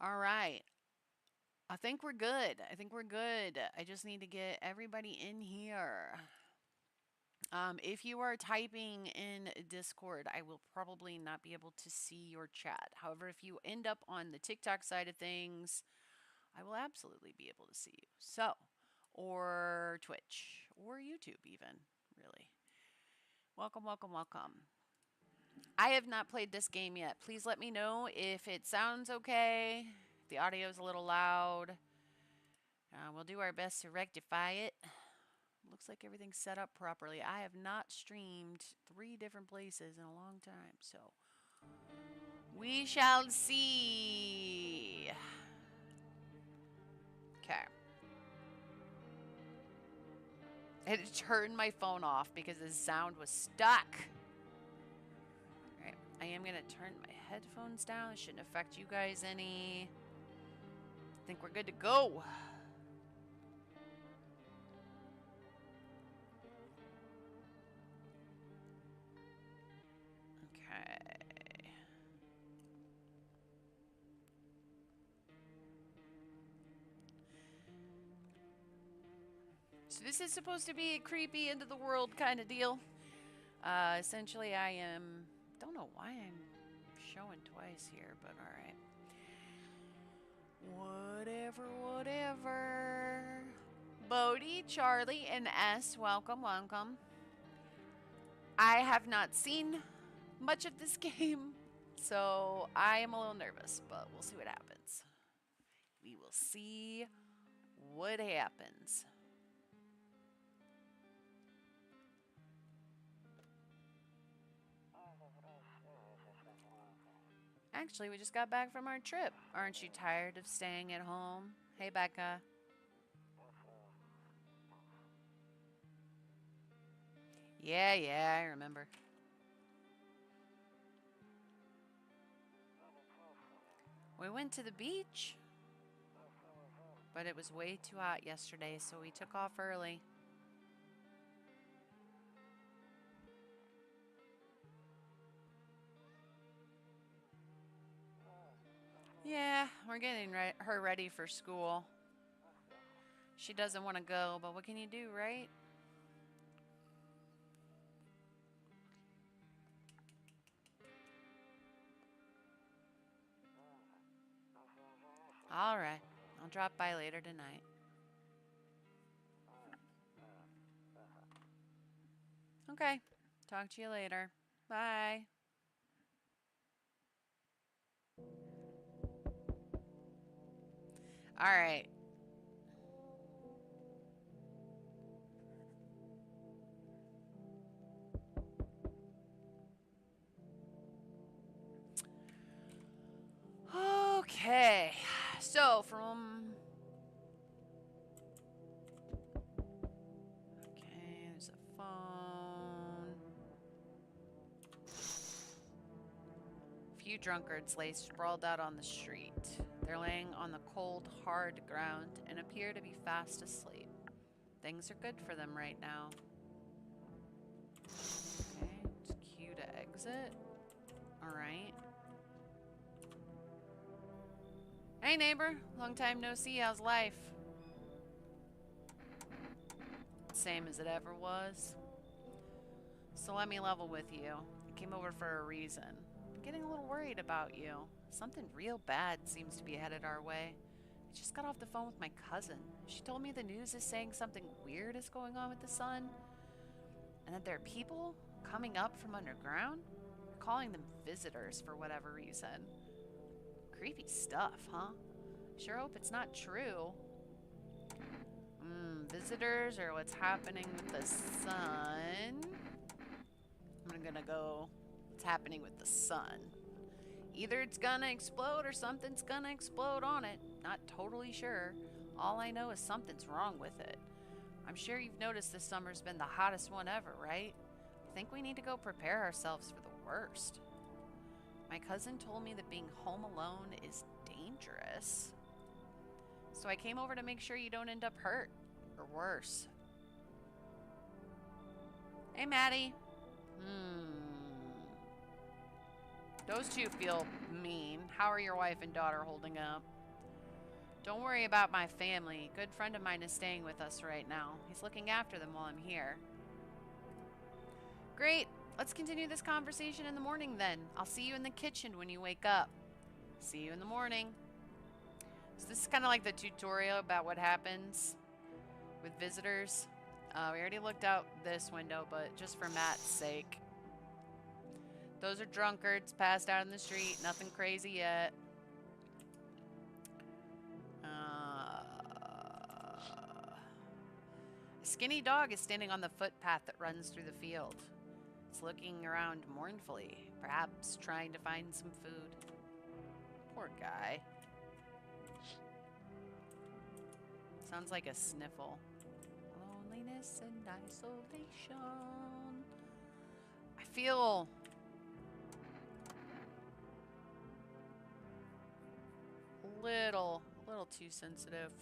All right. I think we're good. I think we're good. I just need to get everybody in here. If you are typing in Discord, I will probably not be able to see your chat. However, if you end up on the TikTok side of things, I will absolutely be able to see you. So, or Twitch, or YouTube, even, really. Welcome, welcome, welcome. I have not played this game yet. Please let me know if it sounds okay, if the audio is a little loud. We'll do our best to rectify it. Looks like everything's set up properly. I have not streamed 3 different places in a long time, so we shall see. Okay. I had to turn my phone off because the sound was stuck. Alright, I am going to turn my headphones down. It shouldn't affect you guys any. I think we're good to go. Okay. So this is supposed to be a creepy end of the world kind of deal. Essentially, I am... Don't know why I'm showing twice here, but alright. Whatever, whatever. Bodhi, Charlie, and S, welcome, welcome. I have not seen much of this game, so I am a little nervous, but we'll see what happens. We will see what happens. Actually, we just got back from our trip. Aren't you tired of staying at home? Hey, Becca. Yeah, I remember. We went to the beach, but it was way too hot yesterday, so we took off early. Yeah, we're getting her ready for school. She doesn't want to go, but what can you do, right? Alright, I'll drop by later tonight. Okay, talk to you later. Bye. Alright. Okay, so from... Okay, there's a phone. A few drunkards lay sprawled out on the street. They're laying on the cold, hard ground and appear to be fast asleep. Things are good for them right now. Okay, it's Q to exit. Alright. Hey neighbor, long time no see, how's life? Same as it ever was. So let me level with you. I came over for a reason. I'm getting a little worried about you. Something real bad seems to be headed our way. I just got off the phone with my cousin. She told me the news is saying something weird is going on with the sun, and that there are people coming up from underground. We're calling them visitors for whatever reason. Creepy stuff, huh? Sure hope it's not true. Visitors or what's happening with the sun. I'm gonna go what's happening with the sun. Either it's gonna explode or something's gonna explode on it. Not totally sure. All I know is something's wrong with it. I'm sure you've noticed this summer's been the hottest one ever, right? I think we need to go prepare ourselves for the worst. My cousin told me that being home alone is dangerous. So I came over to make sure you don't end up hurt. Or worse. Hey, Maddie. Those two feel mean. How are your wife and daughter holding up? Don't worry about my family. A good friend of mine is staying with us right now. He's looking after them while I'm here. Great. Let's continue this conversation in the morning then. I'll see you in the kitchen when you wake up. See you in the morning. So this is kind of like the tutorial about what happens with visitors. We already looked out this window, but just for Matt's sake. Those are drunkards passed out in the street. Nothing crazy yet. A skinny dog is standing on the footpath that runs through the field. It's looking around mournfully, perhaps trying to find some food. Poor guy. Sounds like a sniffle. Loneliness and isolation. I feel a little too sensitive.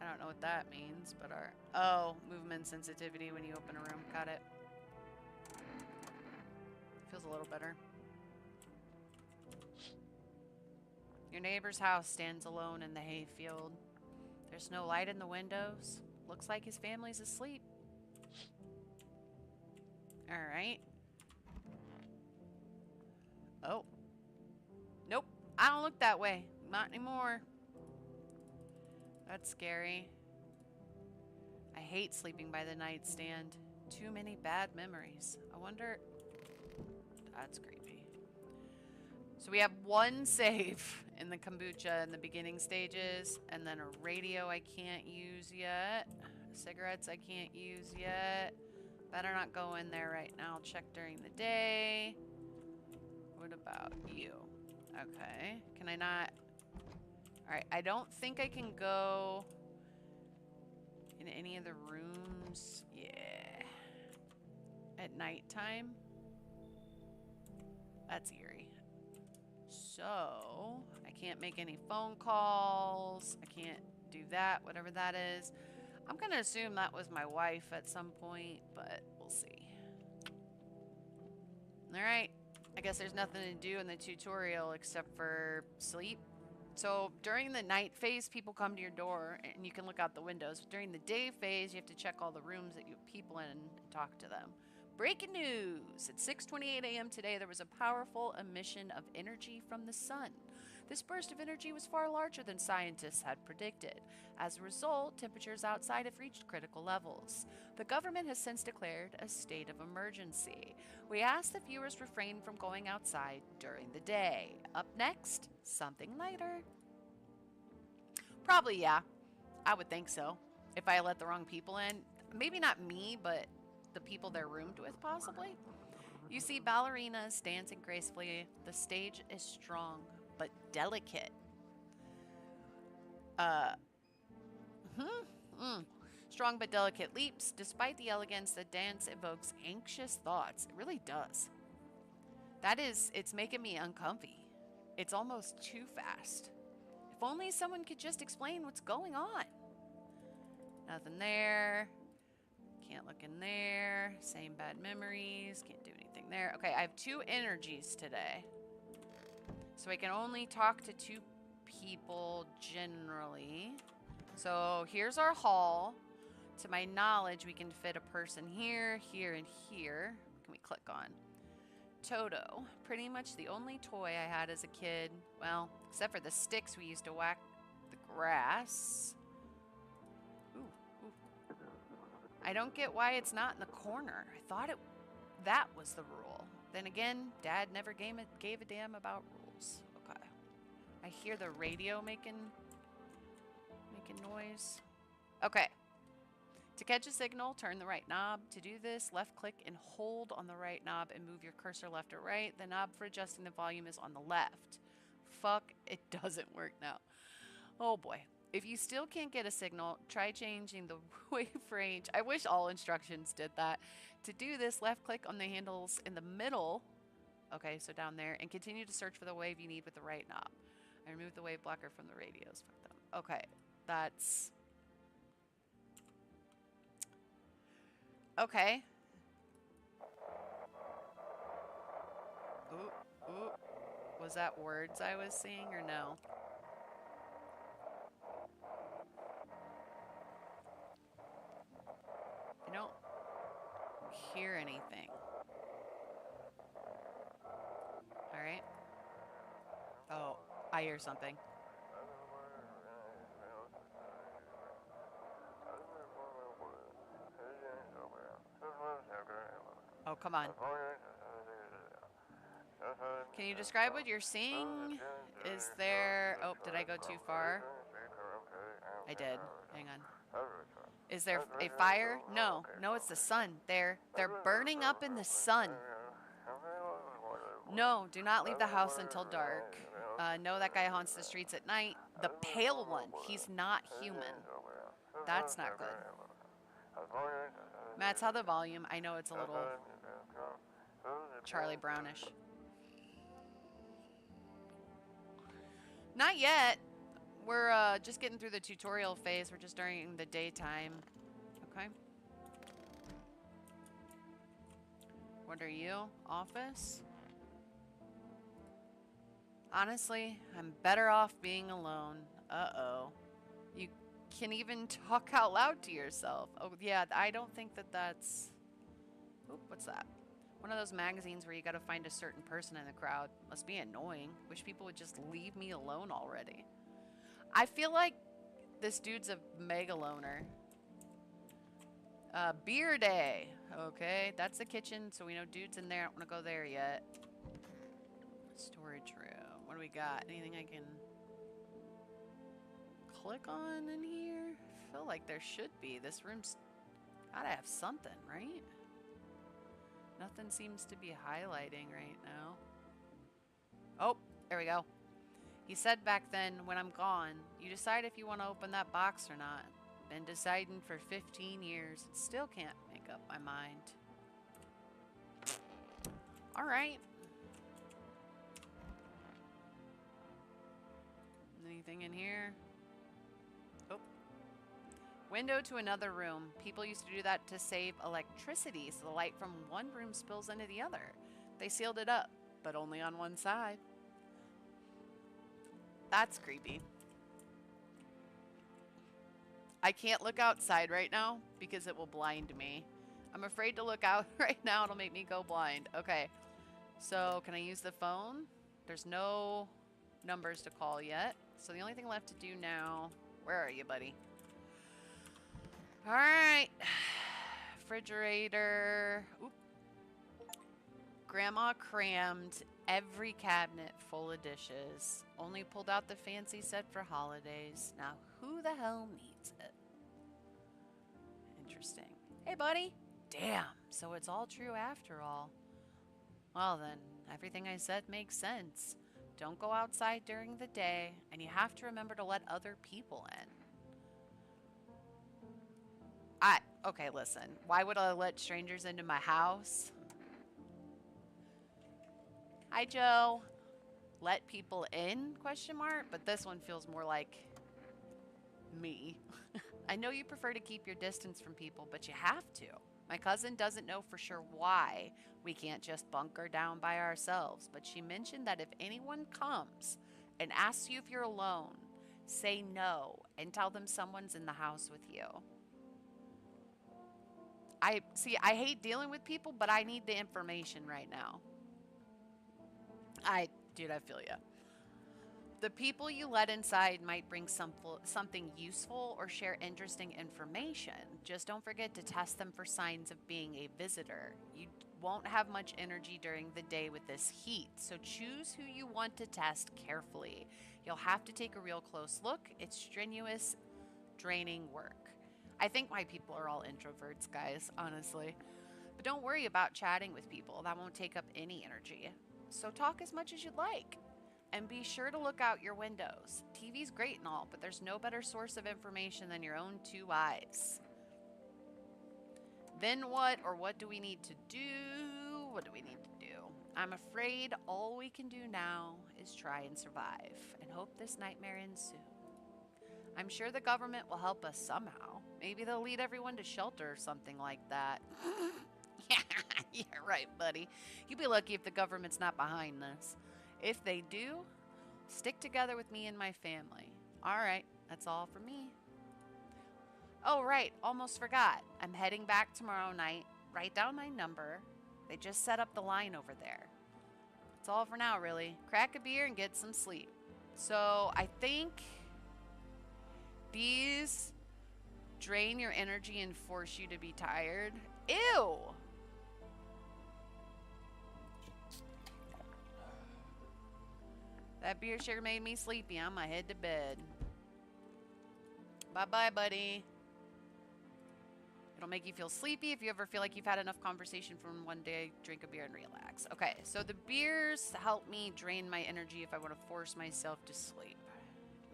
I don't know what that means, but oh, movement sensitivity when you open a room. Got it. Feels a little better. Your neighbor's house stands alone in the hayfield. There's no light in the windows. Looks like his family's asleep. Alright. Oh. Nope. I don't look that way. Not anymore. That's scary. I hate sleeping by the nightstand. Too many bad memories. I wonder... That's creepy. So we have one save in the kombucha in the beginning stages, and then a radio I can't use yet. Cigarettes I can't use yet. Better not go in there right now. I'll check during the day. What about you? Okay. Can I not... Alright, I don't think I can go in any of the rooms. Yeah. At nighttime. That's eerie. So, I can't make any phone calls. I can't do that, whatever that is. I'm going to assume that was my wife at some point, but we'll see. Alright. I guess there's nothing to do in the tutorial except for sleep. So during the night phase, people come to your door and you can look out the windows. During the day phase, you have to check all the rooms that you have people in and talk to them. Breaking news! At 6:28 a.m. today, there was a powerful emission of energy from the sun. This burst of energy was far larger than scientists had predicted. As a result, temperatures outside have reached critical levels. The government has since declared a state of emergency. We ask that viewers refrain from going outside during the day. Up next, something lighter. Probably, yeah. I would think so. If I let the wrong people in. Maybe not me, but the people they're roomed with, possibly. You see ballerinas dancing gracefully. The stage is strong, but delicate. Strong but delicate leaps. Despite the elegance, the dance evokes anxious thoughts. It really does. It's making me uncomfy. It's almost too fast. If only someone could just explain what's going on. Nothing there. Can't look in there. Same bad memories. Can't do anything there. Okay, I have 2 energies today. So I can only talk to 2 people generally. So here's our hall. To my knowledge, we can fit a person here, here, and here. What can we click on? Toto. Pretty much the only toy I had as a kid. Well, except for the sticks we used to whack the grass. Ooh, ooh. I don't get why it's not in the corner. I thought that was the rule. Then again, Dad never gave a damn about rules. Okay. I hear the radio making noise. Okay. To catch a signal, turn the right knob. To do this, left click and hold on the right knob and move your cursor left or right. The knob for adjusting the volume is on the left. Fuck, it doesn't work now. Oh boy. If you still can't get a signal, try changing the wave range. I wish all instructions did that. To do this, left click on the handles in the middle. Okay, so down there, and continue to search for the wave you need with the right knob. I removed the wave blocker from the radios. Fuck them. Okay, that's... Okay. Ooh, ooh. Was that words I was seeing or no? hear anything. All right. Oh, I hear something. Oh, come on. Can you describe what you're seeing? Is there... Oh, did I go too far? I did. Hang on. Is there a fire? No. No, it's the sun. They're burning up in the sun. No, do not leave the house until dark. No, that guy haunts the streets at night. The pale one. He's not human. That's not good. Matt, tell the volume. I know it's a little Charlie Brownish. Not yet. We're just getting through the tutorial phase. We're just during the daytime. Okay. What are you? Office? Honestly, I'm better off being alone. Uh-oh. You can even talk out loud to yourself. Oh, yeah, I don't think that that's... Oop, what's that? One of those magazines where you gotta find a certain person in the crowd. Must be annoying. Wish people would just leave me alone already. I feel like this dude's a mega loner. Beer day. Okay, that's the kitchen, so we know dude's in there. I don't want to go there yet. Storage room. What do we got? Anything I can click on in here? I feel like there should be. This room's gotta have something, right? Nothing seems to be highlighting right now. Oh, there we go. He said back then, when I'm gone, you decide if you want to open that box or not. Been deciding for 15 years. Still can't make up my mind. All right. Anything in here? Oh. Window to another room. People used to do that to save electricity, so the light from one room spills into the other. They sealed it up, but only on one side. That's creepy. I can't look outside right now because it will blind me. I'm afraid to look out right now. It'll make me go blind. Okay. So, can I use the phone? There's no numbers to call yet. So, the only thing left to do now... Where are you, buddy? Alright. Refrigerator. Oop. Grandma crammed every cabinet full of dishes. Only pulled out the fancy set for holidays. Now, who the hell needs it? Interesting. Hey, buddy. Damn. So it's all true after all. Well, then, everything I said makes sense. Don't go outside during the day, and you have to remember to let other people in. Okay, listen. Why would I let strangers into my house? Hi, Joe. Let people in, question mark? But this one feels more like me. I know you prefer to keep your distance from people, but you have to. My cousin doesn't know for sure why we can't just bunker down by ourselves, but she mentioned that if anyone comes and asks you if you're alone, say no and tell them someone's in the house with you. I hate dealing with people, but I need the information right now. Dude, I feel ya. The people you let inside might bring something useful or share interesting information. Just don't forget to test them for signs of being a visitor. You won't have much energy during the day with this heat, so choose who you want to test carefully. You'll have to take a real close look. It's strenuous, draining work. I think my people are all introverts, guys, honestly. But don't worry about chatting with people. That won't take up any energy. So talk as much as you'd like. And be sure to look out your windows. TV's great and all, but there's no better source of information than your own two eyes. Then what, or what do we need to do? What do we need to do? I'm afraid all we can do now is try and survive and hope this nightmare ends soon. I'm sure the government will help us somehow. Maybe they'll lead everyone to shelter or something like that. Yeah, right, buddy. You'll be lucky if the government's not behind this. If they do, stick together with me and my family. All right, that's all for me. Oh, right, almost forgot. I'm heading back tomorrow night write down my number. They just set up the line over there. That's all for now, really. Crack a beer and get some sleep. So I think these drain your energy and force you to be tired. Ew! That beer sure made me sleepy. I'm gonna head to bed. Bye-bye, buddy. It'll make you feel sleepy if you ever feel like you've had enough conversation from one day. Drink a beer and relax. Okay, so the beers help me drain my energy if I want to force myself to sleep.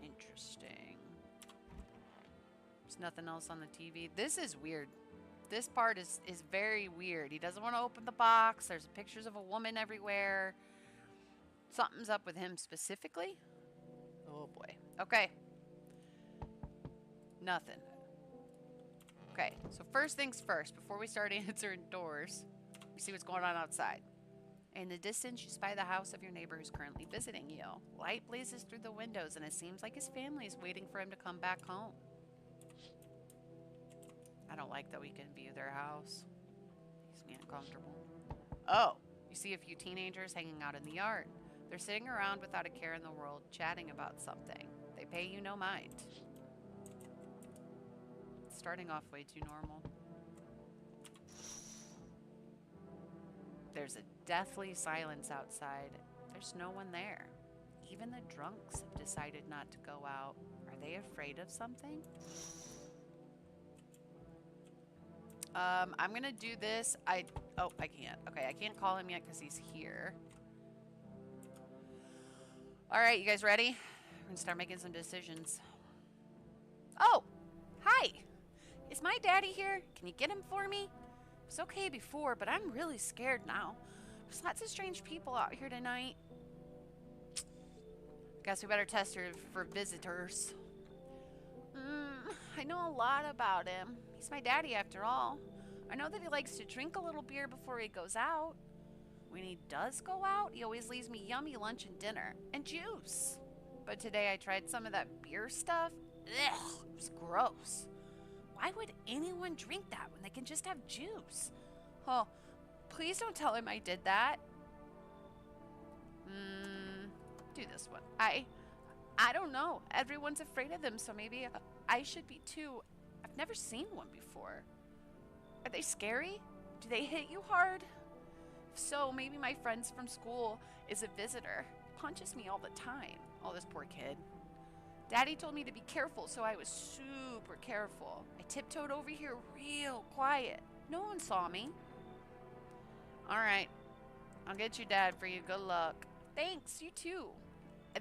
Interesting. There's nothing else on the TV. This is weird. This part is very weird. He doesn't want to open the box. There's pictures of a woman everywhere. Something's up with him specifically. Oh boy. Okay. Nothing. Okay, so first things first, before we start answering doors, we see what's going on outside. In the distance, you spy the house of your neighbor who's currently visiting you. Light blazes through the windows, and it seems like his family is waiting for him to come back home. I don't like that we can view their house. Makes me uncomfortable. Oh, you see a few teenagers hanging out in the yard. They're sitting around without a care in the world, chatting about something. They pay you no mind. Starting off way too normal. There's a deathly silence outside. There's no one there. Even the drunks have decided not to go out. Are they afraid of something? I'm gonna do this. I can't. Okay, I can't call him yet because he's here. All right, you guys ready? We're gonna start making some decisions. Oh, hi. Is my daddy here? Can you get him for me? It was okay before, but I'm really scared now. There's lots of strange people out here tonight. Guess we better test her for visitors. I know a lot about him. He's my daddy after all. I know that he likes to drink a little beer before he goes out. When he does go out, he always leaves me yummy lunch and dinner. And juice. But today I tried some of that beer stuff. Ugh, it was gross. Why would anyone drink that when they can just have juice? Oh, please don't tell him I did that. Do this one. I don't know. Everyone's afraid of them, so maybe I should be too. I've never seen one before. Are they scary? Do they hit you hard? If so, maybe my friends from school is a visitor. Punches me all the time. Oh, this poor kid. Daddy told me to be careful, so I was super careful. I tiptoed over here real quiet. No one saw me. All right. I'll get your dad for you. Good luck. Thanks, you too.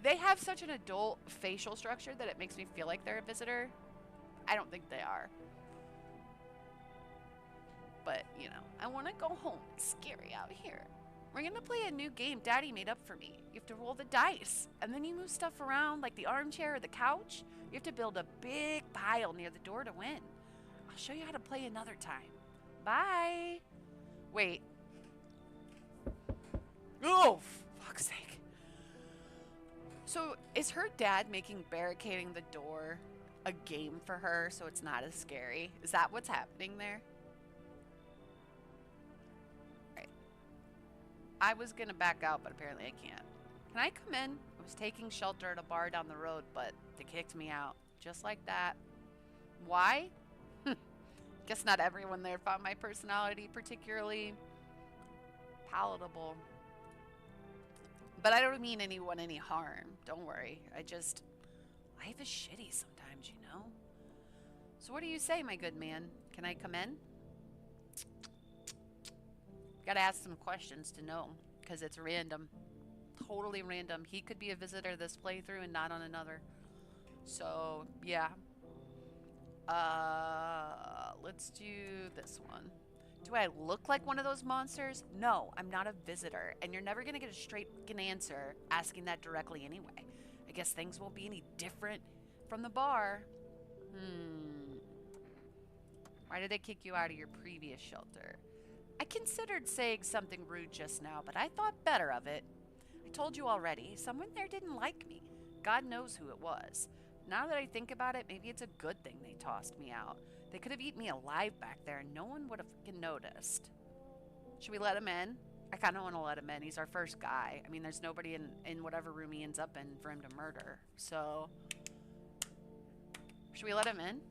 They have such an adult facial structure that it makes me feel like they're a visitor. I don't think they are. But, you know, I want to go home. It's scary out here. We're going to play a new game Daddy made up for me. You have to roll the dice, and then you move stuff around like the armchair or the couch. You have to build a big pile near the door to win. I'll show you how to play another time. Bye. Wait. Oh, fuck's sake. So, is her dad making barricading the door a game for her so it's not as scary? Is that what's happening there? Right. I was gonna back out, but apparently I can't. Can I come in? I was taking shelter at a bar down the road, but they kicked me out. Just like that. Why? Guess not everyone there found my personality particularly palatable. But I don't mean anyone any harm. Don't worry. Life is shitty sometimes, you know? So what do you say, my good man? Can I come in? Gotta ask some questions to know, because it's random. Totally random. He could be a visitor this playthrough and not on another. So, yeah. Let's do this one. Do I look like one of those monsters? No, I'm not a visitor, and you're never gonna get a straight answer asking that directly anyway. I guess things won't be any different from the bar. Why did they kick you out of your previous shelter? I considered saying something rude just now, but I thought better of it. I told you already, someone there didn't like me. God knows who it was. Now that I think about it, maybe it's a good thing they tossed me out. They could have eaten me alive back there and no one would have fucking noticed. Should we let him in? I kind of want to let him in. He's our first guy. I mean, there's nobody in whatever room he ends up in for him to murder. So, should we let him in?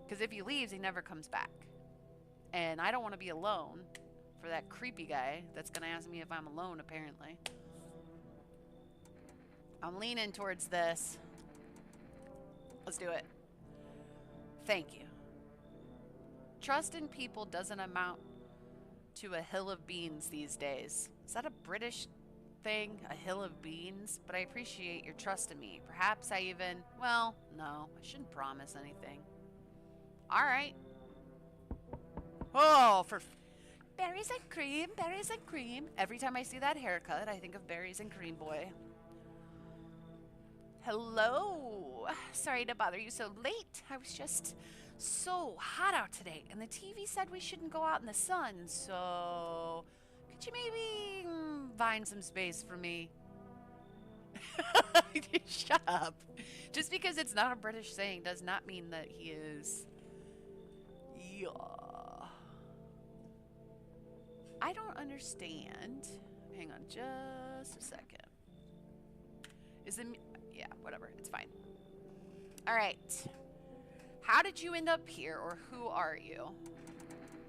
Because if he leaves, he never comes back. And I don't want to be alone for that creepy guy that's going to ask me if I'm alone, apparently. I'm leaning towards this. Let's do it. Thank you. Trust in people doesn't amount to a hill of beans these days. Is that a British thing? A hill of beans? But I appreciate your trust in me. Perhaps I even... Well, no. I shouldn't promise anything. Alright. Oh, for... Berries and cream, berries and cream. Every time I see that haircut, I think of berries and cream boy. Hello. Sorry to bother you so late. I was just so hot out today, and the TV said we shouldn't go out in the sun, so could you maybe find some space for me? Shut up. Just because it's not a British saying does not mean that he is. Yeah. I don't understand. Hang on just a second. Is it... Yeah, whatever. It's fine. All right. How did you end up here, or who are you?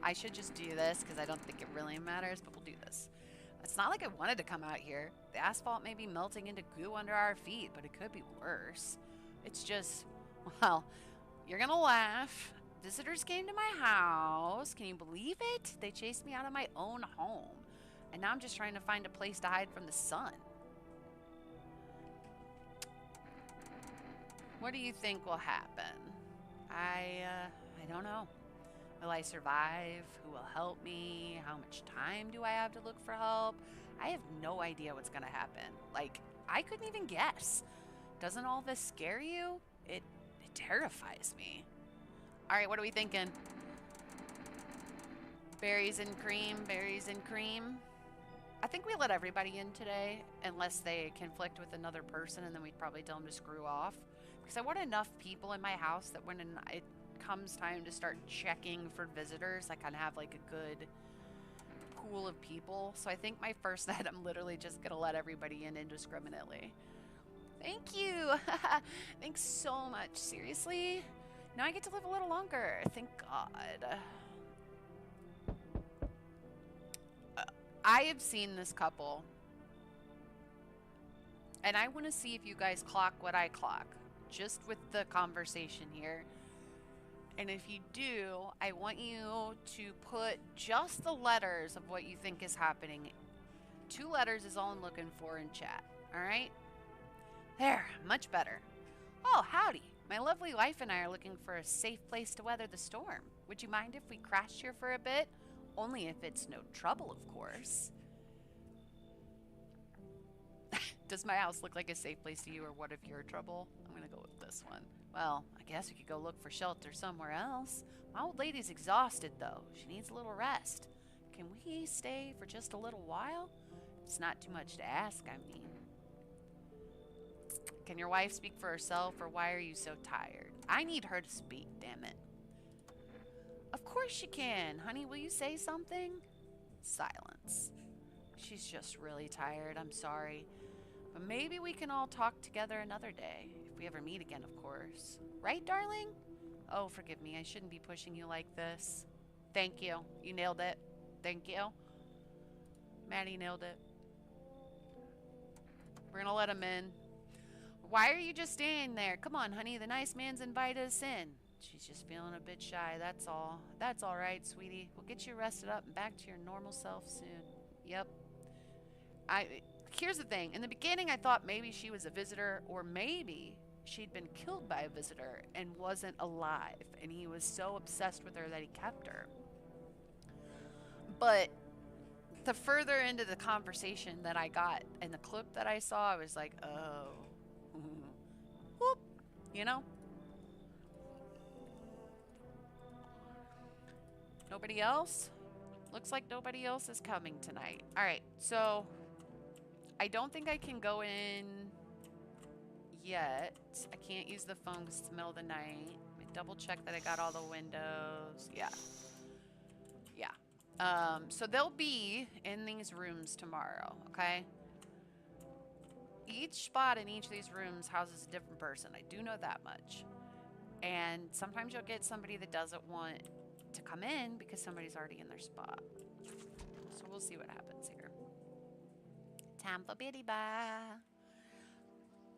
I should just do this because I don't think it really matters, but we'll do this. It's not like I wanted to come out here. The asphalt may be melting into goo under our feet, but it could be worse. It's just, well, you're going to laugh. Visitors came to my house. Can you believe it? They chased me out of my own home. And now I'm just trying to find a place to hide from the sun. What do you think will happen? I don't know. Will I survive? Who will help me? How much time do I have to look for help? I have no idea what's gonna happen. Like, I couldn't even guess. Doesn't all this scare you? It terrifies me. All right, what are we thinking? Berries and cream, berries and cream. I think we let everybody in today, unless they conflict with another person, and then we'd probably tell them to screw off. Because I want enough people in my house that when it comes time to start checking for visitors, I kind of have like a good pool of people. So I think my first night, I'm literally just going to let everybody in indiscriminately. Thank you. Thanks so much. Seriously? Now I get to live a little longer. Thank God. I have seen this couple, and I want to see if you guys clock what I clock, just with the conversation here. And if you do, I want you to put just the letters of what you think is happening. 2 letters is all I'm looking for in chat. All right? There, much better. Oh, howdy. My lovely wife and I are looking for a safe place to weather the storm. Would you mind if we crashed here for a bit? Only if it's no trouble, of course. Does my house look like a safe place to you, or what if you're in trouble? I'm gonna go with this one. Well, I guess we could go look for shelter somewhere else. My old lady's exhausted, though. She needs a little rest. Can we stay for just a little while? It's not too much to ask, I mean. Can your wife speak for herself, or why are you so tired? I need her to speak, damn it. Of course she can. Honey, will you say something? Silence. She's just really tired. I'm sorry. But maybe we can all talk together another day. If we ever meet again, of course. Right, darling? Oh, forgive me. I shouldn't be pushing you like this. Thank you. You nailed it. Thank you. Maddie nailed it. We're gonna let him in. Why are you just standing there? Come on, honey. The nice man's invited us in. She's just feeling a bit shy, that's all. That's all right, sweetie. We'll get you rested up and back to your normal self soon. Yep. Here's the thing. In the beginning, I thought maybe she was a visitor, or maybe she'd been killed by a visitor and wasn't alive, and he was so obsessed with her that he kept her. But the further into the conversation that I got and the clip that I saw, I was like, oh. Whoop. You know? Nobody else? Looks like nobody else is coming tonight. Alright, so I don't think I can go in yet. I can't use the phone because it's the middle of the night. My double check that I got all the windows. Yeah. Yeah. So they'll be in these rooms tomorrow, okay? Each spot in each of these rooms houses a different person. I do know that much. And sometimes you'll get somebody that doesn't want to come in because somebody's already in their spot. So we'll see what happens here. Tampa Bitty Bye.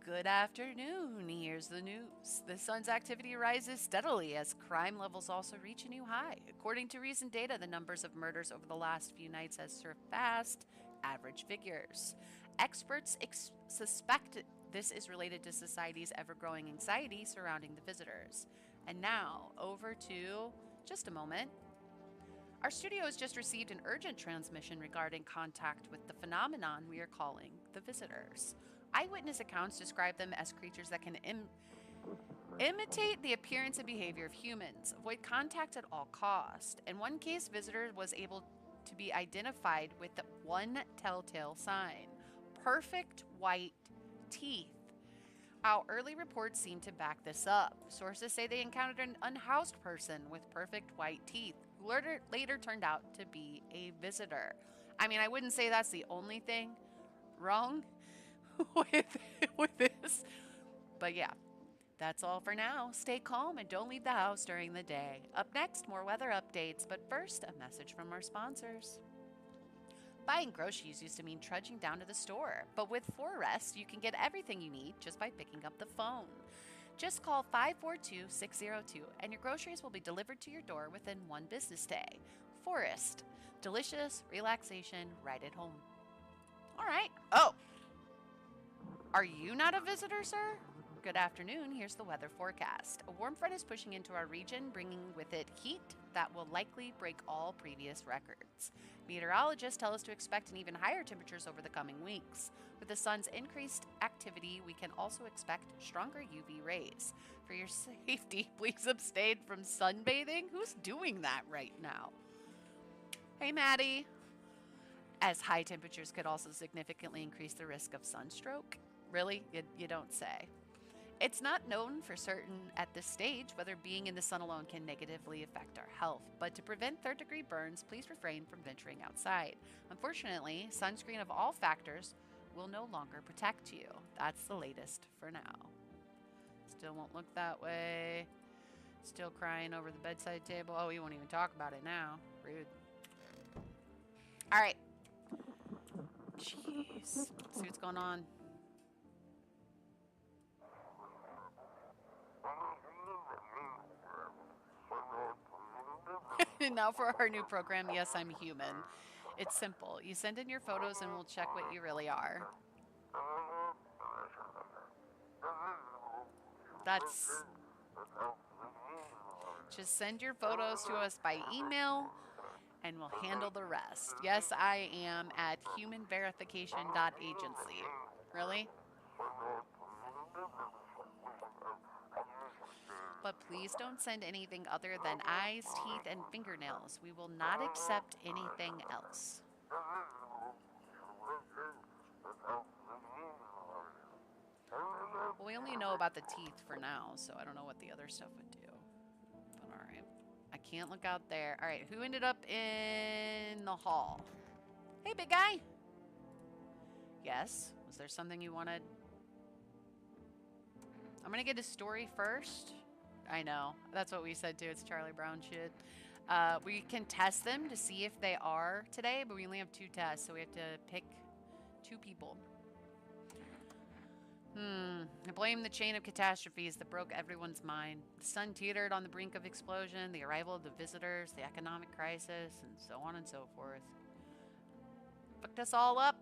Good afternoon. Here's the news. The sun's activity rises steadily as crime levels also reach a new high. According to recent data, the numbers of murders over the last few nights has surpassed average figures. Experts suspect this is related to society's ever-growing anxiety surrounding the visitors. And now, over to just a moment. Our studio has just received an urgent transmission regarding contact with the phenomenon we are calling the visitors. Eyewitness accounts describe them as creatures that can imitate the appearance and behavior of humans, avoid contact at all cost. In one case, visitor was able to be identified with one telltale sign: perfect white teeth. Our early reports seem to back this up. Sources say they encountered an unhoused person with perfect white teeth, who later turned out to be a visitor. I mean, I wouldn't say that's the only thing wrong with this, but yeah, that's all for now. Stay calm and don't leave the house during the day. Up next, more weather updates, but first, a message from our sponsors. Buying groceries used to mean trudging down to the store, but with Forrest, you can get everything you need just by picking up the phone. Just call 542-602 and your groceries will be delivered to your door within one business day. Forrest, delicious relaxation right at home. All right. Oh, are you not a visitor, sir? Good afternoon. Here's the weather forecast. A warm front is pushing into our region, bringing with it heat that will likely break all previous records. Meteorologists tell us to expect an even higher temperatures over the coming weeks. With the sun's increased activity, we can also expect stronger UV rays. For your safety, please abstain from sunbathing. Who's doing that right now? Hey, Maddie. As high temperatures could also significantly increase the risk of sunstroke. Really? You don't say. It's not known for certain at this stage whether being in the sun alone can negatively affect our health, but to prevent third-degree burns, please refrain from venturing outside. Unfortunately, sunscreen of all factors will no longer protect you. That's the latest for now. Still won't look that way. Still crying over the bedside table. Oh, he won't even talk about it now. Rude. All right. Jeez. Let's see what's going on. Now for our new program, Yes, I'm Human. It's simple. You send in your photos and we'll check what you really are. Just send your photos to us by email and we'll handle the rest. Yes, I am at humanverification.agency. Really? But please don't send anything other than eyes, teeth, and fingernails. We will not accept anything else. Well, we only know about the teeth for now, so I don't know what the other stuff would do. But all right. I can't look out there. All right, who ended up in the hall? Hey, big guy. Yes? Was there something you wanted? I'm going to get a story first. I know. That's what we said, too. It's Charlie Brown shit. We can test them to see if they are today, but we only have 2 tests, so we have to pick 2 people. I blame the chain of catastrophes that broke everyone's mind. The sun teetered on the brink of explosion, the arrival of the visitors, the economic crisis, and so on and so forth. Fucked us all up.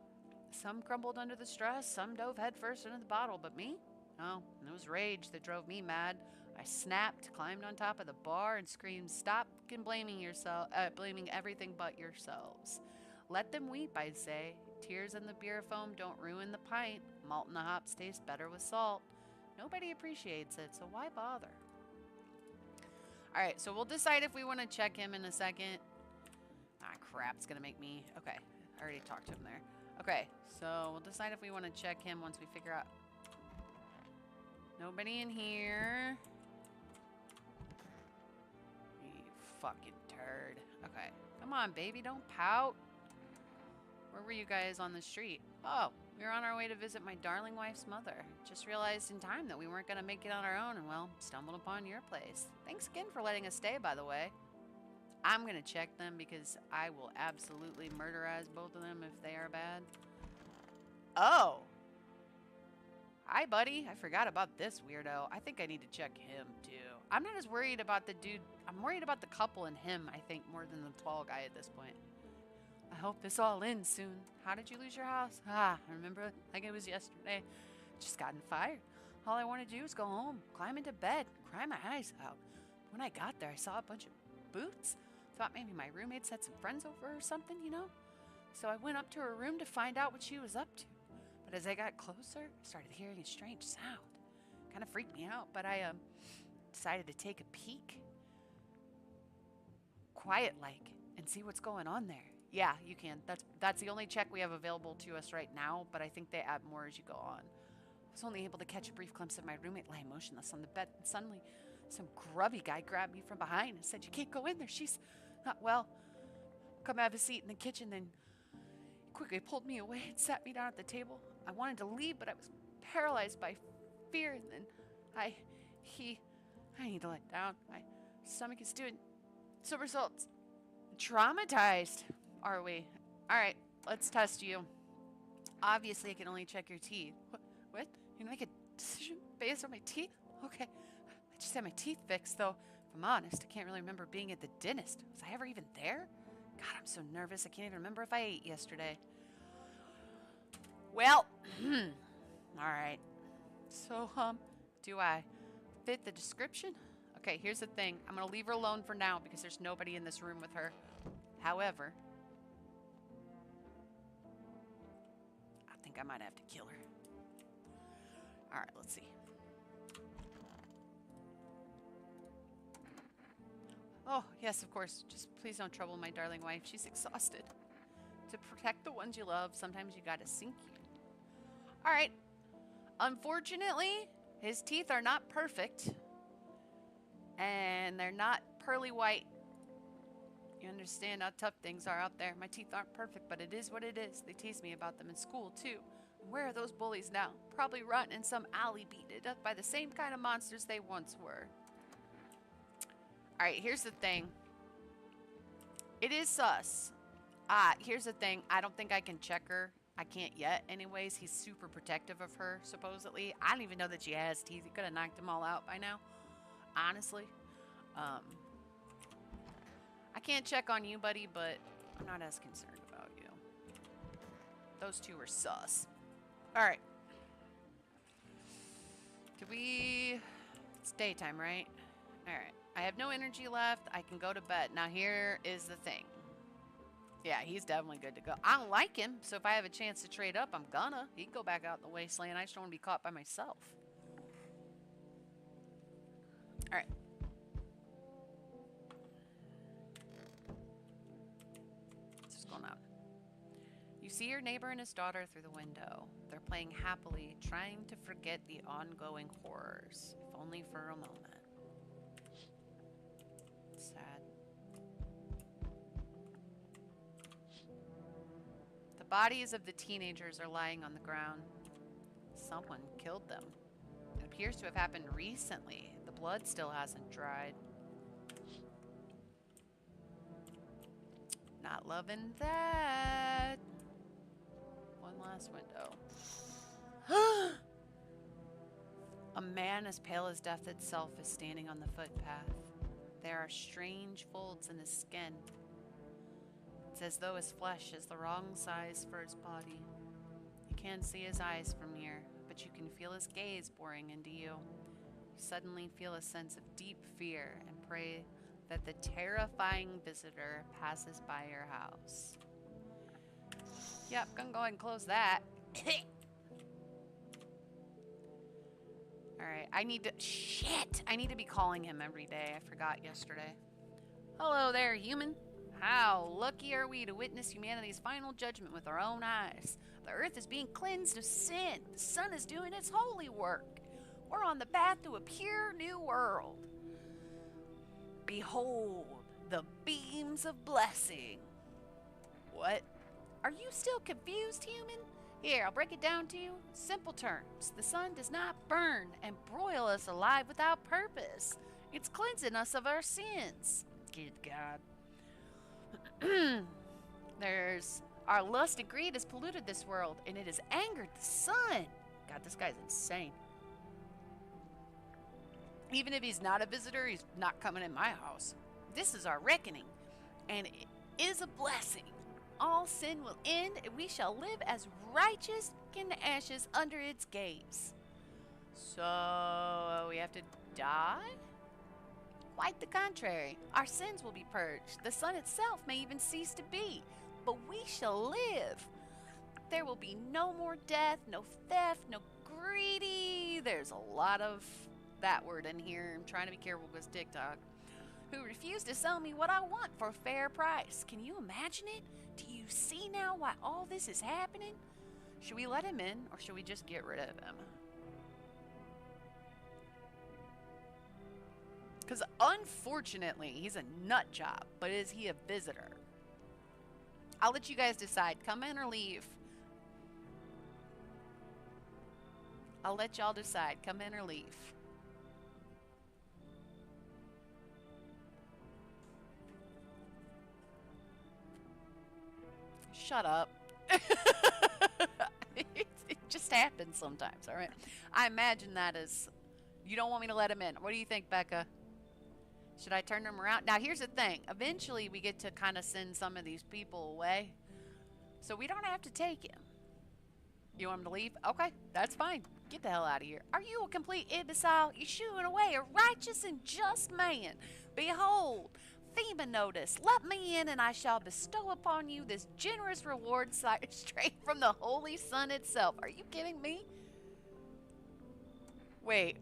Some crumbled under the stress, some dove headfirst into the bottle, but me? Oh, it was rage that drove me mad. I snapped, climbed on top of the bar, and screamed, "Stop blaming everything but yourselves." Let them weep, I'd say. Tears in the beer foam don't ruin the pint. Malt and the hops taste better with salt. Nobody appreciates it, so why bother? All right, so we'll decide if we want to check him in a second. Ah, crap, it's going to make me... Okay, I already talked to him there. Okay, so we'll decide if we want to check him once we figure out... Nobody in here. fucking turd. Okay. Come on, baby. Don't pout. Where were you guys on the street? Oh, we were on our way to visit my darling wife's mother. Just realized in time that we weren't going to make it on our own and, well, stumbled upon your place. Thanks again for letting us stay, by the way. I'm going to check them because I will absolutely murderize both of them if they are bad. Oh. Hi, buddy. I forgot about this weirdo. I think I need to check him, too. I'm not as worried about the dude. I'm worried about the couple and him, I think, more than the tall guy at this point. I hope this all ends soon. How did you lose your house? I remember like it was yesterday. Just got in fire. All I wanted to do was go home, climb into bed, cry my eyes out. When I got there, I saw a bunch of boots. Thought maybe my roommates had some friends over or something, you know? So I went up to her room to find out what she was up to. But as I got closer, I started hearing a strange sound. Kind of freaked me out, but I decided to take a peek. Quiet like, and see what's going on there. Yeah, you can. That's the only check we have available to us right now, but I think they add more as you go on. I was only able to catch a brief glimpse of my roommate lying motionless on the bed, and suddenly some grubby guy grabbed me from behind and said, "You can't go in there. She's not well. Come have a seat in the kitchen." Then he quickly pulled me away and sat me down at the table. I wanted to leave, but I was paralyzed by fear, and then I need to let down. My stomach is doing somersaults. Traumatized, are we? All right, let's test you. Obviously, I can only check your teeth. What? You make a decision based on my teeth? Okay. I just had my teeth fixed, though. If I'm honest, I can't really remember being at the dentist. Was I ever even there? God, I'm so nervous. I can't even remember if I ate yesterday. Well, all right. So, do I fit the description? Okay, here's the thing. I'm going to leave her alone for now because there's nobody in this room with her. However, I think I might have to kill her. All right, let's see. Oh, yes, of course. Just please don't trouble my darling wife. She's exhausted. To protect the ones you love, sometimes you gotta sink you. All right. Unfortunately, his teeth are not perfect. And they're not pearly white. You understand how tough things are out there. My teeth aren't perfect, but it is what it is. They tease me about them in school, too. Where are those bullies now? Probably rotting in some alley beaten up by the same kind of monsters they once were. Alright, here's the thing. It is sus. Here's the thing. I don't think I can check her. I can't yet. Anyways, he's super protective of her, supposedly. I don't even know that she has teeth. He could have knocked them all out by now. Honestly. I can't check on you, buddy, but I'm not as concerned about you. Those two are sus. Alright. It's daytime, right? Alright. I have no energy left. I can go to bed. Now, here is the thing. Yeah, he's definitely good to go. I don't like him, so if I have a chance to trade up, I'm gonna. He can go back out in the wasteland. I just don't want to be caught by myself. Alright. What's going on? You see your neighbor and his daughter through the window. They're playing happily, trying to forget the ongoing horrors, if only for a moment. Sad. The bodies of the teenagers are lying on the ground. Someone killed them. It appears to have happened recently. The blood still hasn't dried. Not loving that. One last window. A man as pale as death itself is standing on the footpath. There are strange folds in his skin. It's as though his flesh is the wrong size for his body. You can't see his eyes from near, but you can feel his gaze boring into you. You suddenly feel a sense of deep fear and pray that the terrifying visitor passes by your house. Yep, gonna go ahead and close that. Alright, I need to be calling him every day. I forgot yesterday. Hello there, human. How lucky are we to witness humanity's final judgment with our own eyes. The earth is being cleansed of sin. The sun is doing its holy work. We're on the path to a pure new world. Behold, The beams of blessing. What? Are you still confused, human? Here, I'll break it down to you. Simple terms. The sun does not burn and broil us alive without purpose. It's cleansing us of our sins. Good God. There's our lust and greed has polluted this world, and it has angered the sun. God, this guy's insane. Even if he's not a visitor, he's not coming in my house. This is our reckoning, and it is a blessing. All sin will end, and we shall live as righteous in the ashes under its gaze. So we have to die? Quite the contrary. Our sins will be purged. The sun itself may even cease to be, but we shall live. There will be no more death, no theft, no greedy. There's a lot of that word in here. I'm trying to be careful because TikTok. Who refuse to sell me what I want for a fair price. Can you imagine it? Do you see now why all this is happening? Should we let him in, or should we just get rid of him? Because unfortunately, he's a nut job, but is he a visitor? I'll let you guys decide. Come in or leave. I'll let y'all decide. Come in or leave. Shut up. It just happens sometimes, all right? I imagine that as, you don't want me to let him in. What do you think, Becca? Should I turn them around? Now, here's the thing. Eventually, we get to kind of send some of these people away. So we don't have to take him. You want him to leave? Okay, that's fine. Get the hell out of here. Are you a complete imbecile? You're shooing away a righteous and just man. Behold, FEMA notice. Let me in, and I shall bestow upon you this generous reward straight from the Holy Sun itself. Are you kidding me? Wait.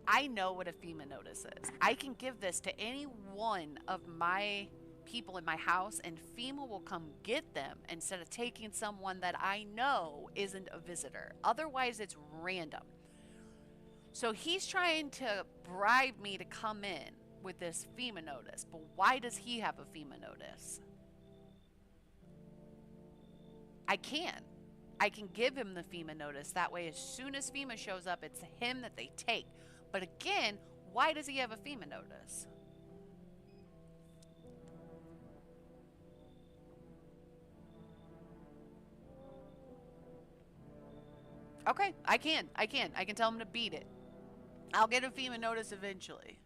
I know what a FEMA notice is. I can give this to any one of my people in my house, and FEMA will come get them instead of taking someone that I know isn't a visitor. Otherwise, it's random. So he's trying to bribe me to come in with this FEMA notice. But why does he have a FEMA notice? I can give him the FEMA notice. That way, as soon as FEMA shows up, it's him that they take. But again, why does he have a FEMA notice? Okay, I can tell him to beat it. I'll get a FEMA notice eventually.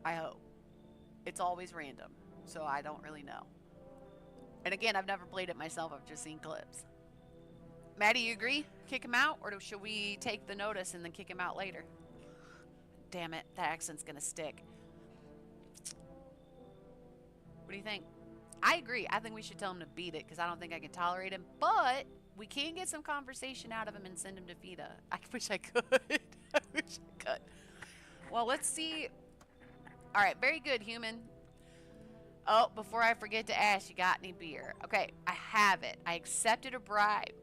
I hope. It's always random, so I don't really know. And again, I've never played it myself. I've just seen clips. Maddie, you agree? Kick him out? Or should we take the notice and then kick him out later? Damn it, that accent's gonna stick. What do you think? I agree. I think we should tell him to beat it because I don't think I can tolerate him. But we can get some conversation out of him and send him to FETA. I wish I could. I wish I could. Well, let's see. All right, very good, human. Oh, before I forget to ask, you got any beer? Okay, I have it. I accepted a bribe.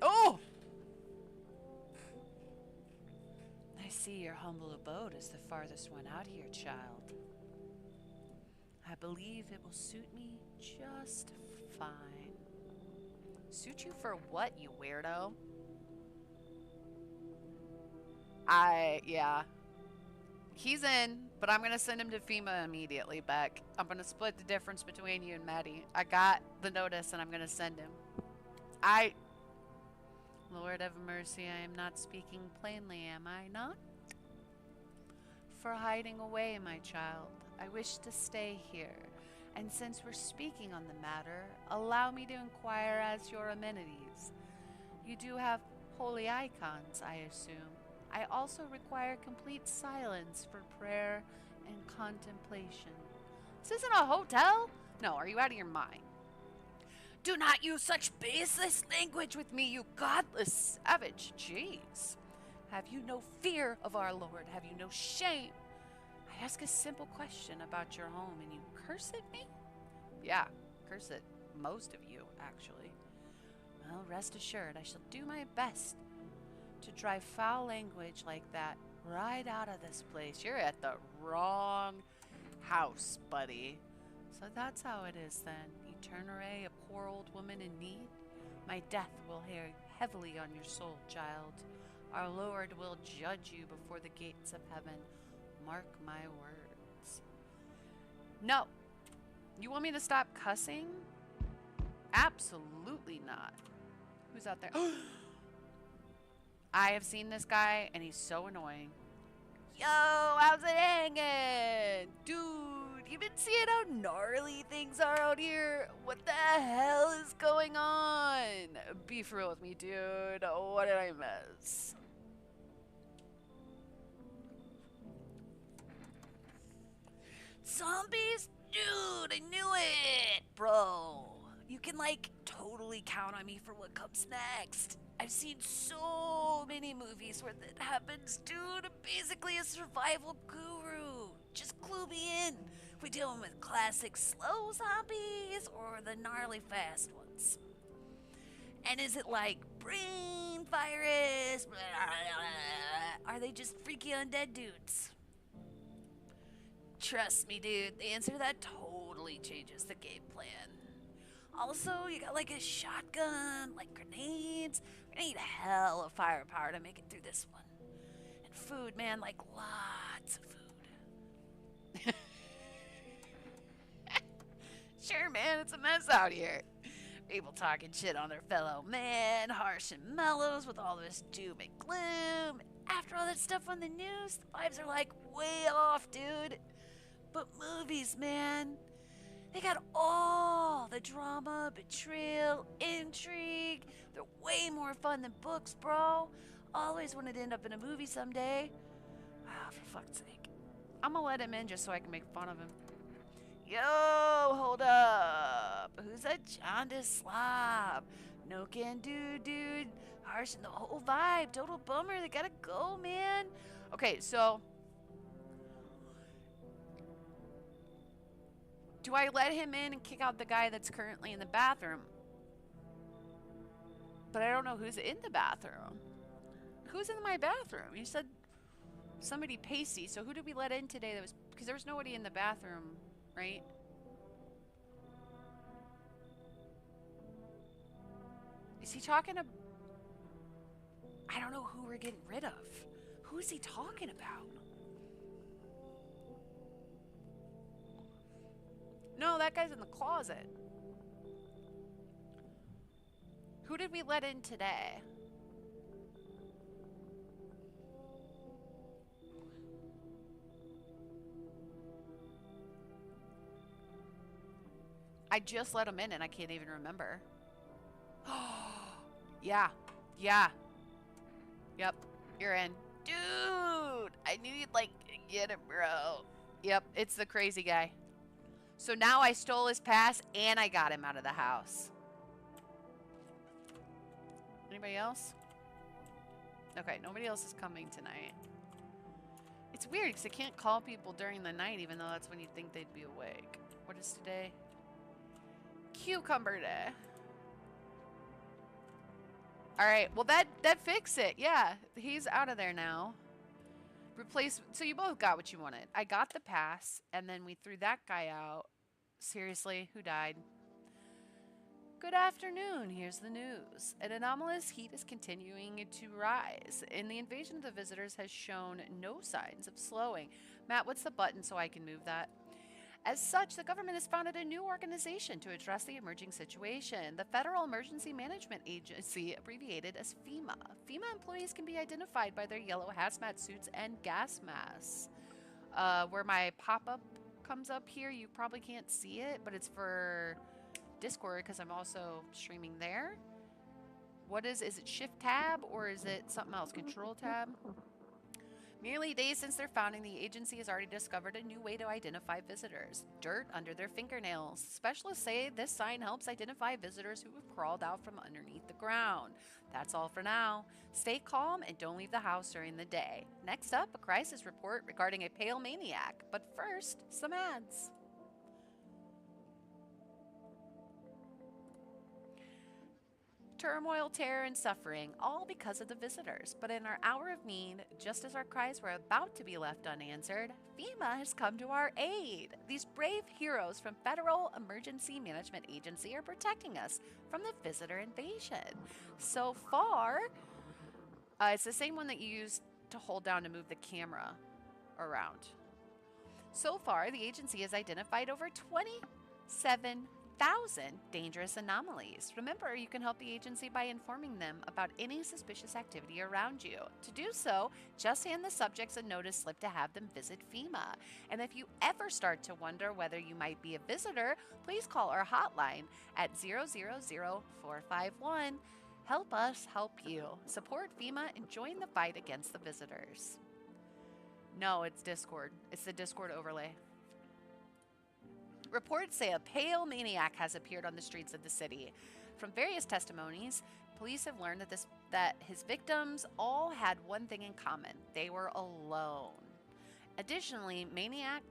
Oh! I see your humble abode is the farthest one out here, child. I believe it will suit me just fine. Suit you for what, you weirdo? Yeah. He's in, but I'm going to send him to FEMA immediately, Beck. I'm going to split the difference between you and Maddie. I got the notice, and I'm going to send him. Lord have mercy, I am not speaking plainly, am I not? For hiding away, my child, I wish to stay here. And since we're speaking on the matter, allow me to inquire as your amenities. You do have holy icons, I assume. I also require complete silence for prayer and contemplation. This isn't a hotel? No, are you out of your mind? Do not use such baseless language with me, you godless savage. Jeez. Have you no fear of our Lord? Have you no shame? I ask a simple question about your home and you curse at me? Yeah, curse at most of you, actually. Well, rest assured, I shall do my best to drive foul language like that right out of this place. You're at the wrong house, buddy. So that's how it is then. Eternere, a poor old woman in need? My death will bear heavily on your soul, child. Our Lord will judge you before the gates of heaven. Mark my words. No. You want me to stop cussing? Absolutely not. Who's out there? I have seen this guy, and he's so annoying. Yo, how's it hanging? Dude, you been seeing how gnarly things are out here? What the hell is going on? Be for real with me, dude. What did I miss? Zombies? Dude, I knew it! Bro, you can, like, totally count on me for what comes next. I've seen so many movies where that happens, dude. I'm basically a survival guru. Just clue me in. We dealing with classic slow zombies or the gnarly fast ones? And is it like brain virus? Are they just freaky undead dudes? Trust me, dude, the answer to that totally changes the game plan. Also, you got like a shotgun, like grenades. We're gonna need hell of firepower to make it through this one. And food, man, like lots of food. Sure, man, it's a mess out here. People talking shit on their fellow man, harsh and mellows with all this doom and gloom. After all that stuff on the news, the vibes are like way off, dude. But movies, man, they got all the drama, betrayal, intrigue. They're way more fun than books, bro. Always wanted to end up in a movie someday. Ah, for fuck's sake. I'm gonna let him in just so I can make fun of him. Yo, hold up. Who's that jaundiced slob? No can do, dude. Harshing the whole vibe. Total bummer. They gotta go, man. Okay, so do I let him in and kick out the guy that's currently in the bathroom? But I don't know who's in the bathroom. Who's in my bathroom? You said somebody pasty. So who did we let in today that was... Because there was nobody in the bathroom, right? Is he talking to... I don't know who we're getting rid of. Who is he talking about? No, that guy's in the closet. Who did we let in today? I just let him in and I can't even remember. Yeah. Yeah. Yep. You're in. Dude! I knew you'd, like, get him, bro. Yep. It's the crazy guy. So now I stole his pass and I got him out of the house. Anybody else? Okay, nobody else is coming tonight. It's weird because I can't call people during the night even though that's when you'd think they'd be awake. What is today? Cucumber day. Alright, well that fixed it. Yeah, he's out of there now. Replace... So you both got what you wanted. I got the pass, and then we threw that guy out. Seriously, who died? Good afternoon, here's the news. An anomalous heat is continuing to rise, and the invasion of the visitors has shown no signs of slowing. Matt, what's the button so I can move that? As such, the government has founded a new organization to address the emerging situation, the Federal Emergency Management Agency, abbreviated as FEMA. FEMA employees can be identified by their yellow hazmat suits and gas masks. Where my pop-up comes up here, you probably can't see it, but it's for Discord because I'm also streaming there. What is it Shift Tab or is it something else? Control Tab? Merely days since their founding, the agency has already discovered a new way to identify visitors. Dirt under their fingernails. Specialists say this sign helps identify visitors who have crawled out from underneath the ground. That's all for now. Stay calm and don't leave the house during the day. Next up, a crisis report regarding a pale maniac. But first, some ads. Turmoil, terror, and suffering, all because of the visitors. But in our hour of need, just as our cries were about to be left unanswered, FEMA has come to our aid. These brave heroes from Federal Emergency Management Agency are protecting us from the visitor invasion. So far, it's the same one that you used to hold down to move the camera around. So far, the agency has identified over 27,000 dangerous anomalies. Remember, you can help the agency by informing them about any suspicious activity around you. To do so, just hand the subjects a notice slip to have them visit FEMA. And if you ever start to wonder whether you might be a visitor, please call our hotline at 000-451. Help us help you. Support FEMA and join the fight against the visitors. No, it's Discord. It's the Discord overlay. Reports say a pale maniac has appeared on the streets of the city. From various testimonies, police have learned that his victims all had one thing in common. They were alone. Additionally, Maniac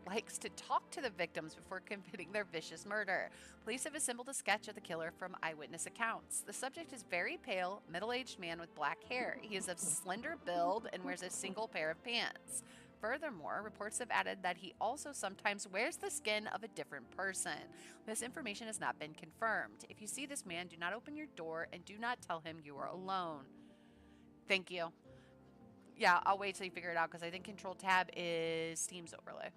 likes to talk to the victims before committing their vicious murder. Police have assembled a sketch of the killer from eyewitness accounts. The subject is very pale, middle-aged man with black hair. He is of slender build and wears a single pair of pants. Furthermore, reports have added that he also sometimes wears the skin of a different person. This information has not been confirmed. If you see this man, do not open your door and do not tell him you are alone. Thank you. Yeah, I'll wait till you figure it out because I think Control Tab is Steam's overlay.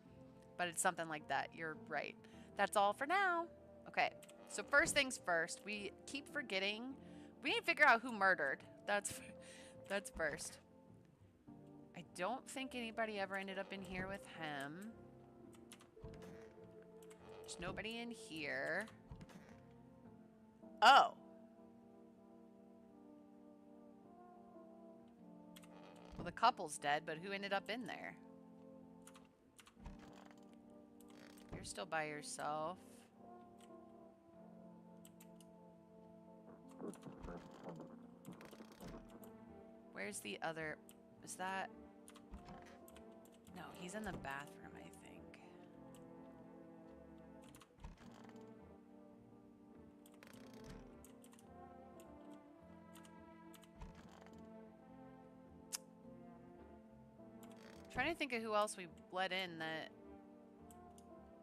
But it's something like that. You're right. That's all for now. Okay, so first things first. We keep forgetting. We need to figure out who murdered. That's first. I don't think anybody ever ended up in here with him. There's nobody in here. Oh. Well, the couple's dead, but who ended up in there? You're still by yourself. Where's the other? Is that? No, he's in the bathroom, I think. I'm trying to think of who else we let in that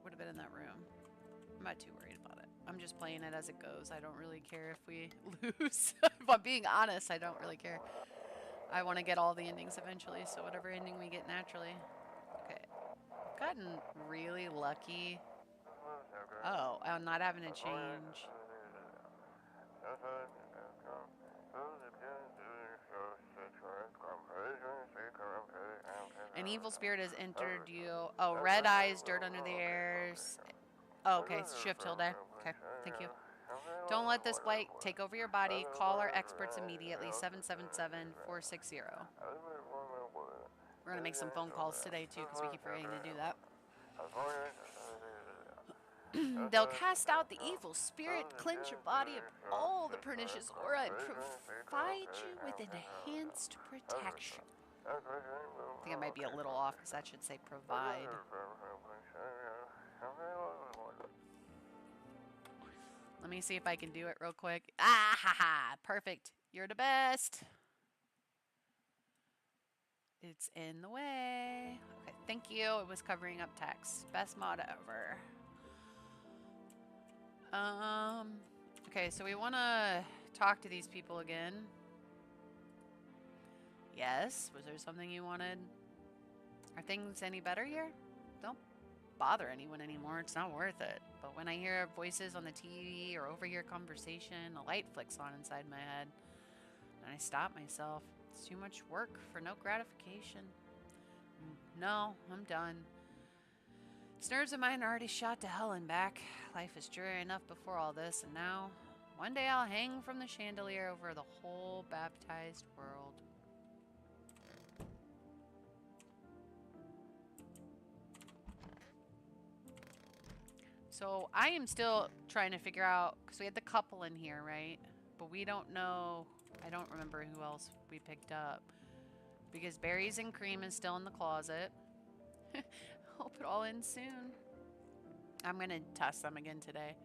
would have been in that room. I'm not too worried about it. I'm just playing it as it goes. I don't really care if we lose. If I'm being honest, I don't really care. I want to get all the endings eventually, so whatever ending we get naturally. Okay. I've gotten really lucky. Oh, I'm not having to change. An evil spirit has entered you. Oh, red eyes, dirt under the ears. Oh, okay, shift Hilde. Okay, thank you. Don't let this blight take over your body. Call our experts immediately, 777-460. We're going to make some phone calls today, too, because we keep forgetting to do that. They'll cast out the evil spirit, cleanse your body of all the pernicious aura, and provide you with enhanced protection. I think I might be a little off because that should say provide. Let me see if I can do it real quick. Ah, ha, ha. Perfect. You're the best. It's in the way. Okay, thank you. It was covering up text. Best mod ever. Okay, so we want to talk to these people again. Yes. Was there something you wanted? Are things any better here? Don't bother anyone anymore. It's not worth it. But when I hear voices on the TV or overhear conversation, a light flicks on inside my head. And I stop myself. It's too much work for no gratification. No, I'm done. These nerves of mine are already shot to hell and back. Life is dreary enough before all this, and now, one day I'll hang from the chandelier over the whole baptized world. So I am still trying to figure out, because we had the couple in here, right? But we don't know, I don't remember who else we picked up. Because Berries and Cream is still in the closet. Hope it all ends soon. I'm going to test them again today.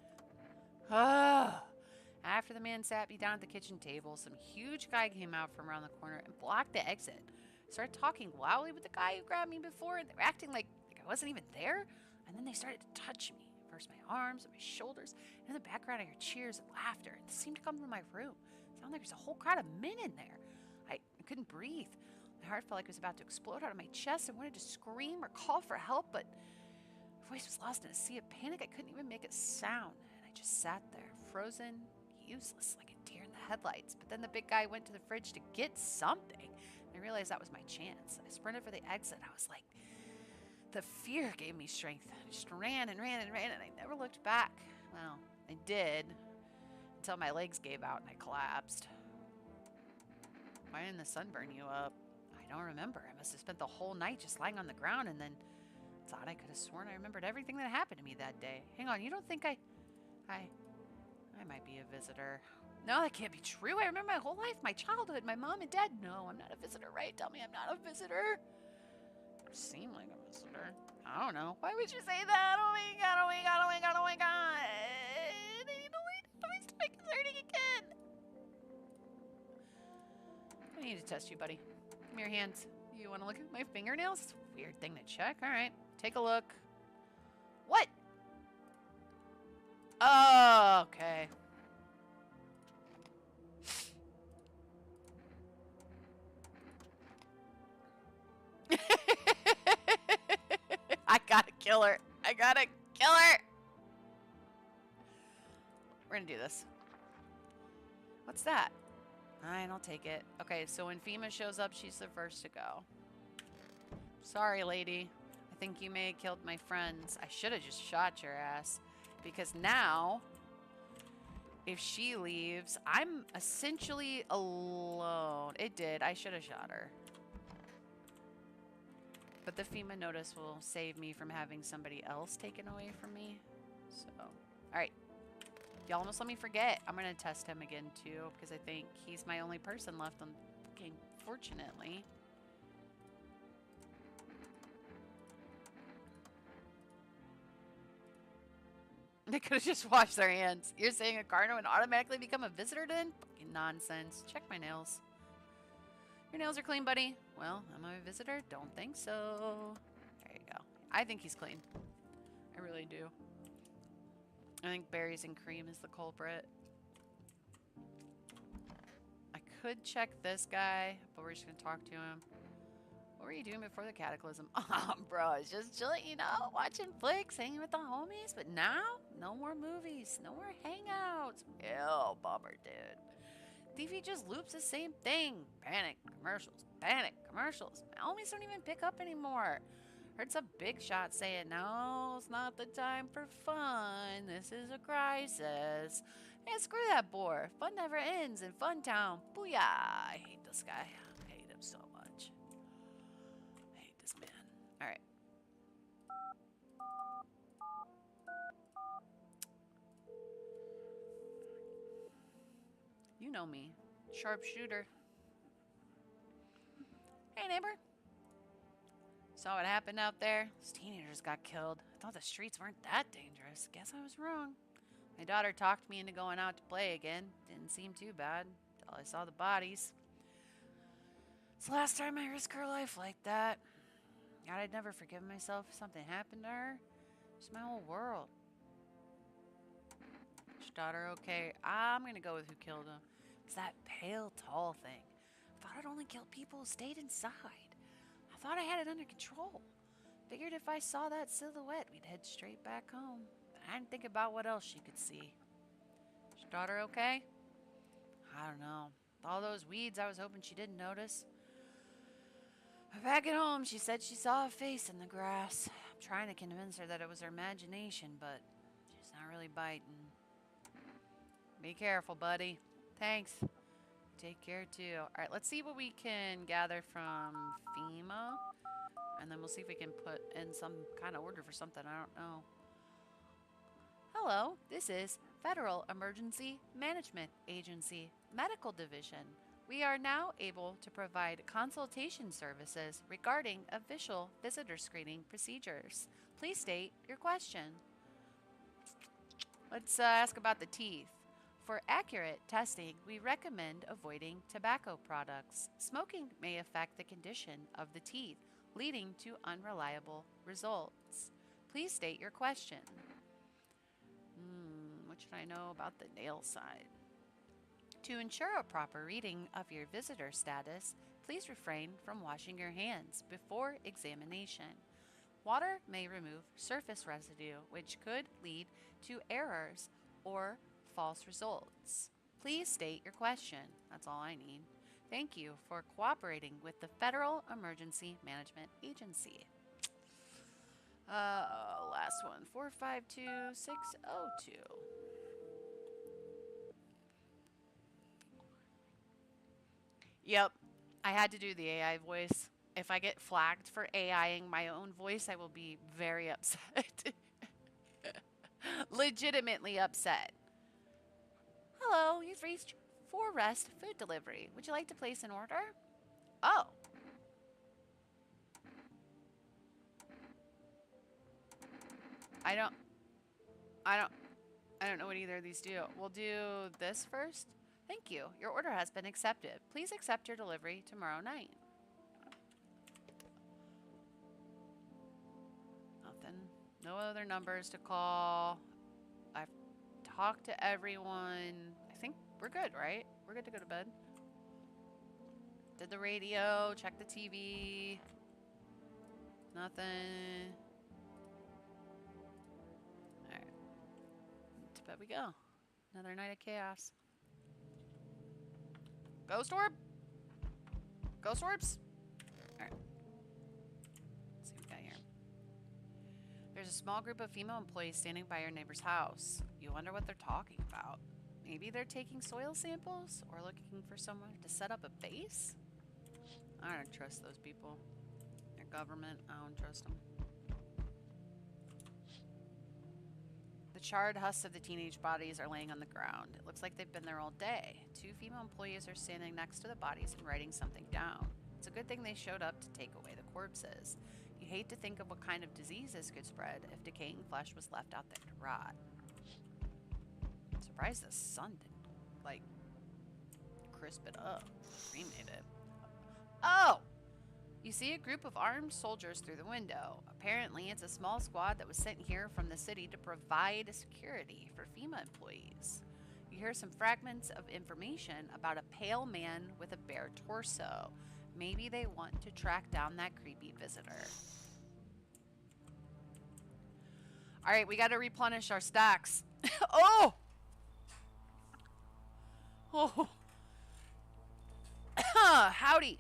After the man sat me down at the kitchen table, some huge guy came out from around the corner and blocked the exit. I started talking loudly with the guy who grabbed me before, and they were acting like I wasn't even there. And then they started to touch me. First my arms and my shoulders. And in the background, I heard cheers and laughter. And they seemed to come from my room. It sounded like there's a whole crowd of men in there. I couldn't breathe. My heart felt like it was about to explode out of my chest. I wanted to scream or call for help, but my voice was lost in a sea of panic. I couldn't even make a sound. And I just sat there, frozen, useless, like a deer in the headlights. But then the big guy went to the fridge to get something. And I realized that was my chance. I sprinted for the exit. I was like, the fear gave me strength. I just ran and ran and ran, and I never looked back. Well, I did, until my legs gave out and I collapsed. Why didn't the sun burn you up? I don't remember. I must have spent the whole night just lying on the ground, and then thought I could have sworn I remembered everything that happened to me that day. Hang on, you don't think I might be a visitor. No, that can't be true. I remember my whole life, my childhood, my mom and dad. No, I'm not a visitor, right? Tell me I'm not a visitor. You seem like a visitor. I don't know. Why would you say that? Oh my god, oh my god, oh my god, oh my god. I need to wait. My stomach is hurting again. I need to test you, buddy. Give me your hands. You want to look at my fingernails? It's a weird thing to check. All right. Take a look. What? Oh, okay. I gotta kill her. I gotta kill her. We're gonna do this. What's that? Alright, I'll take it. Okay, so when FEMA shows up, she's the first to go. Sorry, lady. I think you may have killed my friends. I should have just shot your ass. Because now, if she leaves, I'm essentially alone. It did. I should have shot her. But the FEMA notice will save me from having somebody else taken away from me. So, alright. Y'all almost let me forget. I'm going to test him again, too, because I think he's my only person left on the game, fortunately. They could have just washed their hands. You're saying a Carno would automatically become a visitor then? Fucking nonsense. Check my nails. Your nails are clean, buddy. Well, am I a visitor? Don't think so. There you go. I think he's clean. I really do. I think berries and cream is the culprit. I could check this guy, but we're just going to talk to him. What were you doing before the cataclysm? Bro, I was just chilling, you know, watching flicks, hanging with the homies. But now, no more movies, no more hangouts. Ew, bummer, dude. TV just loops the same thing. Panic commercials, panic commercials. My homies don't even pick up anymore. Heard some big shot saying, no, it's not the time for fun. This is a crisis. Man, screw that bore. Fun never ends in Fun Town. Booyah. I hate this guy. I hate him so much. I hate this man. All right. You know me. Sharpshooter. Hey, neighbor. Saw what happened out there? Those teenagers got killed. I thought the streets weren't that dangerous. Guess I was wrong. My daughter talked me into going out to play again. Didn't seem too bad until I saw the bodies. It's the last time I risked her life like that. God, I'd never forgive myself if something happened to her. It's my whole world. Is your daughter okay? I'm gonna go with who killed him. It's that pale, tall thing. I thought I'd only kill people who stayed inside. I thought I had it under control. Figured if I saw that silhouette, we'd head straight back home. But I didn't think about what else she could see. Is your daughter okay? I don't know. With all those weeds, I was hoping she didn't notice. But back at home, she said she saw a face in the grass. I'm trying to convince her that it was her imagination, but she's not really biting. Be careful, buddy. Thanks. Take care, too. All right, let's see what we can gather from FEMA. And then we'll see if we can put in some kind of order for something. I don't know. Hello, this is Federal Emergency Management Agency Medical Division. We are now able to provide consultation services regarding official visitor screening procedures. Please state your question. Let's ask about the teeth. For accurate testing, we recommend avoiding tobacco products. Smoking may affect the condition of the teeth, leading to unreliable results. Please state your question. What should I know about the nail side? To ensure a proper reading of your visitor status, please refrain from washing your hands before examination. Water may remove surface residue, which could lead to errors or false results. Please state your question. That's all I need. Thank you for cooperating with the Federal Emergency Management Agency. Last one, 452602. Yep, I had to do the AI voice. If I get flagged for AIing my own voice, I will be very upset. Legitimately upset. Hello, you've reached For Rest Food Delivery. Would you like to place an order? Oh. I don't know what either of these do. We'll do this first. Thank you. Your order has been accepted. Please accept your delivery tomorrow night. Nothing. No other numbers to call. I've talked to everyone. I think we're good, right? We're good to go to bed. Did the radio, check the TV. Nothing. Alright. To bed we go. Another night of chaos. Ghost orb? Ghost orbs? Alright. Let's see what we got here. There's a small group of female employees standing by your neighbor's house. You wonder what they're talking about. Maybe they're taking soil samples or looking for someone to set up a base? I don't trust those people. Their government, I don't trust them. The charred husks of the teenage bodies are laying on the ground. It looks like they've been there all day. Two female employees are standing next to the bodies and writing something down. It's a good thing they showed up to take away the corpses. You hate to think of what kind of diseases could spread if decaying flesh was left out there to rot. I'm surprised the sun didn't, like, crisp it up. Cremate it. Oh! You see a group of armed soldiers through the window. Apparently, it's a small squad that was sent here from the city to provide security for FEMA employees. You hear some fragments of information about a pale man with a bare torso. Maybe they want to track down that creepy visitor. Alright, we gotta replenish our stacks. Oh! Oh! Howdy!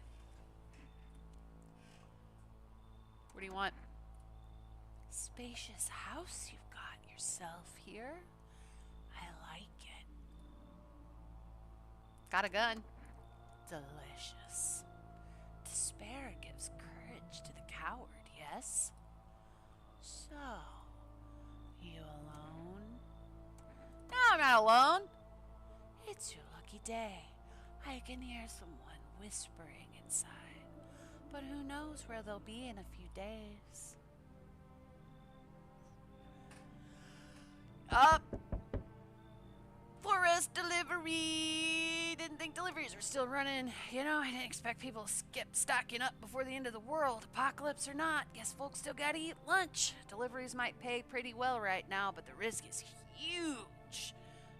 What do you want? Spacious house you've got yourself here. I like it. Got a gun. Delicious. Despair gives courage to the coward, yes? So, you alone? No, I'm not alone. It's your lucky day. I can hear someone whispering inside. But who knows where they'll be in a few days. Up! For Rest Delivery! Didn't think deliveries were still running. You know, I didn't expect people to skip stocking up before the end of the world. Apocalypse or not, guess folks still gotta eat lunch. Deliveries might pay pretty well right now, but the risk is huge.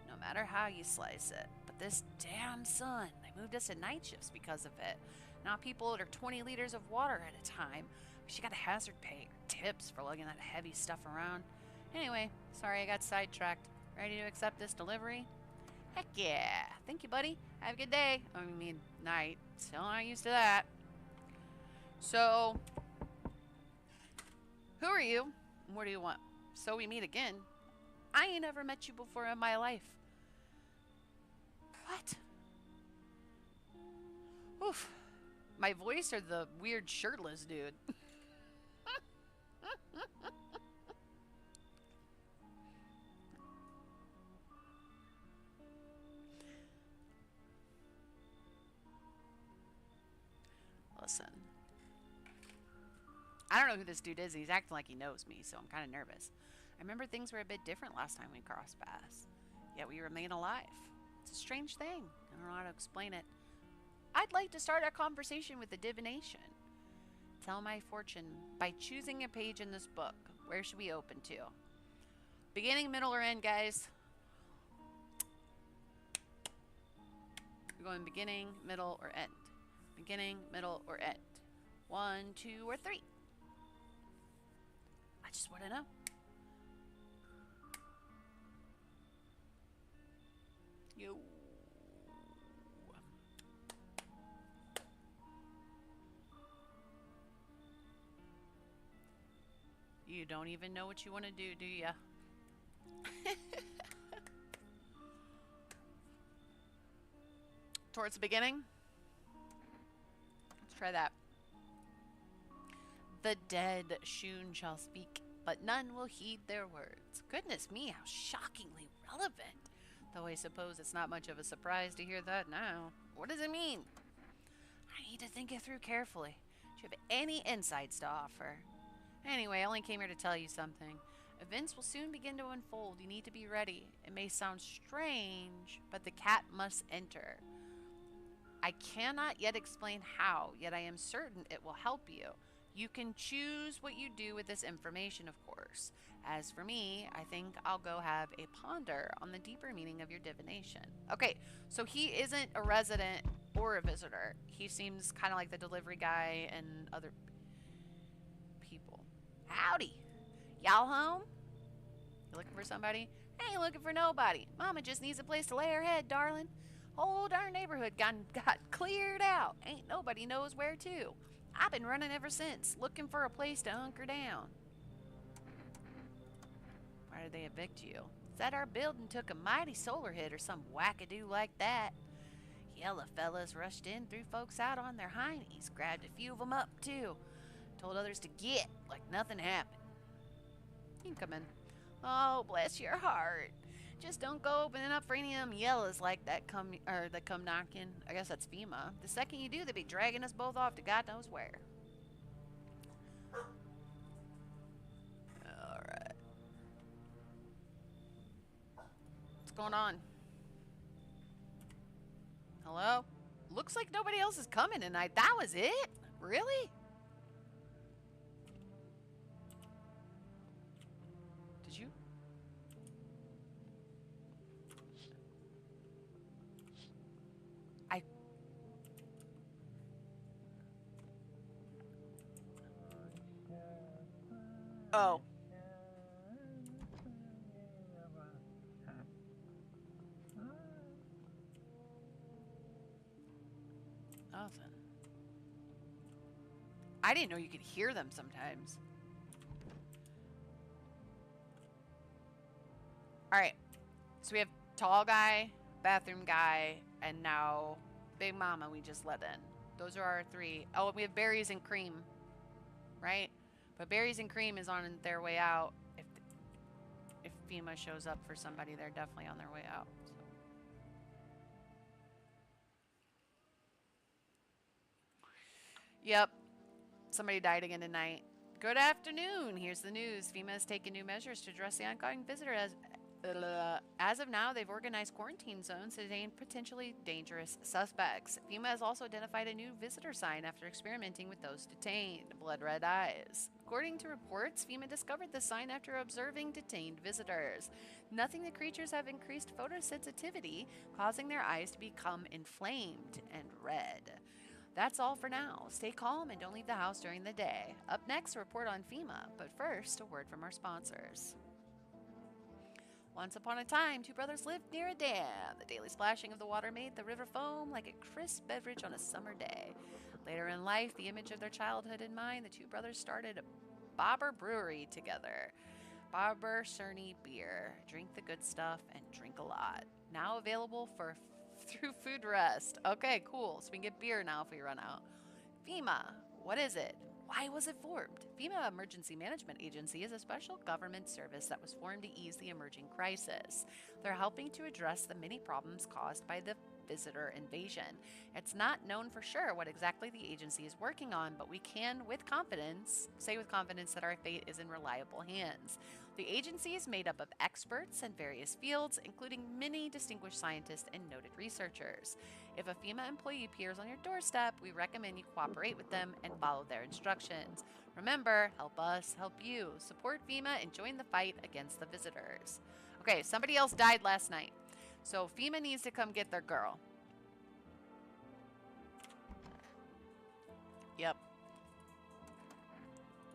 No matter how you slice it. But this damn sun, they moved us to night shifts because of it. Now people order 20 liters of water at a time. She got a hazard pay or tips for lugging that heavy stuff around. Anyway, sorry I got sidetracked. Ready to accept this delivery? Heck yeah. Thank you, buddy. Have a good day. I mean, night. Still not used to that. So, who are you? What do you want? So we meet again. I ain't ever met you before in my life. What? Oof. My voice or the weird shirtless dude? Listen. I don't know who this dude is, and he's acting like he knows me, so I'm kind of nervous. I remember things were a bit different last time we crossed paths. Yet we remain alive. It's a strange thing. I don't know how to explain it. I'd like to start our conversation with a divination. Tell my fortune by choosing a page in this book. Where should we open to? Beginning, middle, or end, guys? We're going beginning, middle, or end. Beginning, middle, or end. 1, 2, or 3. I just want to know. Yo. You don't even know what you want to do ya? Towards the beginning? Let's try that. The dead Shun shall speak, but none will heed their words. Goodness me, how shockingly relevant. Though I suppose it's not much of a surprise to hear that now. What does it mean? I need to think it through carefully. Do you have any insights to offer? Anyway, I only came here to tell you something. Events will soon begin to unfold. You need to be ready. It may sound strange, but the cat must enter. I cannot yet explain how, yet I am certain it will help you. You can choose what you do with this information, of course. As for me, I think I'll go have a ponder on the deeper meaning of your divination. Okay, so he isn't a resident or a visitor. He seems kind of like the delivery guy and other people. Howdy. Y'all home? You looking for somebody? Ain't looking for nobody. Mama just needs a place to lay her head, darling. Whole darn neighborhood got cleared out. Ain't nobody knows where to. I've been running ever since, looking for a place to hunker down. Why did they evict you? Said our building took a mighty solar hit or some wackadoo like that. Yellow fellas rushed in, threw folks out on their heinies, grabbed a few of them up too. Told others to get, like nothing happened. You can come in. Oh, bless your heart. Just don't go opening up for any of them yellows like that come knocking. I guess that's FEMA. The second you do, they'll be dragging us both off to God knows where. Alright. What's going on? Hello? Looks like nobody else is coming tonight. That was it? Really? Did you? Oh. Nothing. I didn't know you could hear them sometimes. Alright. So we have tall guy, bathroom guy, and now Big Mama we just let in. Those are our 3. Oh, we have berries and cream. Right? But berries and cream is on their way out. If FEMA shows up for somebody, they're definitely on their way out. So. Yep. Somebody died again tonight. Good afternoon. Here's the news. FEMA has taken new measures to address the ongoing visitor. As of now, they've organized quarantine zones to detain potentially dangerous suspects. FEMA has also identified a new visitor sign after experimenting with those detained. Blood red eyes. According to reports, FEMA discovered the sign after observing detained visitors. Nothing the creatures have increased photosensitivity, causing their eyes to become inflamed and red. That's all for now. Stay calm and don't leave the house during the day. Up next, a report on FEMA, but first, a word from our sponsors. Once upon a time, 2 brothers lived near a dam. The daily splashing of the water made the river foam like a crisp beverage on a summer day. Later in life, the image of their childhood in mind, the 2 brothers started a Bobber Brewery together. Bobber Cerny Beer. Drink the good stuff and drink a lot. Now available through Food Rest. Okay, cool. So we can get beer now if we run out. FEMA. What is it? Why was it formed? FEMA Emergency Management Agency is a special government service that was formed to ease the emerging crisis. They're helping to address the many problems caused by the visitor invasion. It's not known for sure what exactly the agency is working on, but we can, with confidence, say with confidence that our fate is in reliable hands. The agency is made up of experts in various fields, including many distinguished scientists and noted researchers. If a FEMA employee appears on your doorstep, we recommend you cooperate with them and follow their instructions. Remember, help us, help you. Support FEMA and join the fight against the visitors. Okay, somebody else died last night. So FEMA needs to come get their girl. Yep.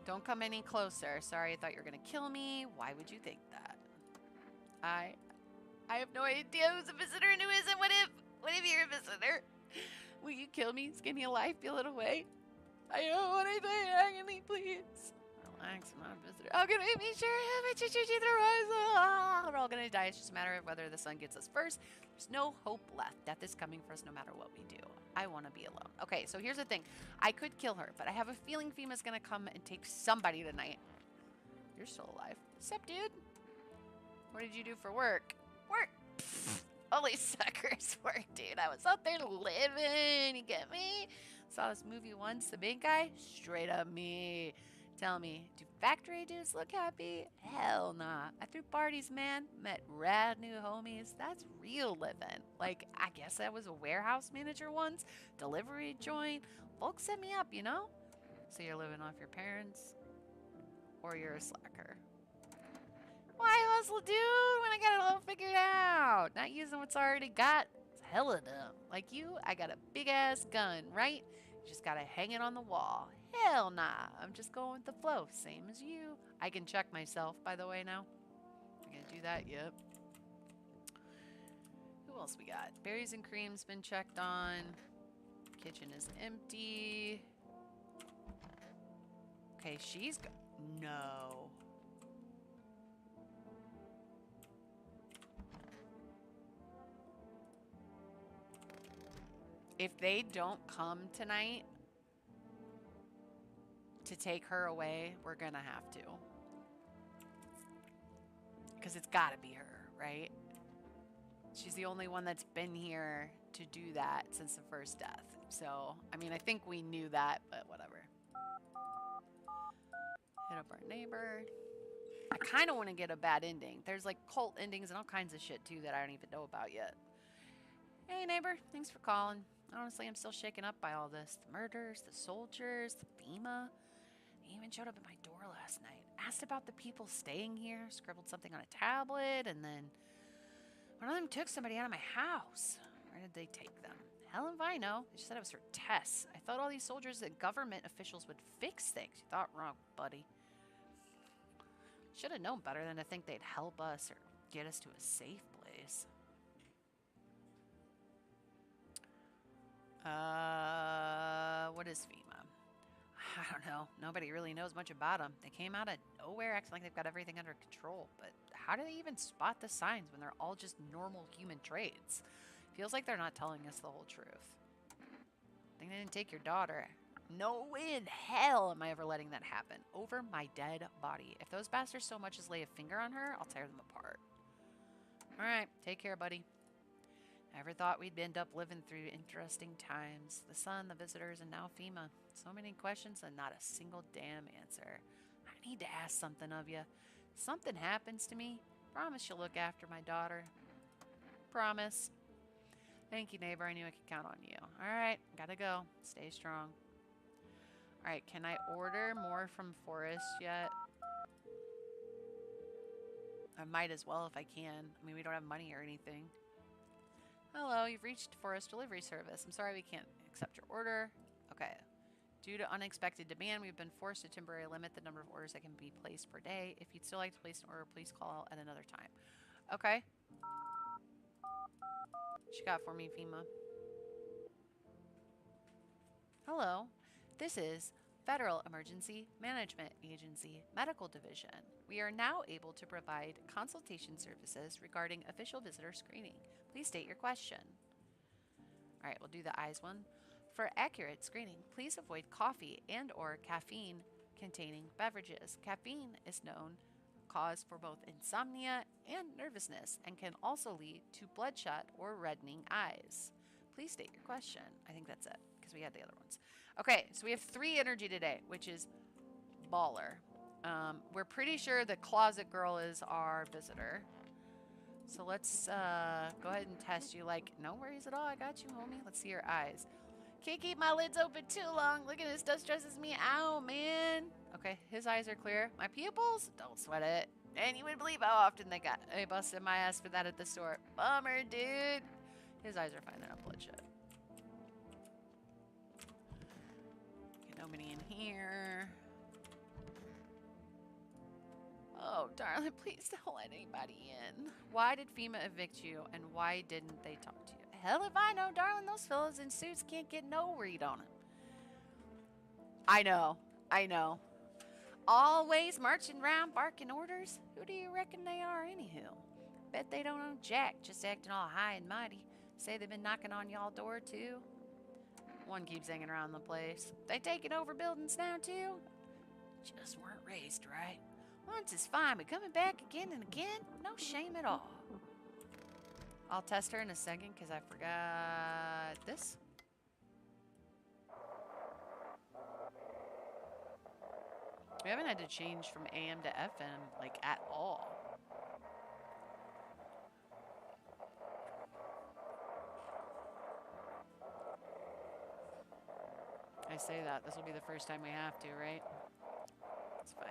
Don't come any closer. Sorry, I thought you were gonna kill me. Why would you think that? I have no idea who's a visitor and who isn't. What if you're a visitor? Will you kill me, skin me alive, peel it away? I don't want to die agony, please. Relax, I'm not a visitor. How can I be sure we're all gonna die. It's just a matter of whether the sun gets us first. There's no hope left. Death is coming for us no matter what we do. I want to be alone. Okay, so here's the thing. I could kill her, but I have a feeling FEMA's gonna come and take somebody tonight. You're still alive. Sup, dude? What did you do for work? Work! Holy suckers work, dude. I was out there living. You get me? Saw this movie once, The Big Guy. Straight up me. Tell me, do factory dudes look happy? Hell nah. I threw parties, man. Met rad new homies. That's real living. Like, I guess I was a warehouse manager once. Delivery joint. Folks set me up, you know? So you're living off your parents? Or you're a slacker? Why hustle, dude, when I got it all figured out? Not using what's already got? It's hella dumb. Like you, I got a big-ass gun, right? You just gotta hang it on the wall. Hell nah. I'm just going with the flow. Same as you. I can check myself, by the way, now. I'm gonna do that, yep. Who else we got? Berries and cream's been checked on. Kitchen is empty. Okay, she's go- No. If they don't come tonight to take her away, we're gonna have to. Because it's gotta be her, right? She's the only one that's been here to do that since the first death. So, I mean, I think we knew that, but whatever. Hit up our neighbor. I kind of want to get a bad ending. There's like cult endings and all kinds of shit too that I don't even know about yet. Hey neighbor, thanks for calling. Honestly, I'm still shaken up by all this. The murders, the soldiers, the FEMA. He even showed up at my door last night. Asked about the people staying here, scribbled something on a tablet, and then one of them took somebody out of my house. Where did they take them? Hell if I know. They just said it was for tests. I thought all these soldiers and government officials would fix things. You thought wrong, buddy. Should have known better than to think they'd help us or get us to a safe place. What is FEMA? I don't know. Nobody really knows much about them. They came out of nowhere acting like they've got everything under control. But how do they even spot the signs when they're all just normal human traits? Feels like they're not telling us the whole truth. Think they didn't take your daughter. No in hell am I ever letting that happen. Over my dead body. If those bastards so much as lay a finger on her, I'll tear them apart. Alright, take care, buddy. Never thought we'd end up living through interesting times. The sun, the visitors, and now FEMA. So many questions and not a single damn answer. I need to ask something of you. Something happens to me. Promise you'll look after my daughter. Promise. Thank you, neighbor. I knew I could count on you. Alright, gotta go. Stay strong. Alright, can I order more from Forrest yet? I might as well if I can. I mean, we don't have money or anything. Hello, you've reached Forrest Delivery Service. I'm sorry we can't accept your order. Okay. Due to unexpected demand, we've been forced to temporarily limit the number of orders that can be placed per day. If you'd still like to place an order, please call at another time. Okay. What you got for me, FEMA? Hello. This is Federal Emergency Management Agency Medical Division. We are now able to provide consultation services regarding official visitor screening. Please state your question. All right, we'll do the eyes one. For accurate screening, please avoid coffee and or caffeine containing beverages. Caffeine is known cause for both insomnia and nervousness and can also lead to bloodshot or reddening eyes. Please state your question. I think that's it because we had the other ones. Okay, so we have 3 energy today, which is baller. We're pretty sure the closet girl is our visitor. So let's go ahead and test you. Like, no worries at all. I got you, homie. Let's see your eyes. Can't keep my lids open too long. Look at this. Stuff stresses me out, man. Okay, his eyes are clear. My pupils? Don't sweat it. And you wouldn't believe how often they busted my ass for that at the store. Bummer, dude. His eyes are fine. They're not bloodshot. Okay, nobody in here. Oh, darling, please don't let anybody in. Why did FEMA evict you, and why didn't they talk to you? Hell if I know, darling. Those fellas in suits can't get no read on them. I know. I know. Always marching around barking orders? Who do you reckon they are, anywho? Bet they don't own jack, just acting all high and mighty. Say they've been knocking on y'all door, too? One keeps hanging around the place. They taking over buildings now, too? Just weren't raised right. Once is fine, but coming back again and again? No shame at all. I'll test her in a second, because I forgot this. We haven't had to change from AM to FM, like, at all. I say that. This will be the first time we have to, right? It's fine.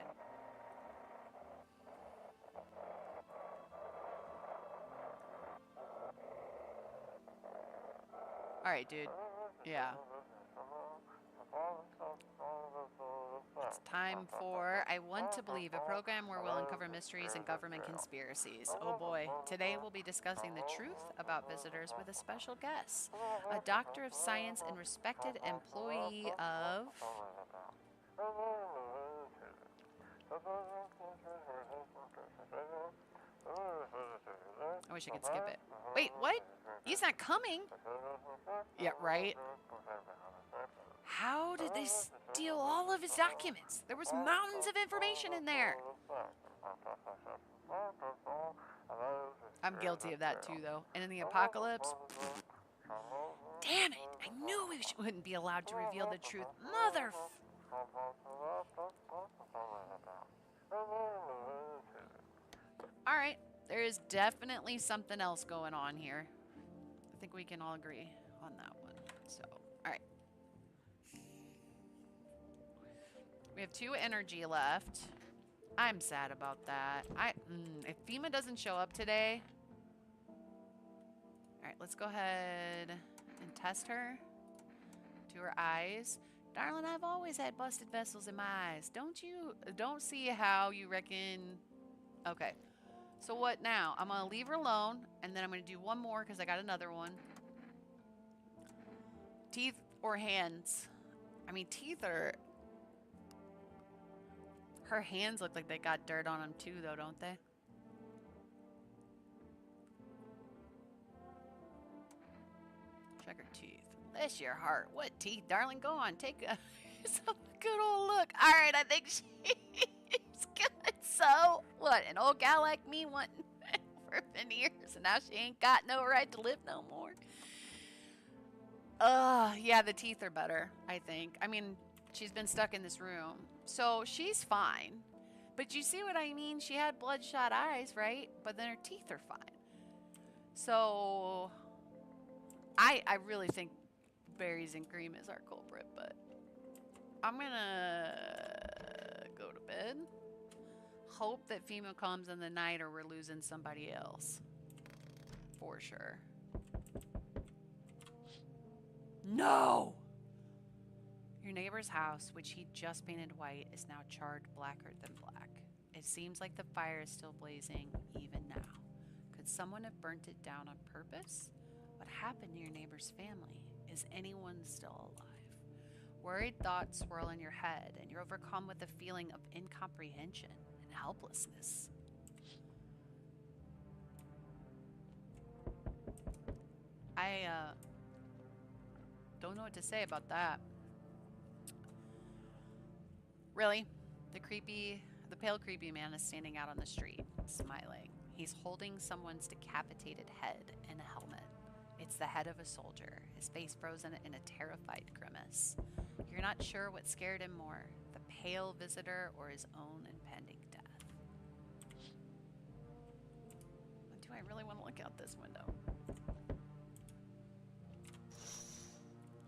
Alright, dude. Yeah. It's time for I Want to Believe, a program where we'll uncover mysteries and government conspiracies. Oh boy. Today we'll be discussing the truth about visitors with a special guest, a doctor of science and respected employee of... I wish I could skip it. Wait, what? He's not coming? Yeah, right? How did they steal all of his documents? There was mountains of information in there. I'm guilty of that too, though. And in the apocalypse... Damn it! I knew we wouldn't be allowed to reveal the truth. Mother... Alright, there is definitely something else going on here. I think we can all agree on that one. So, alright. We have 2 energy left. I'm sad about that. If FEMA doesn't show up today... Alright, let's go ahead and test her. To her eyes. Darling, I've always had busted vessels in my eyes. Don't see how you reckon... Okay. So what now? I'm going to leave her alone, and then I'm going to do one more because I got another one. Teeth or hands? I mean, teeth are... Her hands look like they got dirt on them too, though, don't they? Check her teeth. Bless your heart. What teeth, darling? Go on, take a good old look. All right, I think she's good. So, what? An old gal like me wanting for veneers, and now she ain't got no right to live no more. Yeah, the teeth are better, I think. I mean, she's been stuck in this room. So she's fine. But you see what I mean? She had bloodshot eyes, right? But then her teeth are fine. So I really think berries and cream is our culprit, but I'm gonna go to bed. Hope that FEMA comes in the night or we're losing somebody else. For sure. No! Your neighbor's house, which he just painted white, is now charred blacker than black. It seems like the fire is still blazing even now. Could someone have burnt it down on purpose? What happened to your neighbor's family? Is anyone still alive? Worried thoughts swirl in your head, and you're overcome with a feeling of incomprehension and helplessness. I don't know what to say about that. Really? The pale creepy man is standing out on the street, smiling. He's holding someone's decapitated head in a helmet. It's the head of a soldier, his face frozen in a terrified grimace. You're not sure what scared him more, the pale visitor or his own impending death. Do I really want to look out this window?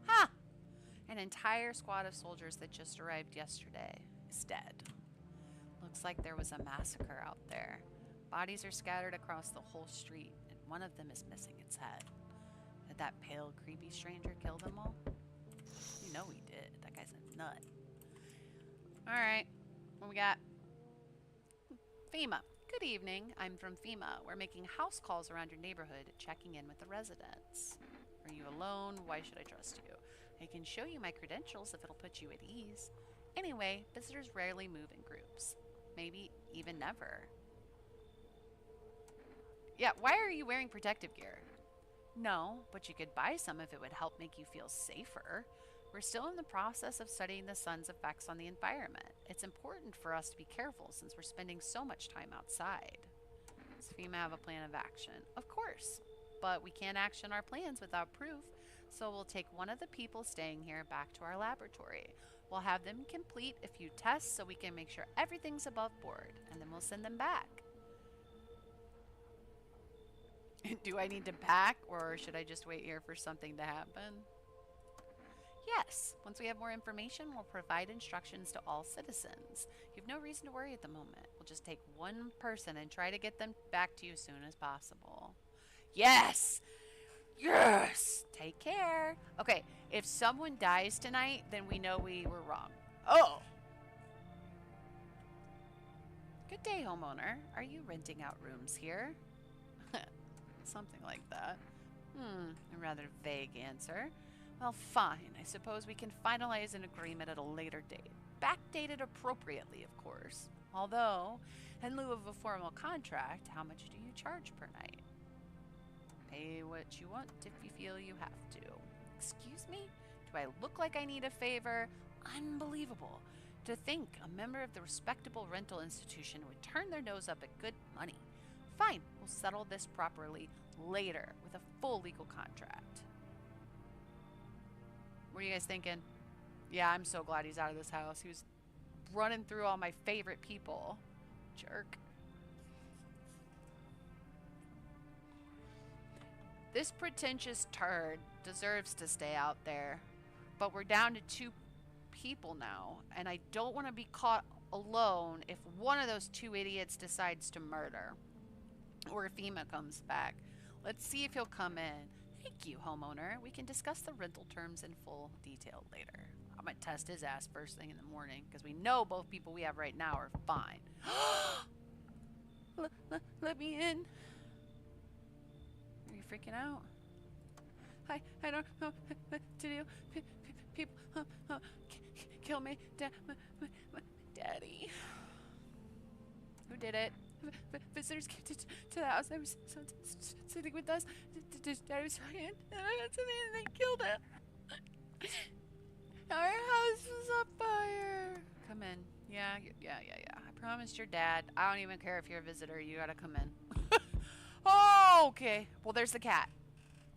Ha! An entire squad of soldiers that just arrived yesterday is dead. Looks like there was a massacre out there. Bodies are scattered across the whole street, and one of them is missing its head. Did that pale, creepy stranger kill them all? You know he did. That guy's a nut. Alright, what we got? FEMA. Good evening. I'm from FEMA. We're making house calls around your neighborhood, checking in with the residents. Are you alone? Why should I trust you? I can show you my credentials if it'll put you at ease. Anyway, visitors rarely move in groups. Maybe even never. Yeah, why are you wearing protective gear? No, but you could buy some if it would help make you feel safer. We're still in the process of studying the sun's effects on the environment. It's important for us to be careful since we're spending so much time outside. Does FEMA have a plan of action? Of course, but we can't action our plans without proof, so we'll take one of the people staying here back to our laboratory. We'll have them complete a few tests so we can make sure everything's above board, and then we'll send them back. Do I need to pack, or should I just wait here for something to happen? Yes. Once we have more information, we'll provide instructions to all citizens. You have no reason to worry at the moment. We'll just take one person and try to get them back to you as soon as possible. Yes! Yes! Take care. Okay, if someone dies tonight, then we know we were wrong. Oh! Good day, homeowner. Are you renting out rooms here? Something like that. A rather vague answer. Well, fine. I suppose we can finalize an agreement at a later date. Backdated appropriately, of course. Although, in lieu of a formal contract, how much do you charge per night? Pay what you want if you feel you have to. Excuse me? Do I look like I need a favor? Unbelievable. To think a member of the respectable rental institution would turn their nose up at good money. Fine, we'll settle this properly later with a full legal contract. What are you guys thinking? Yeah, I'm so glad he's out of this house. He was running through all my favorite people. Jerk. This pretentious turd deserves to stay out there. But we're down to 2 people now, and I don't want to be caught alone if one of those 2 idiots decides to murder. Or if FEMA comes back. Let's see if he'll come in. Thank you, homeowner. We can discuss the rental terms in full detail later. I'm gonna test his ass first thing in the morning, because we know both people we have right now are fine. Let me in. Are you freaking out? I don't know what to do. People kill me. Daddy. Who did it? Visitors came to the house. I was sitting with us. Daddy was trying. They killed him. Our house was on fire. Come in. Yeah. I promised your dad. I don't even care if you're a visitor. You gotta come in. Oh, okay. Well, there's the cat.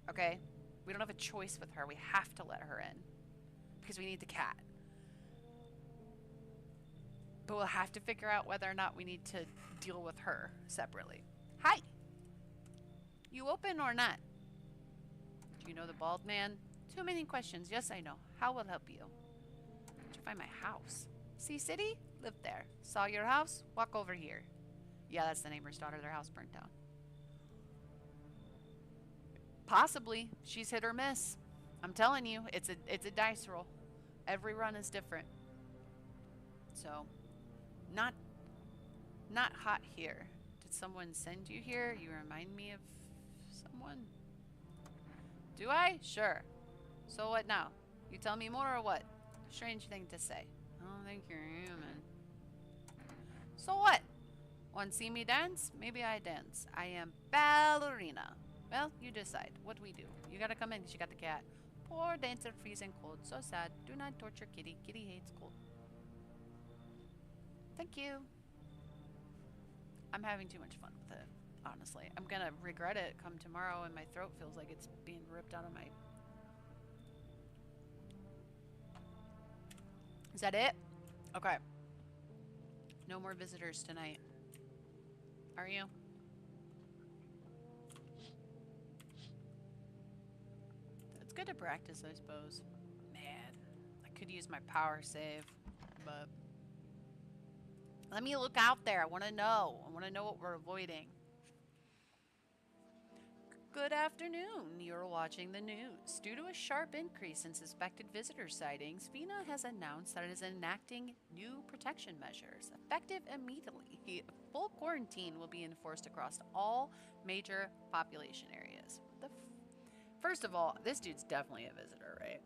Okay? We don't have a choice with her. We have to let her in. Because we need the cat. But we'll have to figure out whether or not we need to deal with her separately. Hi! You open or not? Do you know the bald man? Too many questions. Yes, I know. How will I help you? Did you find my house? See City? Live there. Saw your house? Walk over here. Yeah, that's the neighbor's daughter. Their house burnt down. Possibly. She's hit or miss. I'm telling you, it's a dice roll. Every run is different. So, not hot here. Did someone send you here? You remind me of someone? Do I? Sure. So what now? You tell me more or what? Strange thing to say. I don't think you're human. So what? Want to see me dance? Maybe I dance. I am ballerina. Well, you decide. What we do? You gotta come in. She got the cat. Poor dancer freezing cold. So sad. Do not torture Kitty. Kitty hates cold. Thank you. I'm having too much fun with it, honestly. I'm gonna regret it come tomorrow and my throat feels like it's being ripped out of my... Is that it? Okay. No more visitors tonight. Are you? It's good to practice, I suppose. Man, I could use my power save, but let me look out there. I want to know. I want to know what we're avoiding. Good afternoon. You're watching the news. Due to a sharp increase in suspected visitor sightings, FEMA has announced that it is enacting new protection measures effective immediately. Full quarantine will be enforced across all major population areas. First of all, this dude's definitely a visitor, right?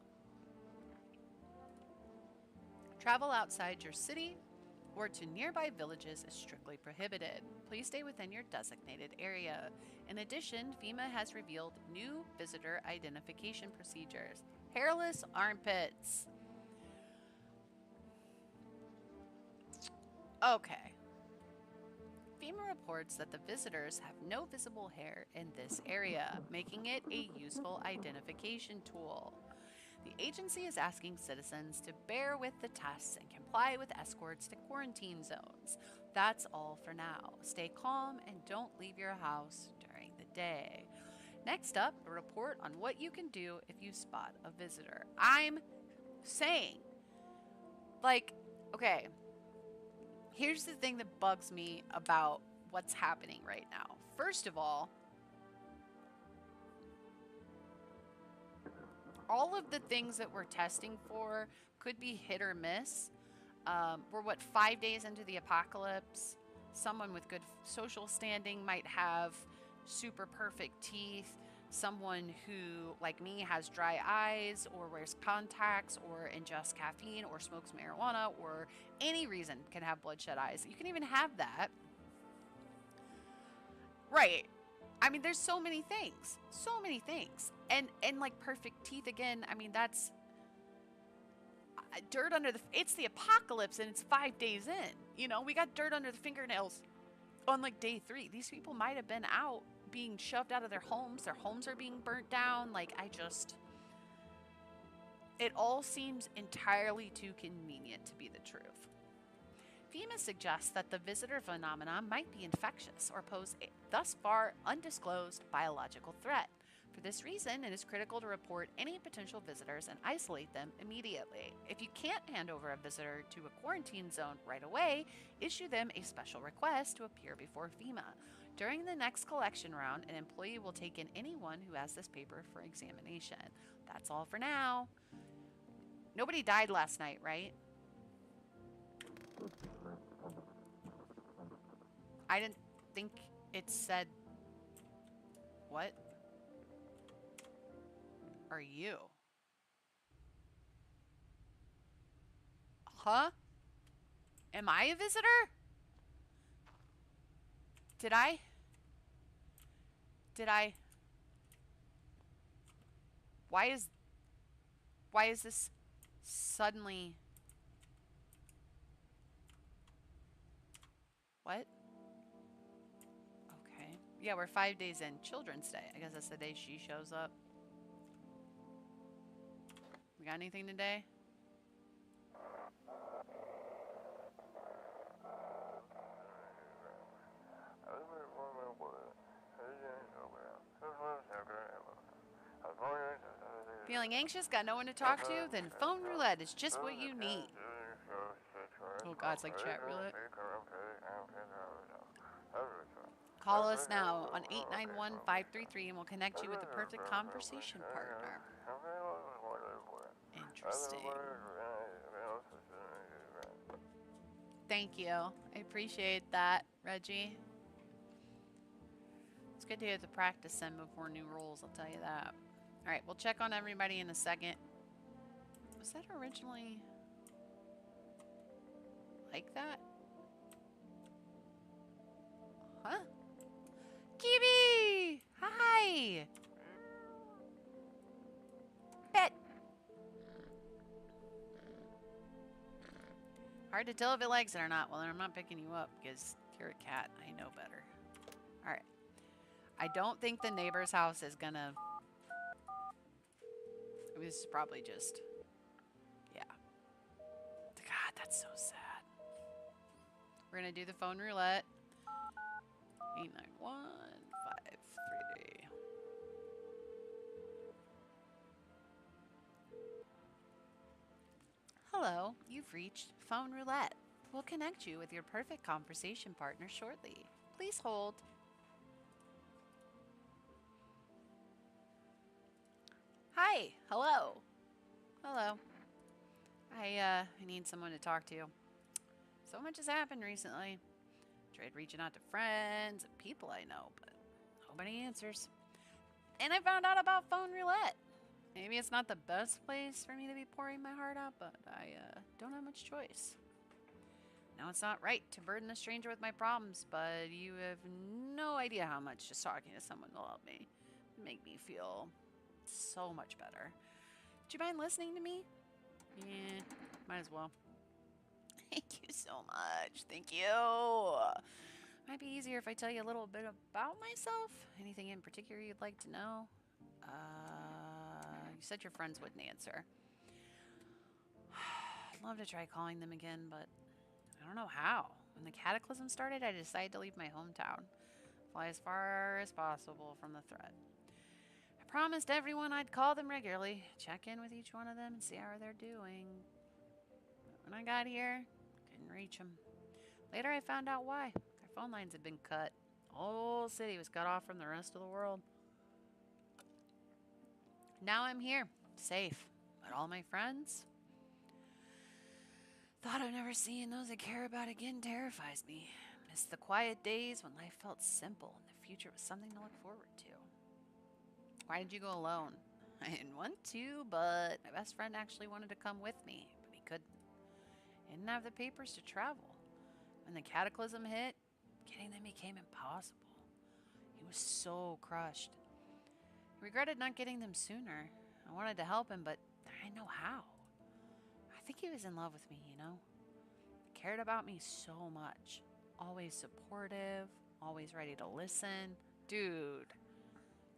Travel outside your city or to nearby villages is strictly prohibited. Please stay within your designated area. In addition, FEMA has revealed new visitor identification procedures. Hairless armpits. Okay. FEMA reports that the visitors have no visible hair in this area, making it a useful identification tool. The agency is asking citizens to bear with the tests and comply with escorts to quarantine zones. That's all for now. Stay calm and don't leave your house during the day. Next up, a report on what you can do if you spot a visitor. I'm saying, like, okay, here's the thing that bugs me about what's happening right now. First of all of the things that we're testing for could be hit or miss. We're 5 days into the apocalypse. Someone with good social standing might have super perfect teeth. Someone who, like me, has dry eyes or wears contacts or ingests caffeine or smokes marijuana or any reason can have bloodshot eyes. You can even have that. Right. I mean, there's so many things. So many things. And like perfect teeth again, I mean, that's dirt under the it's the apocalypse and it's 5 days in. You know, we got dirt under the fingernails on like day 3. These people might have been out being shoved out of their homes. Their homes are being burnt down. Like, it all seems entirely too convenient to be the truth. FEMA suggests that the visitor phenomenon might be infectious or pose a thus far undisclosed biological threat. For this reason, it is critical to report any potential visitors and isolate them immediately. If you can't hand over a visitor to a quarantine zone right away, issue them a special request to appear before FEMA. During the next collection round, an employee will take in anyone who has this paper for examination. That's all for now. Nobody died last night, right? I didn't think it said... What are you? Huh? Am I a visitor? Did I? Why is this suddenly... What? Okay. Yeah, we're 5 days in. Children's Day. I guess that's the day she shows up. We got anything today? Feeling anxious? Got no one to talk to? Then phone roulette is just what you need. Oh god, it's like chat roulette. Call us now on 891-533 and we'll connect you with the perfect conversation partner. Interesting. Thank you. I appreciate that, Reggie. It's good to get to practice them before new rules, I'll tell you that. Alright, we'll check on everybody in a second. Was that originally like that? Huh? Kiwi! Hi! Pet! Hard to tell if it likes it or not. Well, then I'm not picking you up because you're a cat. I know better. Alright. I don't think the neighbor's house is gonna... It was probably just... Yeah. That's so sad. We're gonna do the phone roulette. 891533. Hello, you've reached phone roulette. We'll connect you with your perfect conversation partner shortly. Please hold. Hi. Hello. Hello. I need someone to talk to. So much has happened recently. Tried reaching out to friends and people I know, but nobody answers. And I found out about phone roulette. Maybe it's not the best place for me to be pouring my heart out, but I don't have much choice. Now, it's not right to burden a stranger with my problems, but you have no idea how much just talking to someone will help me. Make me feel so much better. Would you mind listening to me? Yeah, might as well. Thank you so much. Thank you. Might be easier if I tell you a little bit about myself. Anything in particular you'd like to know? You said your friends wouldn't answer. I'd love to try calling them again, but I don't know how. When the cataclysm started, I decided to leave my hometown. Fly as far as possible from the threat. I promised everyone I'd call them regularly, check in with each one of them and see how they're doing. When I got here, couldn't reach them. Later I found out why. Their phone lines had been cut. The whole city was cut off from the rest of the world. Now I'm here, safe. But all my friends? Thought I'd never see those I care about again terrifies me. Miss the quiet days when life felt simple and the future was something to look forward to. Why did you go alone? I didn't want to, but my best friend actually wanted to come with me, but he couldn't. He didn't have the papers to travel. When the cataclysm hit, getting them became impossible. He was so crushed. He regretted not getting them sooner. I wanted to help him, but I didn't know how. I think he was in love with me, you know? He cared about me so much. Always supportive, always ready to listen. Dude,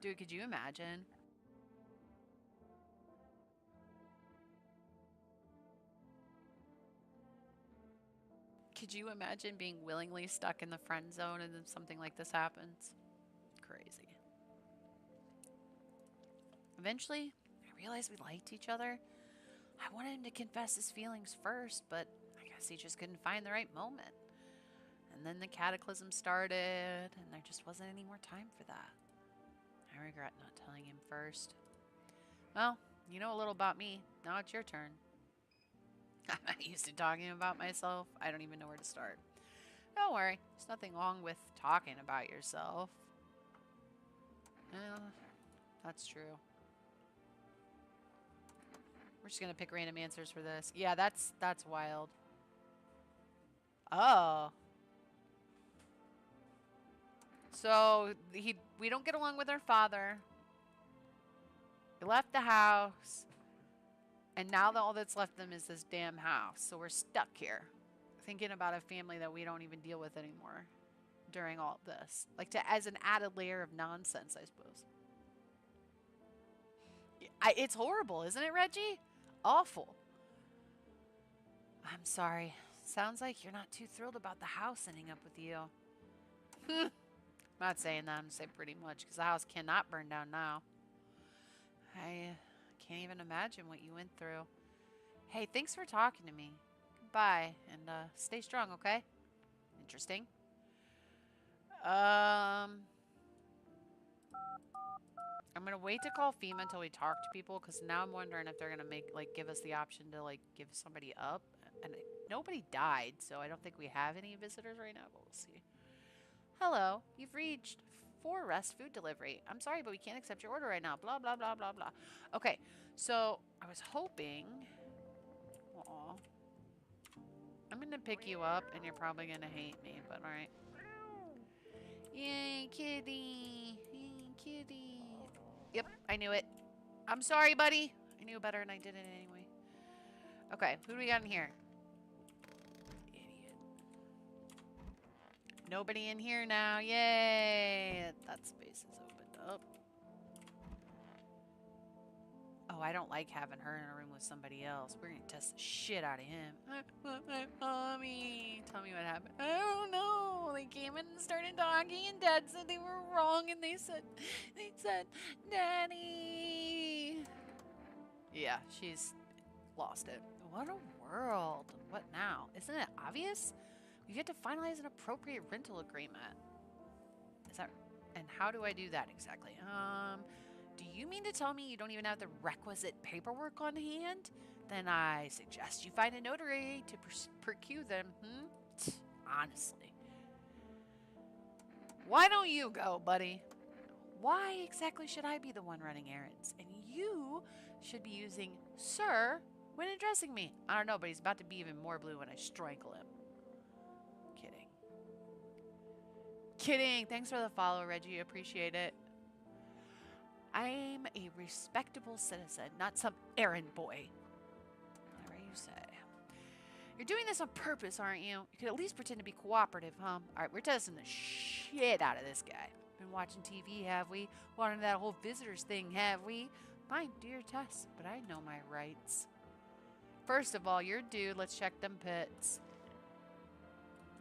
could you imagine? Could you imagine being willingly stuck in the friend zone and then something like this happens? Crazy. Eventually, I realized we liked each other. I wanted him to confess his feelings first, but I guess he just couldn't find the right moment. And then the cataclysm started, and there just wasn't any more time for that. I regret not telling him first. Well, you know a little about me. Now it's your turn. I'm not used to talking about myself. I don't even know where to start. Don't worry. There's nothing wrong with talking about yourself. Well, that's true. We're just gonna pick random answers for this. Yeah, that's wild. Oh. So we don't get along with our father. He left the house. And now all that's left them is this damn house. So we're stuck here. Thinking about a family that we don't even deal with anymore during all of this. Like as an added layer of nonsense, I suppose. It's horrible, isn't it, Reggie? Awful. I'm sorry. Sounds like you're not too thrilled about the house ending up with you. I'm not saying that. I'm going to say pretty much because the house cannot burn down now. I can't even imagine what you went through. Hey, thanks for talking to me. Goodbye, and stay strong, okay? Interesting. I'm gonna wait to call FEMA until we talk to people, because now I'm wondering if they're gonna give us the option to give somebody up. And nobody died, so I don't think we have any visitors right now, but we'll see. Hello, you've reached Forest Food Delivery. I'm sorry, but we can't accept your order right now. Blah, blah, blah, blah, blah. Okay, so I was hoping... Aw. I'm gonna pick you up, and you're probably gonna hate me, but alright. Yay, kitty! Yay, kitty! Yep, I knew it. I'm sorry, buddy. I knew better, and I did it anyway. Okay, who do we got in here? Idiot. Nobody in here now. Yay! That space is opened up. Oh, I don't like having her in a room with somebody else. We're gonna test the shit out of him. happened? I don't know. They came in and started talking, and Dad said they were wrong, and they said, Daddy. Yeah, she's lost it. What a world. What now? Isn't it obvious? You get to finalize an appropriate rental agreement. Is that... And how do I do that exactly? Do you mean to tell me you don't even have the requisite paperwork on hand? Then I suggest you find a notary to procure them. Honestly. Why don't you go, buddy? Why exactly should I be the one running errands? And you should be using sir when addressing me. I don't know, but he's about to be even more blue when I strangle him. Kidding. Thanks for the follow, Reggie. Appreciate it. I'm a respectable citizen, not some errand boy. Whatever you say. You're doing this on purpose, aren't you? You could at least pretend to be cooperative, huh? Alright, we're testing the shit out of this guy. Been watching TV, have we? Wanting that whole visitors thing, have we? Fine, do your test, but I know my rights. First of all, you're dude. Let's check them pits.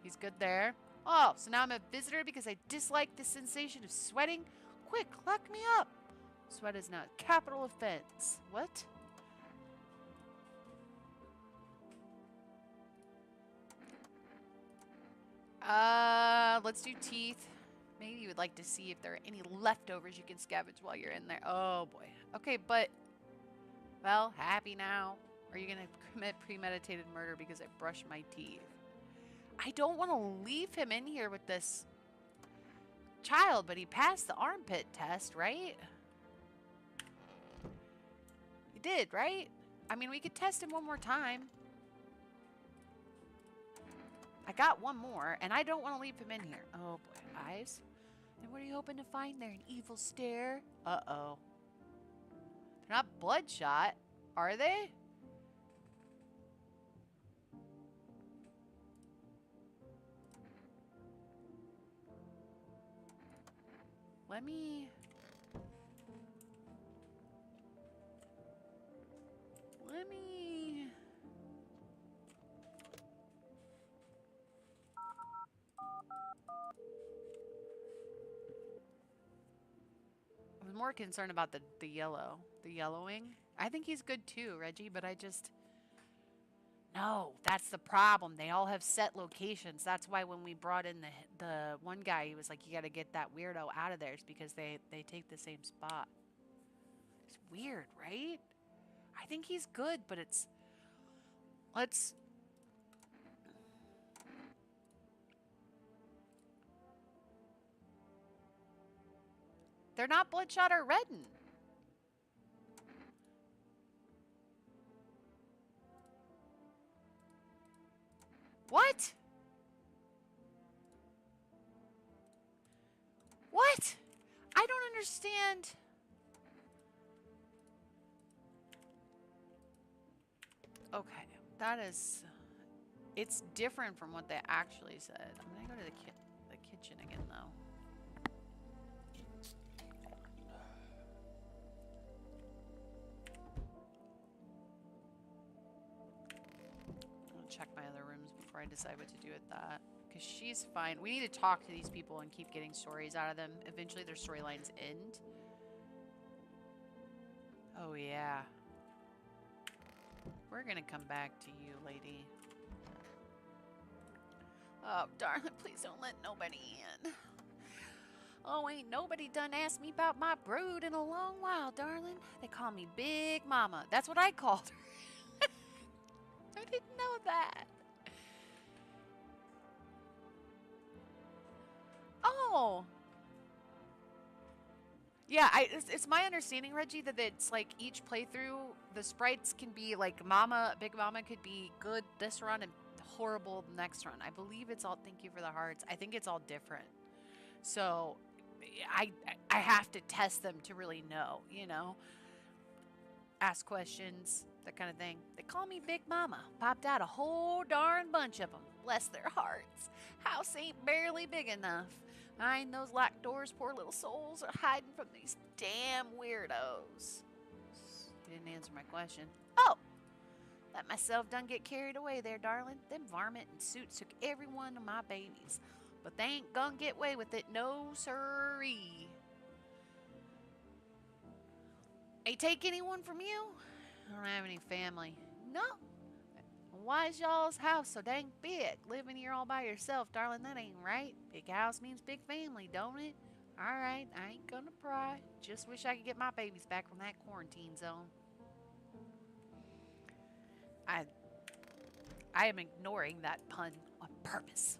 He's good there. Oh, so now I'm a visitor because I dislike the sensation of sweating? Quick, lock me up. Sweat is not a capital offense. What? Let's do teeth. Maybe you would like to see if there are any leftovers you can scavenge while you're in there. Oh, boy. Okay, but... Well, happy now? Or are you going to commit premeditated murder because I brushed my teeth? I don't want to leave him in here with this child, but he passed the armpit test, right? He did, right? I mean, we could test him one more time. I got one more, and I don't want to leave him in here. Oh, boy. Eyes? And what are you hoping to find there? An evil stare? Uh-oh. They're not bloodshot, are they? Let me... I was more concerned about the yellowing. I think he's good too, Reggie, but I just... No, that's the problem. They all have set locations. That's why when we brought in the one guy, he was like, you got to get that weirdo out of there. It's because they take the same spot. It's weird, right? I think he's good, but it's... Let's... They're not bloodshot or reddened. What? What? I don't understand. Okay, that is... It's different from what they actually said. I'm gonna go to the kitchen again, though. I'll check my other rooms before I decide what to do with that. Because she's fine. We need to talk to these people and keep getting stories out of them. Eventually their storylines end. Oh, yeah. We're gonna come back to you, lady. Oh, darling, please don't let nobody in. Oh, ain't nobody done asked me about my brood in a long while, darling. They call me Big Mama. That's what I called her. I didn't know that. Oh. Yeah, it's my understanding, Reggie, that it's like each playthrough, the sprites can be like Mama, Big Mama could be good this run and horrible next run. I believe it's all, thank you for the hearts. I think it's all different. So I have to test them to really know, you know, ask questions, that kind of thing. They call me Big Mama. Popped out a whole darn bunch of them. Bless their hearts. House ain't barely big enough. Behind those locked doors, poor little souls are hiding from these damn weirdos. You didn't answer my question. Oh, Let myself done get carried away there, darling. Them varmint and suits took every one of my babies. But they ain't gonna get away with it, no siree. They take anyone from you? I don't have any family. No. Why is y'all's house so dang big? Living here all by yourself, darling, that ain't right. Big house means big family, don't it? Alright, I ain't gonna pry. Just wish I could get my babies back from that quarantine zone. I am ignoring that pun on purpose.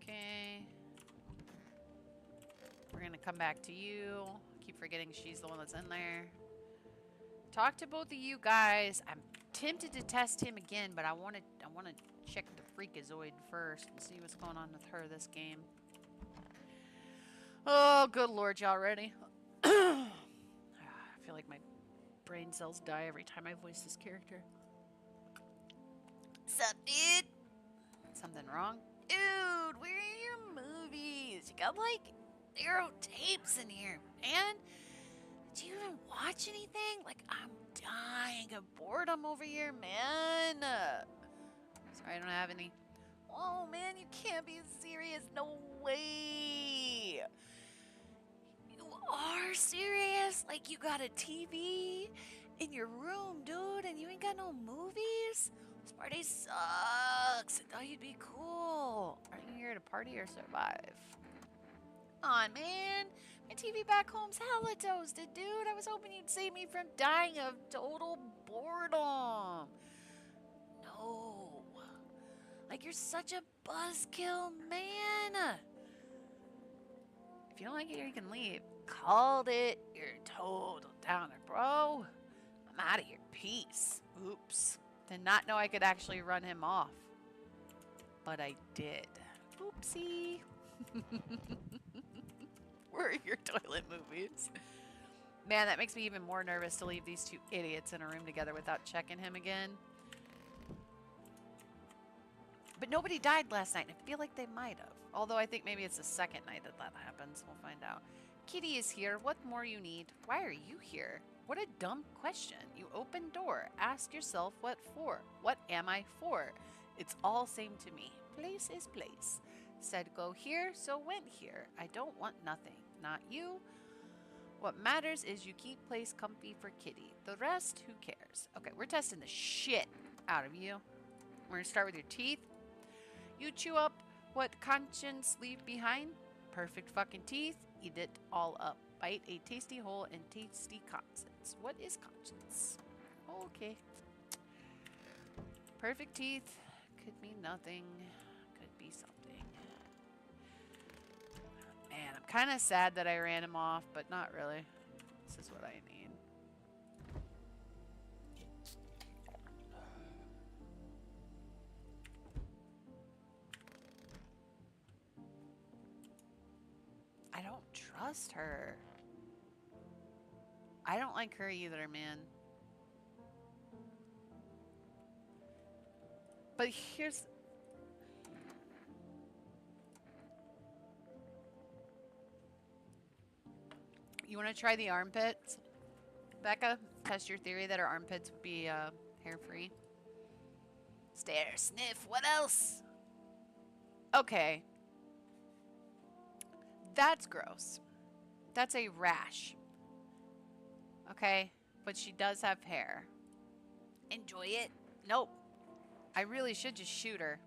Okay. We're gonna come back to you. Keep forgetting she's the one that's in there. Talk to both of you guys. I'm tempted to test him again, but I want to check the Freakazoid first and see what's going on with her this game. Oh, good lord, y'all ready? I feel like my brain cells die every time I voice this character. Sup, dude? Something wrong? Dude, where are your movies? You got like 0 tapes in here, man. Did you even watch anything? Like, I'm dying of boredom over here, man. Sorry, I don't have any. Oh, man, you can't be serious. No way. You are serious? Like, you got a TV in your room, dude, and you ain't got no movies? This party sucks. I thought you'd be cool. Aren't you here to party or survive? Come on, man. My TV back home's hella toasted, dude. I was hoping you'd save me from dying of total boredom. No. Like, you're such a buzzkill, man. If you don't like it, you can leave. Called it. You're a total downer, bro. I'm out of your piece. Oops. Did not know I could actually run him off. But I did. Oopsie. Where are your toilet movies? Man, that makes me even more nervous to leave these two idiots in a room together without checking him again. But nobody died last night. I feel like they might have. Although I think maybe it's the second night that that happens. We'll find out. Kitty is here. What more you need? Why are you here? What a dumb question. You open door. Ask yourself what for. What am I for? It's all same to me. Place is place. Said go here, so went here. I don't want nothing. Not you. What matters is you keep place comfy for Kitty. The rest, who cares? Okay, we're testing the shit out of you. We're gonna start with your teeth. You chew up what conscience leave behind. Perfect fucking teeth. Eat it all up. Bite a tasty hole and tasty conscience. What is conscience? Okay. Perfect teeth. Could mean nothing. Could be something. Man, I'm kind of sad that I ran him off, but not really. This is what I need. I don't trust her. I don't like her either, man. But here's... You want to try the armpits? Becca, test your theory that our armpits would be hair-free. Stare, sniff, what else? Okay. That's gross. That's a rash. Okay? But she does have hair. Enjoy it? Nope. I really should just shoot her.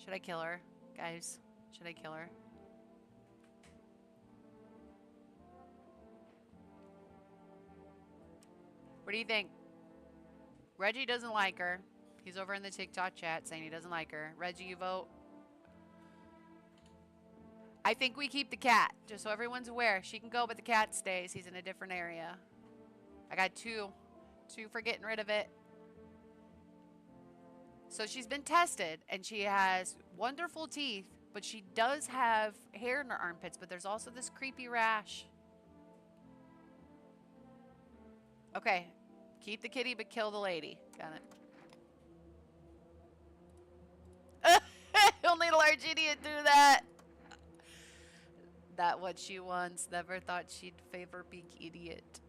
Should I kill her? Guys, should I kill her? What do you think? Reggie doesn't like her. He's over in the TikTok chat saying he doesn't like her. Reggie, you vote? I think we keep the cat, just so everyone's aware. She can go, but the cat stays. He's in a different area. I got two for getting rid of it. So she's been tested, and she has wonderful teeth, but she does have hair in her armpits, but there's also this creepy rash. Okay, keep the kitty, but kill the lady. Got it. He'll need a large idiot to do that. That what she wants. Never thought she'd favor big idiot.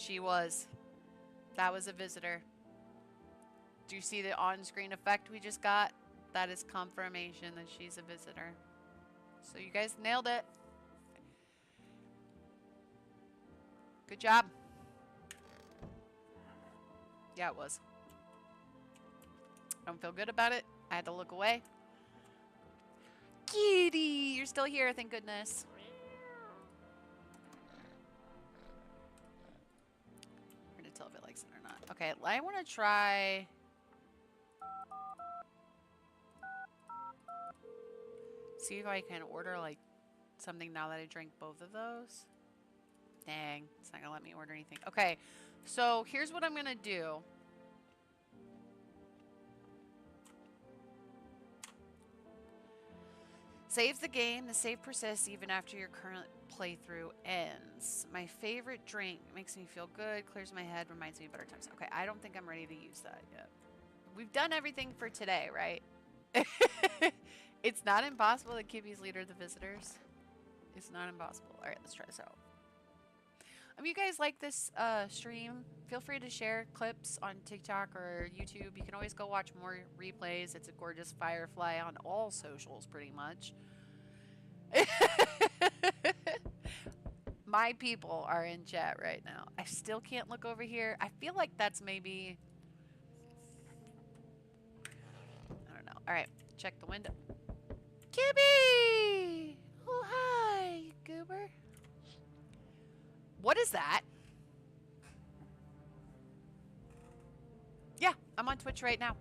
She was. That was a visitor. Do you see the on-screen effect we just got? That is confirmation that she's a visitor. So you guys nailed it. Good job. Yeah, it was. I don't feel good about it. I had to look away. Kitty, you're still here, thank goodness. I'm gonna tell if it likes it or not. Okay, I want to try. See if I can order like something now that I drank both of those. Dang, it's not gonna let me order anything. Okay, so here's what I'm gonna do. Saves the game. The save persists even after your current playthrough ends. My favorite drink makes me feel good, clears my head, reminds me of better times. Okay, I don't think I'm ready to use that yet. We've done everything for today, right? It's not impossible that Kibby's leader of the visitors. It's not impossible. All right, let's try this out. You guys like this stream, feel free to share clips on TikTok or YouTube. You can always go watch more replays. It's a gorgeous firefly on all socials, pretty much. My people are in chat right now. I still can't look over here. I feel like that's maybe... I don't know. All right, check the window. Kibby! Oh, hi, goober. What is that? Yeah, I'm on Twitch right now.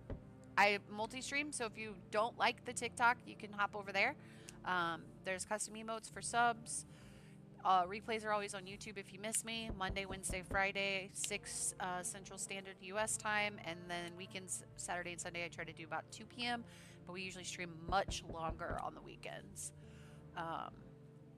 I multi-stream, so if you don't like the TikTok, you can hop over there. There's custom emotes for subs. Replays are always on YouTube if you miss me. Monday, Wednesday, Friday, 6 Central Standard US time. And then weekends, Saturday and Sunday, I try to do about 2 p.m. But we usually stream much longer on the weekends.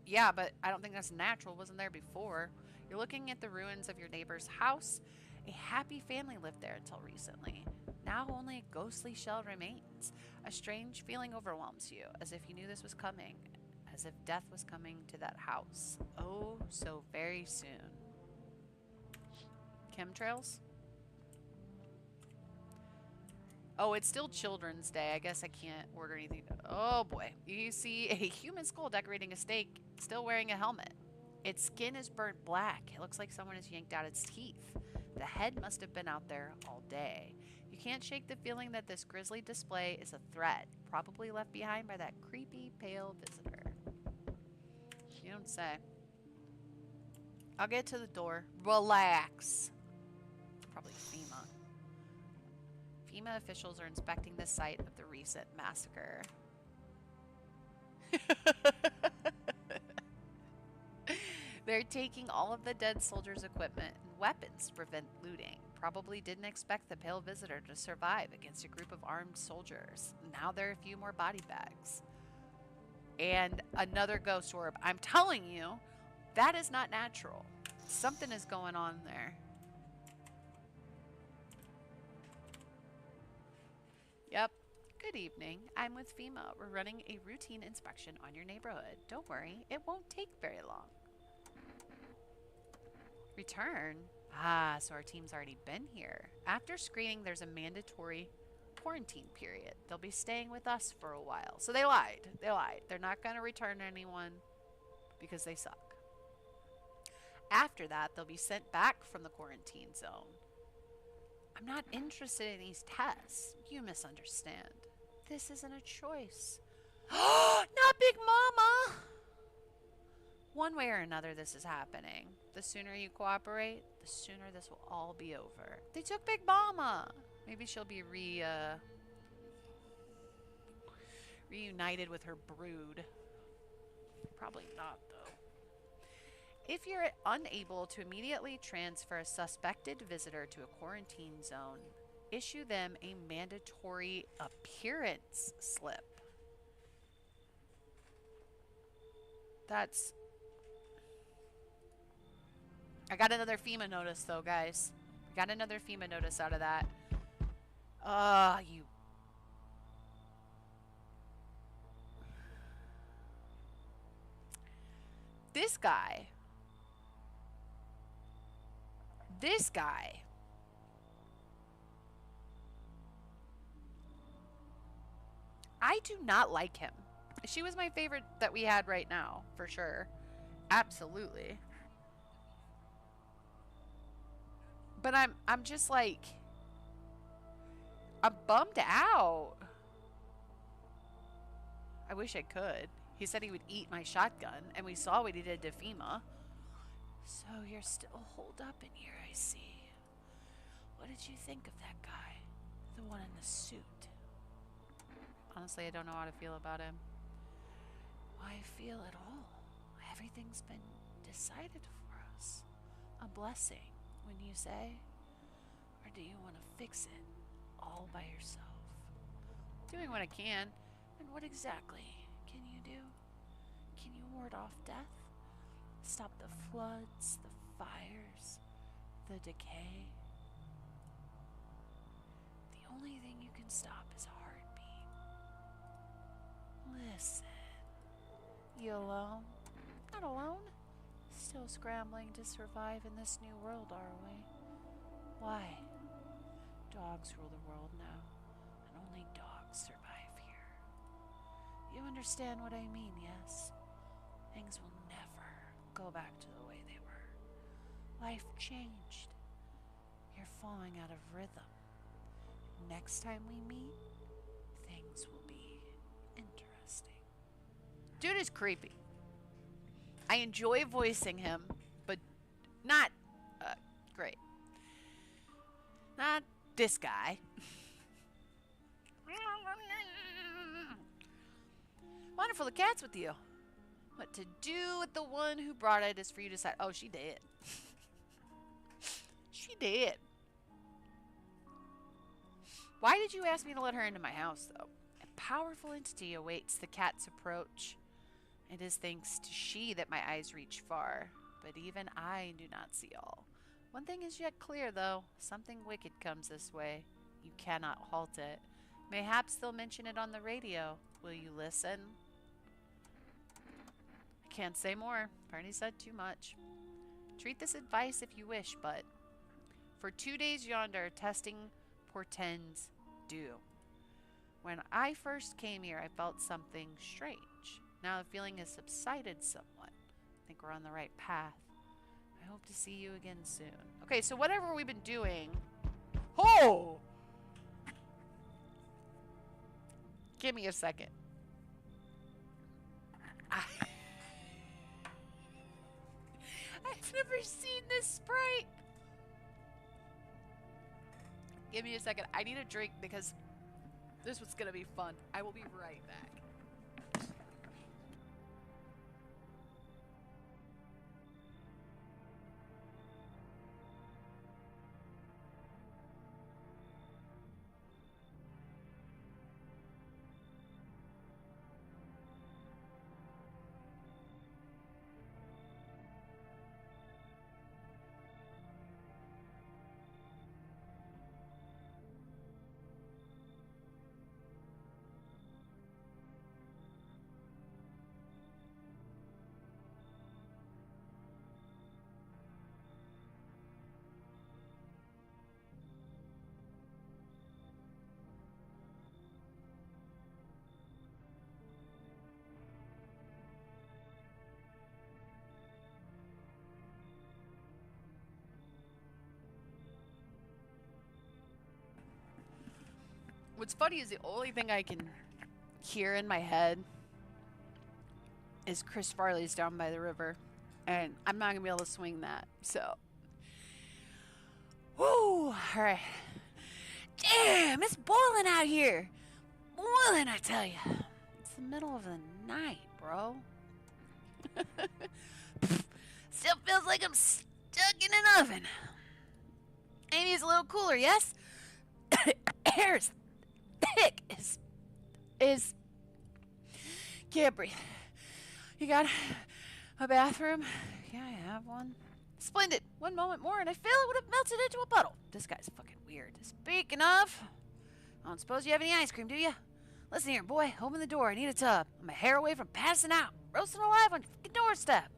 Yeah, but I don't think that's natural. It wasn't there before. You're looking at the ruins of your neighbor's house. A happy family lived there until recently. Now only a ghostly shell remains. A strange feeling overwhelms you, as if you knew this was coming. As if death was coming to that house. Oh, so very soon. Chemtrails? Oh, it's still Children's Day. I guess I can't order anything. Oh boy. You see a human skull decorating a stake, still wearing a helmet. Its skin is burnt black. It looks like someone has yanked out its teeth. The head must have been out there all day. You can't shake the feeling that this grisly display is a threat, probably left behind by that creepy, pale visitor. You don't say. I'll get to the door. Relax. Probably FEMA. FEMA officials are inspecting the site of the recent massacre. They're taking all of the dead soldiers' equipment and weapons to prevent looting. Probably didn't expect the pale visitor to survive against a group of armed soldiers. Now there are a few more body bags. And another ghost orb. I'm telling you, that is not natural. Something is going on there. Yep. Good evening. I'm with FEMA. We're running a routine inspection on your neighborhood. Don't worry, it won't take very long. Return? Ah, so our team's already been here. After screening, there's a mandatory quarantine period. They'll be staying with us for a while. So they lied. They lied. They're not going to return anyone because they suck. After that, they'll be sent back from the quarantine zone. I'm not interested in these tests. You misunderstand. This isn't a choice. Not Big Mama! One way or another, this is happening. The sooner you cooperate, the sooner this will all be over. They took Big Mama! Maybe she'll be reunited with her brood. Probably not, though. If you're unable to immediately transfer a suspected visitor to a quarantine zone, issue them a mandatory appearance slip. That's... I got another FEMA notice, though, guys. Got another FEMA notice out of that. You... This guy This guy. I do not like him. She was my favorite that we had right now, for sure. Absolutely. But I'm just like, I'm bummed out. I wish I could. He said he would eat my shotgun, and we saw what he did to FEMA. So you're still holed up in here, I see. What did you think of that guy? The one in the suit. Honestly, I don't know how to feel about him. Why feel at all? Everything's been decided for us. A blessing, wouldn't you say? Or do you want to fix it all by yourself? Doing what I can. And what exactly can you do? Can you ward off death? Stop the floods, the fires, the decay? The only thing you can stop is a heartbeat. Listen. You alone? Not alone. Still scrambling to survive in this new world, are we? Why? Dogs rule the world now, and only dogs survive here. You understand what I mean, yes? Things will never go back to the way they were. Life changed. You're falling out of rhythm. Next time we meet, things will be interesting. Dude is creepy. I enjoy voicing him, but not great. Not this guy. Wonderful, the cat's with you. What to do with the one who brought it is for you to decide. Oh, she did. She did. Why did you ask me to let her into my house, though? A powerful entity awaits the cat's approach. It is thanks to she that my eyes reach far, but even I do not see all. One thing is yet clear, though. Something wicked comes this way. You cannot halt it. Mayhaps they'll mention it on the radio. Will you listen? I can't say more. Barney said too much. Treat this advice if you wish, but for 2 days yonder, testing portends due. When I first came here, I felt something strange. Now the feeling has subsided somewhat. I think we're on the right path. I hope to see you again soon. Okay, so whatever we've been doing... Oh! Give me a second. I've never seen this sprite. Give me a second. I need a drink because this was going to be fun. I will be right back. What's funny is the only thing I can hear in my head is Chris Farley's Down by the River. And I'm not going to be able to swing that. So. Woo! Alright. Damn, it's boiling out here. Boiling, I tell you. It's the middle of the night, bro. Still feels like I'm stuck in an oven. Maybe it's a little cooler, yes? Air's thick is can't breathe. You got a bathroom? Yeah, I have one. Splendid. One moment more and I feel it would have melted into a puddle. This guy's fucking weird. Speaking of, I don't suppose you have any ice cream, do you? Listen here, boy. Open the door. I need a tub. I'm a hair away from passing out. Roasting alive on your fucking doorstep.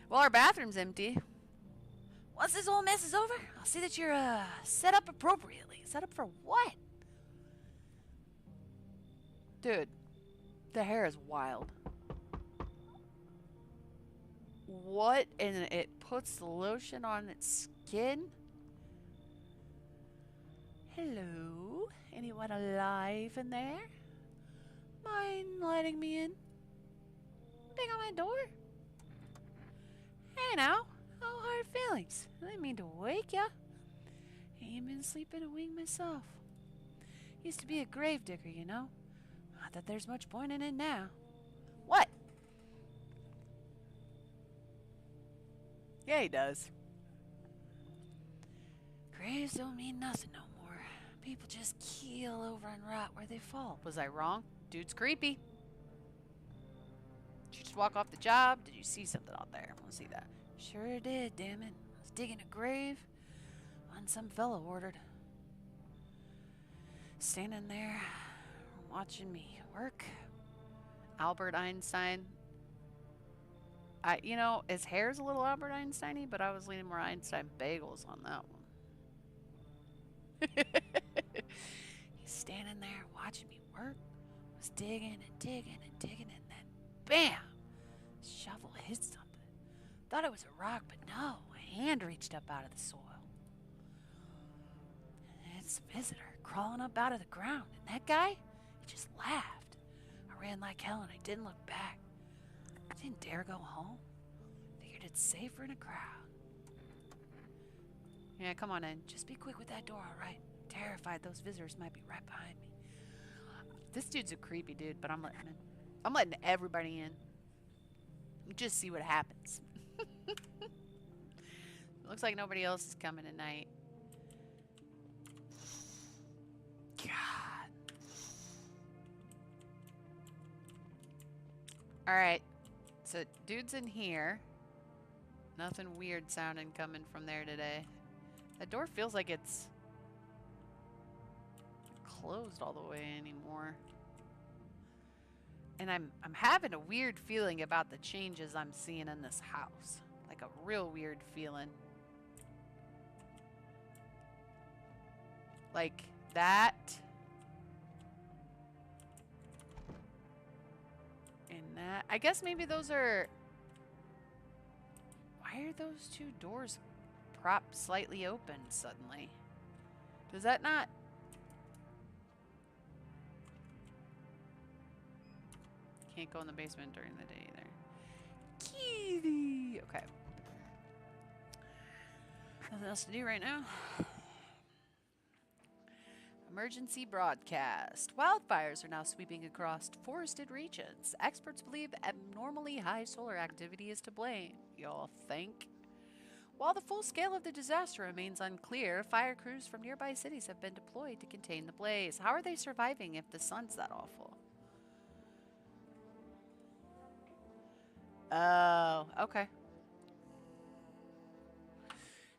Well, our bathroom's empty. Once this whole mess is over, I'll see that you're set up appropriately. Set up for what? Dude, the hair is wild. What? And it puts the lotion on its skin? Hello? Anyone alive in there? Mind letting me in? Bang on my door? Hey now, no hard feelings. I didn't mean to wake ya. Ain't been sleeping a wink myself. Used to be a grave digger, you know. Not that there's much point in it now. What? Yeah, he does. Graves don't mean nothing no more. People just keel over and rot where they fall. Was I wrong? Dude's creepy. Did you just walk off the job? Did you see something out there? I want to see that. Sure did, damn it. I was digging a grave. One some fellow ordered. Standing there, watching me work. Albert Einstein. You know, his hair's a little Albert Einstein-y, but I was leaning more Einstein Bagels on that one. He's standing there watching me work. Was digging and digging and digging, and then bam! Shovel hit something. Thought it was a rock, but no, a hand reached up out of the soil. And it's a visitor crawling up out of the ground, and that guy, he just laughed. I ran like hell and I didn't look back. I didn't dare go home. Figured it's safer in a crowd. Yeah, come on in. Just be quick with that door, alright? Terrified those visitors might be right behind me. This dude's a creepy dude, but I'm letting him in. I'm letting everybody in. Just see what happens. Looks like nobody else is coming tonight. God. Alright. So, dude's in here. Nothing weird sounding coming from there today. That door feels like it's closed all the way anymore. And I'm having a weird feeling about the changes I'm seeing in this house. Like a real weird feeling. Like that. And that. I guess maybe those are... Why are those two doors propped slightly open suddenly? Does that not... Can't go in the basement during the day either. Kitty! Okay. Nothing else to do right now. Emergency broadcast. Wildfires are now sweeping across forested regions. Experts believe abnormally high solar activity is to blame. Y'all think? While the full scale of the disaster remains unclear, fire crews from nearby cities have been deployed to contain the blaze. How are they surviving if the sun's that awful? Oh, okay.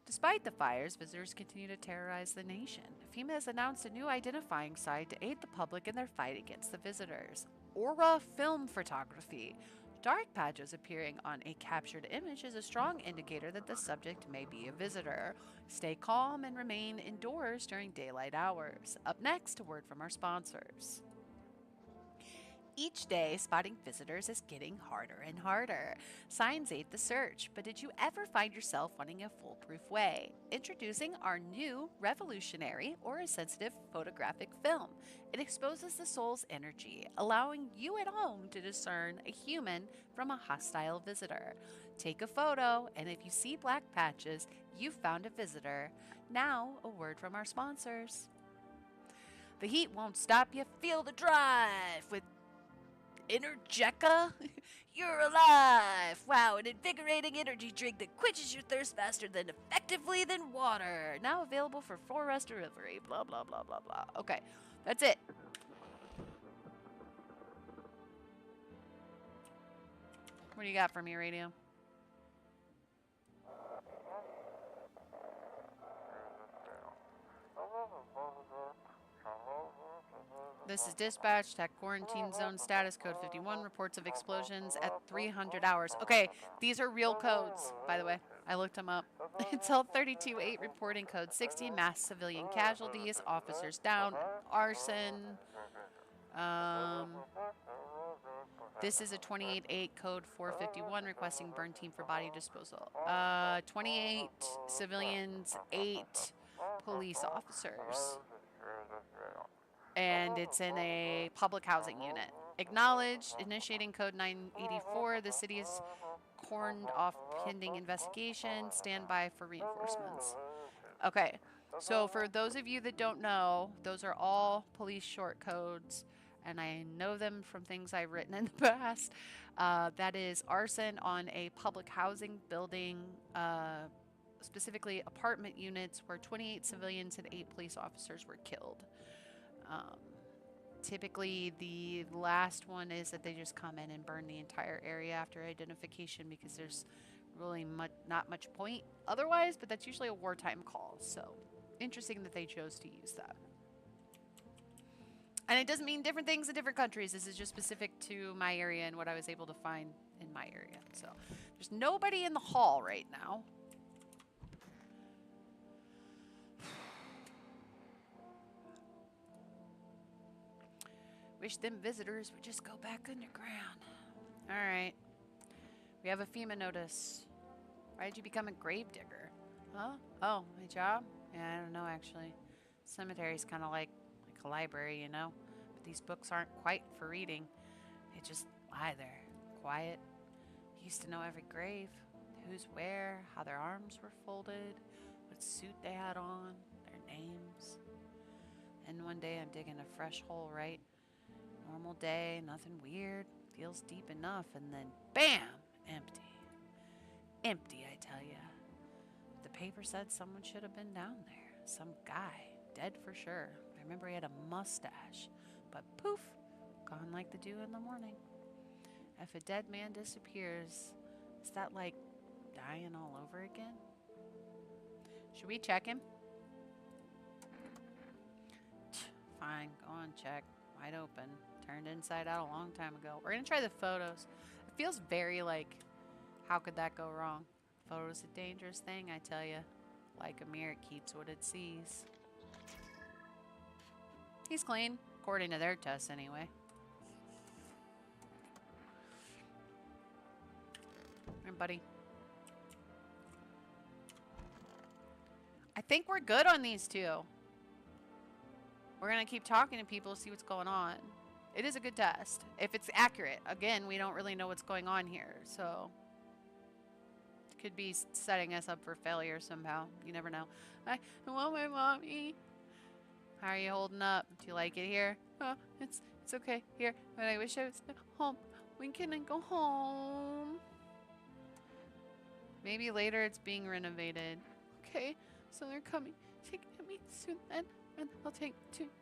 Despite the fires, visitors continue to terrorize the nation. FEMA has announced a new identifying site to aid the public in their fight against the visitors. Aura Film Photography. Dark patches appearing on a captured image is a strong indicator that the subject may be a visitor. Stay calm and remain indoors during daylight hours. Up next, a word from our sponsors. Each day, spotting visitors is getting harder and harder. Signs aid the search, but did you ever find yourself wanting a foolproof way? Introducing our new revolutionary Aura Sensitive photographic film. It exposes the soul's energy, allowing you at home to discern a human from a hostile visitor. Take a photo, and if you see black patches, you've found a visitor. Now, a word from our sponsors. The heat won't stop you. Feel the drive with Energeca? You're alive! Wow, an invigorating energy drink that quenches your thirst faster than effectively than water. Now available for 4S delivery. Blah, blah, blah, blah, blah. Okay, that's it. What do you got for me, radio? This is dispatch. Tech quarantine zone status. Code 51. Reports of explosions at 300 hours. Okay, these are real codes, by the way. I looked them up. Intel 32-8 reporting code 60. Mass civilian casualties. Officers down. Arson. This is a 28-8 code 451 requesting burn team for body disposal. 28 civilians, 8 police officers. And it's in a public housing unit. Acknowledged, initiating code 984. The city is cordoned off pending investigation. Stand by for reinforcements. Okay, so for those of you that don't know, those are all police short codes, and I know them from things I've written in the past. That is arson on a public housing building, specifically apartment units where 28 civilians and 8 police officers were killed. Typically, the last one is that they just come in and burn the entire area after identification because there's really not much point otherwise, but that's usually a wartime call. So interesting that they chose to use that. And it doesn't mean different things in different countries. This is just specific to my area and what I was able to find in my area. So there's nobody in the hall right now. Wish them visitors would just go back underground. All right. We have a FEMA notice. Why did you become a gravedigger? Huh? Oh, my job? Yeah, I don't know, actually. Cemetery's kind of like a library, you know? But these books aren't quite for reading. They just lie there, quiet. Used to know every grave, who's where, how their arms were folded, what suit they had on, their names. And one day I'm digging a fresh hole, right? Normal day, nothing weird, feels deep enough, and then BAM! Empty. Empty, I tell ya. The paper said someone should have been down there. Some guy, dead for sure. I remember he had a mustache, but poof, gone like the dew in the morning. If a dead man disappears, is that like dying all over again? Should we check him? Fine, go on, check. Wide open. Turned inside out a long time ago. We're gonna try the photos. It feels very like, how could that go wrong? Photos a dangerous thing, I tell ya. Like a mirror, it keeps what it sees. He's clean, according to their tests anyway. Here, buddy. I think we're good on these two. We're gonna keep talking to people, see what's going on. It is a good test. If it's accurate. Again, we don't really know what's going on here, so it could be setting us up for failure somehow. You never know. I want my mommy. How are you holding up? Do you like it here? Oh, it's okay here, but I wish I was at home. When can I go home? Maybe later it's being renovated. Okay, so they're coming to get me soon then, and I'll take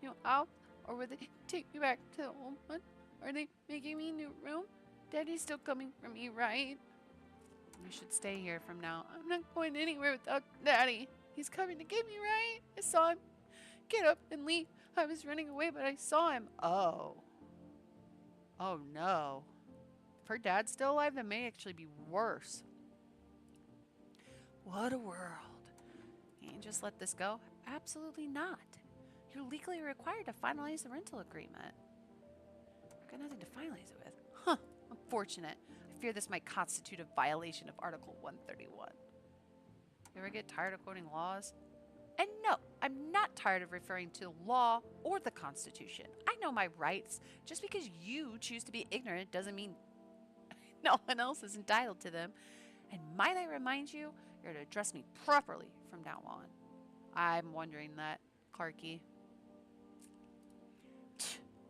you out. Or will they take me back to the old one? Are they making me a new room? Daddy's still coming for me, right? You should stay here from now. I'm not going anywhere without Daddy. He's coming to get me, right? I saw him get up and leave. I was running away, but I saw him. Oh. Oh, no. If her dad's still alive, that may actually be worse. What a world. Can't you just let this go? Absolutely not. You're legally required to finalize the rental agreement. I've got nothing to finalize it with. Huh. Unfortunate. I fear this might constitute a violation of Article 131. You ever get tired of quoting laws? And no, I'm not tired of referring to law or the Constitution. I know my rights. Just because you choose to be ignorant doesn't mean no one else is entitled to them. And might I remind you, you're to address me properly from now on. I'm wondering that, Clarky.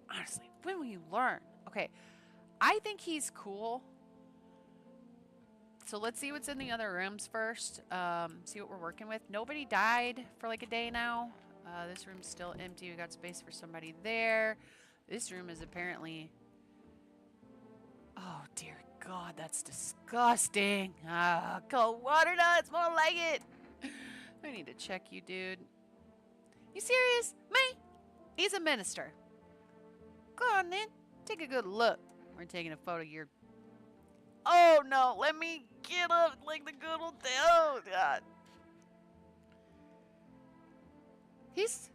Honestly, when will you learn? Okay, I think he's cool. So let's see what's in the other rooms first. See what we're working with. Nobody died for like a day now. This room's still empty. We got space for somebody there. This room is apparently... Oh, dear God, that's disgusting. Cold water nuts, more like it. I need to check you, dude. You serious? Me? He's a minister. Go on then. Take a good look. We're taking a photo of your... Oh, no. Let me get up like the good old day. Oh, God. He's...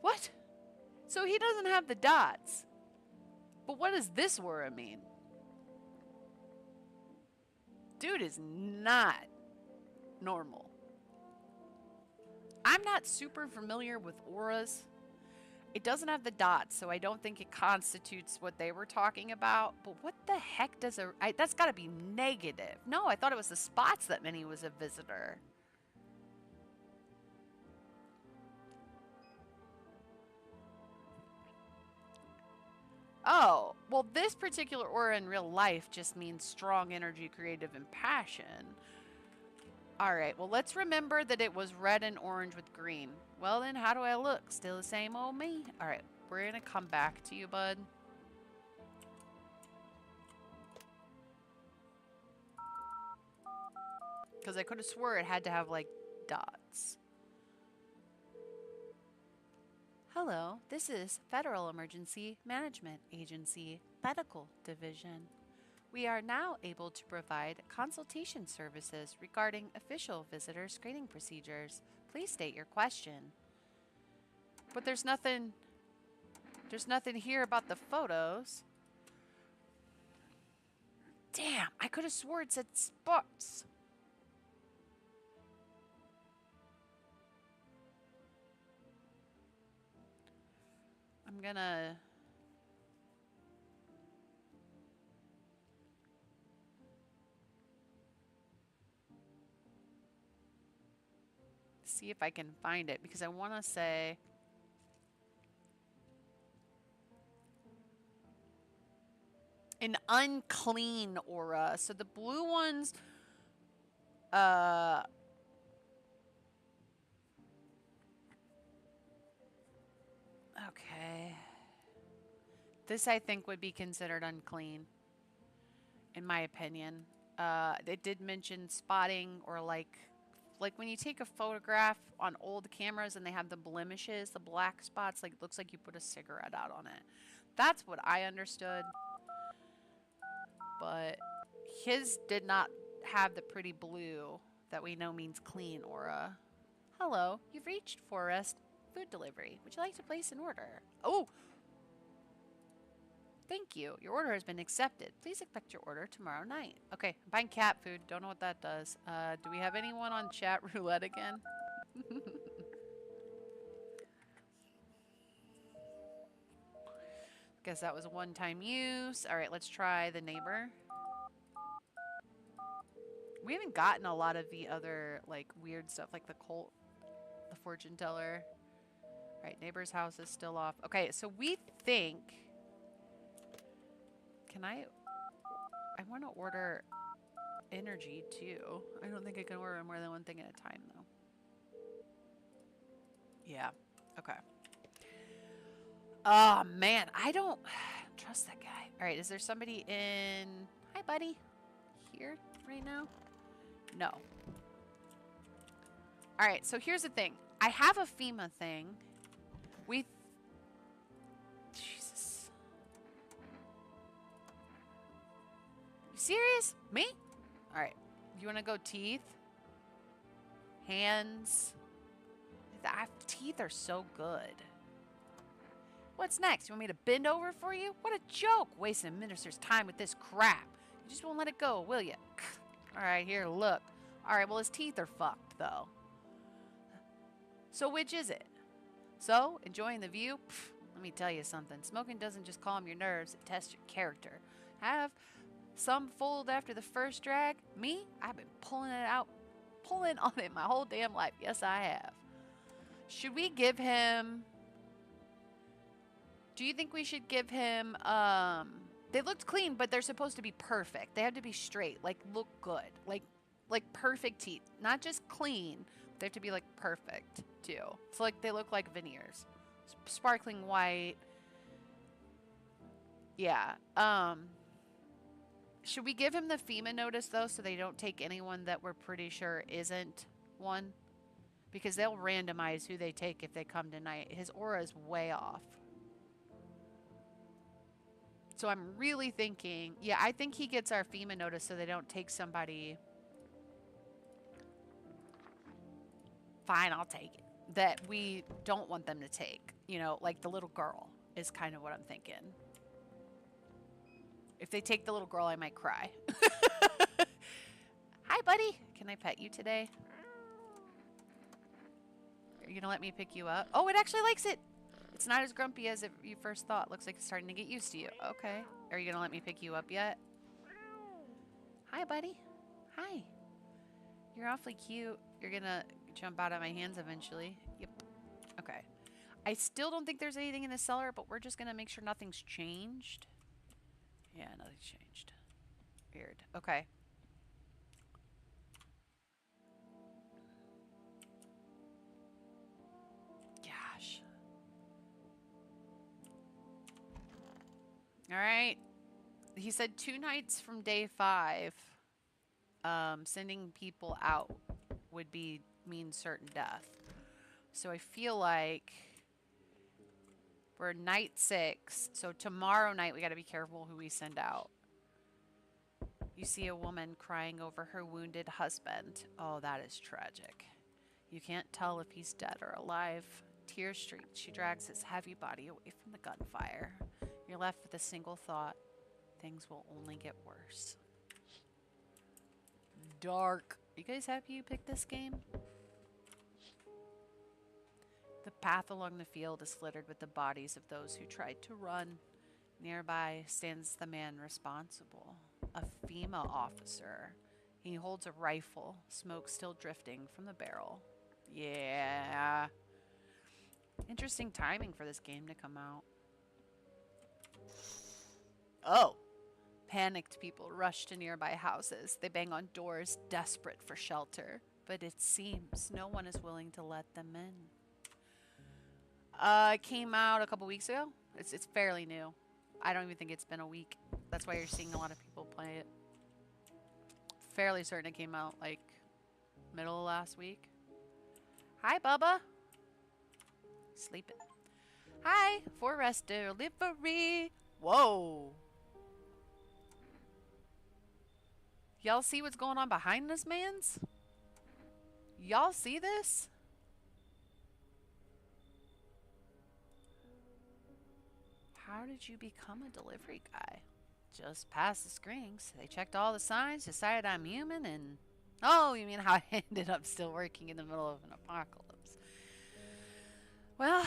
What? So he doesn't have the dots. But what does this aura mean? Dude is not normal. I'm not super familiar with auras. It doesn't have the dots, so I don't think it constitutes what they were talking about. But what the heck does a... that's got to be negative. No, I thought it was the spots that meant he was a visitor. Oh, well, this particular aura in real life just means strong energy, creative, and passion. All right, well, let's remember that it was red and orange with green. Well, then, how do I look? Still the same old me? All right, we're going to come back to you, bud. Because I could have swore it had to have, like, dots. Hello, this is Federal Emergency Management Agency, Medical Division. We are now able to provide consultation services regarding official visitor screening procedures. Please state your question. But there's nothing here about the photos. Damn, I could have swore it said spots. I'm gonna... see if I can find it, because I want to say... an unclean aura. So the blue ones... okay. This, I think, would be considered unclean, in my opinion. They did mention spotting, or like when you take a photograph on old cameras and they have the blemishes, the black spots, like it looks like you put a cigarette out on it. That's what I understood. But his did not have the pretty blue that we know means clean aura. Hello, you've reached Forest Food Delivery. Would you like to place an order? Oh! Thank you. Your order has been accepted. Please expect your order tomorrow night. Okay, I'm buying cat food. Don't know what that does. Do we have anyone on chat roulette again? Guess that was a one-time use. All right, let's try the neighbor. We haven't gotten a lot of the other, like, weird stuff, like the cult, the fortune teller. All right, neighbor's house is still off. Okay, so we think... Can I want to order energy, too. I don't think I can order more than one thing at a time, though. Yeah, okay. Oh, man, I don't trust that guy. All right, is there somebody in... Hi, buddy. Here right now? No. All right, so here's the thing. I have a FEMA thing. Jesus. You serious? Me? All right. You want to go teeth? Hands? Teeth are so good. What's next? You want me to bend over for you? What a joke. Wasting a minister's time with this crap. You just won't let it go, will you? All right, here, look. All right, well, his teeth are fucked, though. So which is it? So, enjoying the view? Pfft, let me tell you something. Smoking doesn't just calm your nerves, it tests your character. Have some fold after the first drag? Me? I've been pulling on it my whole damn life. Yes, I have. Should we give him... Do you think we should give him... They looked clean, but they're supposed to be perfect. They have to be straight, like look good. Like perfect teeth. Not just clean. They have to be like perfect, too. So like they look like veneers. Sparkling white. Yeah. Should we give him the FEMA notice, though, so they don't take anyone that we're pretty sure isn't one? Because they'll randomize who they take if they come tonight. His aura is way off. So I'm really thinking, yeah, I think he gets our FEMA notice so they don't take somebody. Fine, I'll take it. That we don't want them to take. You know, like the little girl is kind of what I'm thinking. If they take the little girl, I might cry. Hi, buddy. Can I pet you today? Are you going to let me pick you up? Oh, it actually likes it. It's not as grumpy as you first thought. Looks like it's starting to get used to you. Okay. Are you going to let me pick you up yet? Hi, buddy. Hi. You're awfully cute. You're going to jump out of my hands eventually. Yep. Okay. I still don't think there's anything in the cellar, but we're just going to make sure nothing's changed. Yeah, nothing's changed. Weird. Okay. Gosh. All right. He said 2 nights from day 5, sending people out would mean certain death. So I feel like we're night 6. So tomorrow night we got to be careful who we send out. You see a woman crying over her wounded husband. Oh, that is tragic. You can't tell if he's dead or alive. Tears streak. She drags his heavy body away from the gunfire. You're left with a single thought. Things will only get worse. Dark. You guys happy you picked this game? The path along the field is littered with the bodies of those who tried to run. Nearby stands the man responsible, a FEMA officer. He holds a rifle, smoke still drifting from the barrel. Yeah. Interesting timing for this game to come out. Oh. Panicked people rush to nearby houses. They bang on doors, desperate for shelter. But it seems no one is willing to let them in. It came out a couple weeks ago. It's fairly new. I don't even think it's been a week. That's why you're seeing a lot of people play it. Fairly certain it came out like middle of last week. Hi, Bubba. Sleeping. Hi, for rest delivery. Whoa. Y'all see what's going on behind this man's? Y'all see this? How did you become a delivery guy? Just passed the screenings. They checked all the signs, decided I'm human, and... Oh, you mean how I ended up still working in the middle of an apocalypse. Well,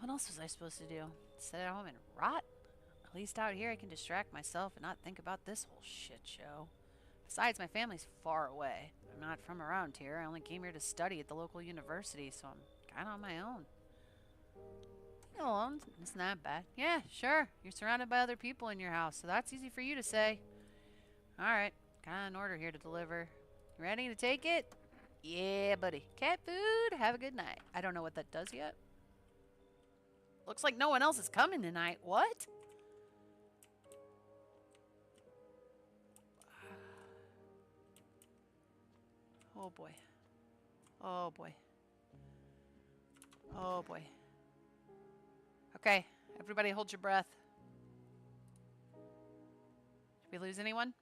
what else was I supposed to do? Sit at home and rot? At least out here I can distract myself and not think about this whole shit show. Besides, my family's far away. I'm not from around here. I only came here to study at the local university, so I'm kind of on my own. Being alone isn't that bad. Yeah, sure. You're surrounded by other people in your house, so that's easy for you to say. Alright, got an order here to deliver. You ready to take it? Yeah, buddy. Cat food. Have a good night. I don't know what that does yet. Looks like no one else is coming tonight. What? Oh boy. Oh boy. Oh boy. Okay, everybody hold your breath. Did we lose anyone?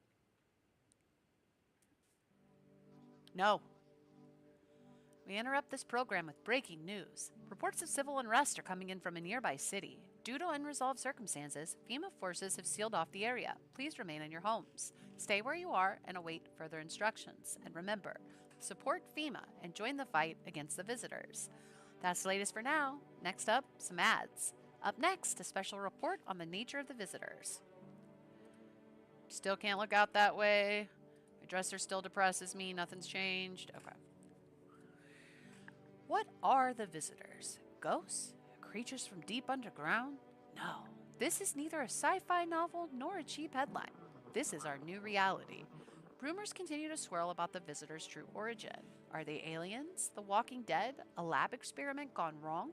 No. We interrupt this program with breaking news. Reports of civil unrest are coming in from a nearby city. Due to unresolved circumstances, FEMA forces have sealed off the area. Please remain in your homes. Stay where you are and await further instructions. And remember, support FEMA and join the fight against the visitors. That's the latest for now. Next up, some ads. Up next, a special report on the nature of the visitors. Still can't look out that way. My dresser still depresses me. Nothing's changed. Okay. What are the visitors? Ghosts? Creatures from deep underground? No. This is neither a sci-fi novel nor a cheap headline. This is our new reality. Rumors continue to swirl about the visitors' true origin. Are they aliens? The Walking Dead? A lab experiment gone wrong?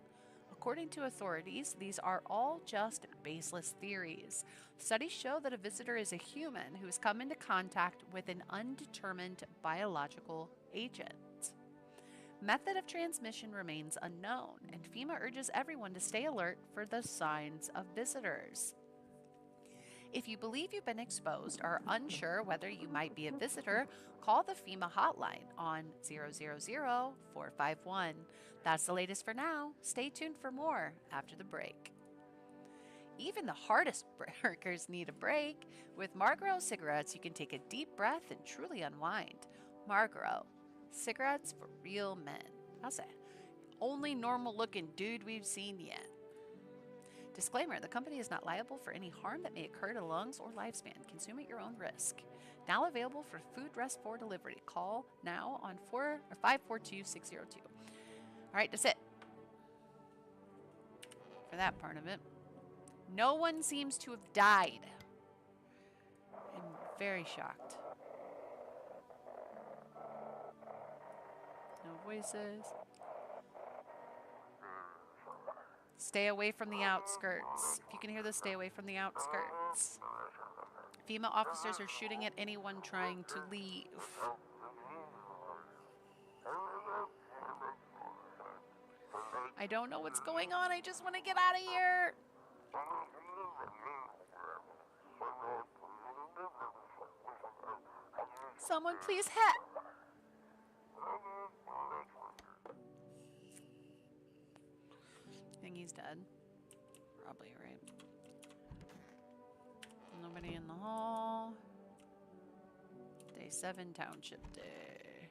According to authorities, these are all just baseless theories. Studies show that a visitor is a human who has come into contact with an undetermined biological agent. Method of transmission remains unknown, and FEMA urges everyone to stay alert for the signs of visitors. If you believe you've been exposed or are unsure whether you might be a visitor, call the FEMA hotline on 000-451. That's the latest for now. Stay tuned for more after the break. Even the hardest workers need a break. With Marlboro cigarettes, you can take a deep breath and truly unwind. Marlboro, cigarettes for real men. How's that? Only normal looking dude we've seen yet. Disclaimer, the company is not liable for any harm that may occur to lungs or lifespan. Consume at your own risk. Now available for Food Rest 4 delivery. Call now on 542-602. All right, that's it. For that part of it. No one seems to have died. I'm very shocked. No voices. Stay away from the outskirts. If you can hear this, stay away from the outskirts. FEMA officers are shooting at anyone trying to leave. I don't know what's going on. I just want to get out of here. Someone please help. I think he's dead. Probably, right? Nobody in the hall. Day 7 Township Day.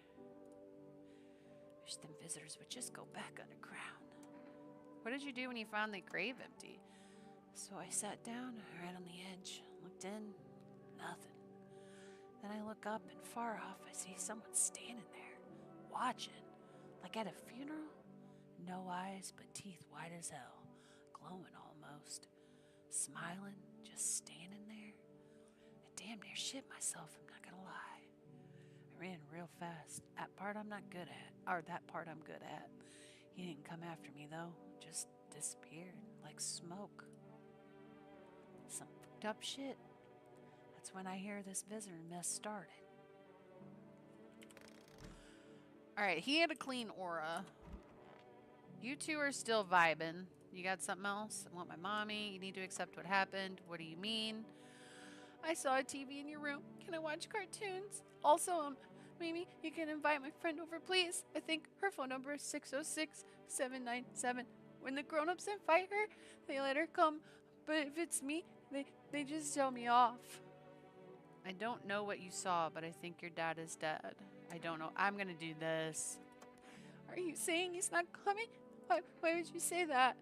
Wish them visitors would just go back underground. What did you do when you found the grave empty? So I sat down right on the edge, looked in, nothing. Then I look up and far off I see someone standing there, watching, like at a funeral. No eyes, but teeth white as hell, glowing almost. Smiling, just standing there. I damn near shit myself, I'm not gonna lie. I ran real fast. That part I'm not good at. He didn't come after me though, just disappeared like smoke. Some fucked up shit. That's when I hear this visitor mess started. Alright, he had a clean aura. You two are still vibing. You got something else? I want my mommy. You need to accept what happened. What do you mean? I saw a TV in your room. Can I watch cartoons? Also, maybe you can invite my friend over, please. I think her phone number is 606-797. When the grown-ups invite her, they let her come. But if it's me, they just tell me off. I don't know what you saw, but I think your dad is dead. I don't know. I'm gonna do this. Are you saying he's not coming? Why would you say that?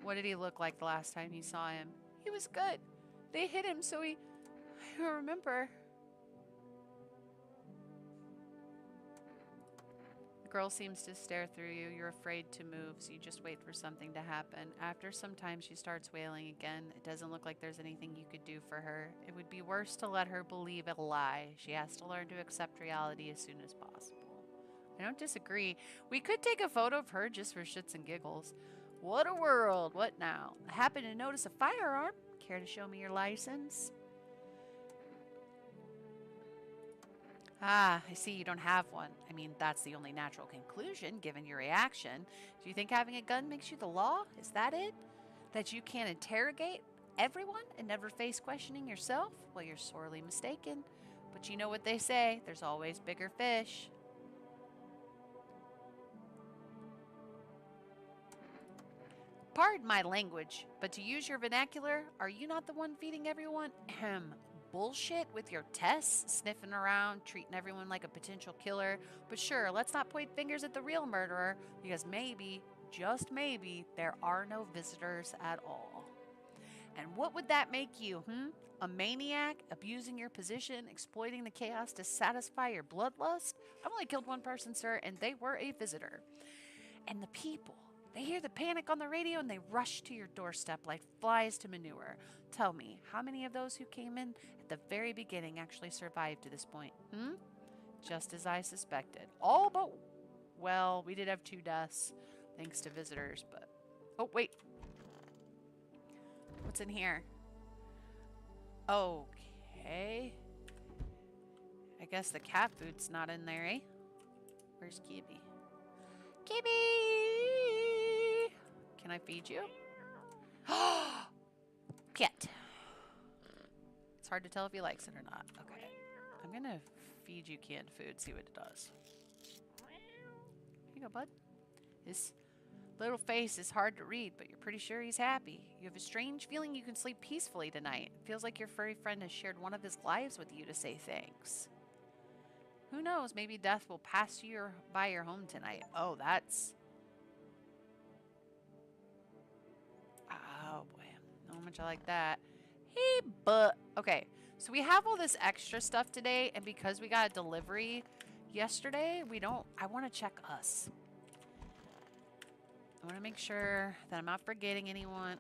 What did he look like the last time you saw him? He was good. They hit him, so I don't remember. The girl seems to stare through you. You're afraid to move, so you just wait for something to happen. After some time, she starts wailing again. It doesn't look like there's anything you could do for her. It would be worse to let her believe a lie. She has to learn to accept reality as soon as possible. I don't disagree. We could take a photo of her just for shits and giggles. What a world. What now? I happen to notice a firearm. Care to show me your license? Ah, I see you don't have one. I mean, that's the only natural conclusion given your reaction. Do you think having a gun makes you the law? Is that it? That you can't interrogate everyone and never face questioning yourself? Well, you're sorely mistaken. But you know what they say, there's always bigger fish. Pardon my language, but to use your vernacular, are you not the one feeding everyone bullshit with your tests, sniffing around, treating everyone like a potential killer? But sure, let's not point fingers at the real murderer, because maybe, just maybe, there are no visitors at all. And what would that make you, A maniac, abusing your position, exploiting the chaos to satisfy your bloodlust? I've only killed one person, sir, and they were a visitor. And the people, they hear the panic on the radio and they rush to your doorstep like flies to manure. Tell me, how many of those who came in at the very beginning actually survived to this point? Just as I suspected. All but, well, we did have 2 deaths thanks to visitors, but... Oh, wait. What's in here? Okay. I guess the cat food's not in there, eh? Where's Kibby? Kibby! Can I feed you? Pet. hard to tell if he likes it or not. Okay. I'm gonna feed you canned food, see what it does. Here you go, bud. His little face is hard to read, but you're pretty sure he's happy. You have a strange feeling you can sleep peacefully tonight. It feels like your furry friend has shared one of his lives with you to say thanks. Who knows, maybe death will pass you by your home tonight. Oh, that's... Oh, boy. Not much I like that. Hey, but... Okay, so we have all this extra stuff today, and because we got a delivery yesterday, we don't... I want to check us. I want to make sure that I'm not forgetting anyone.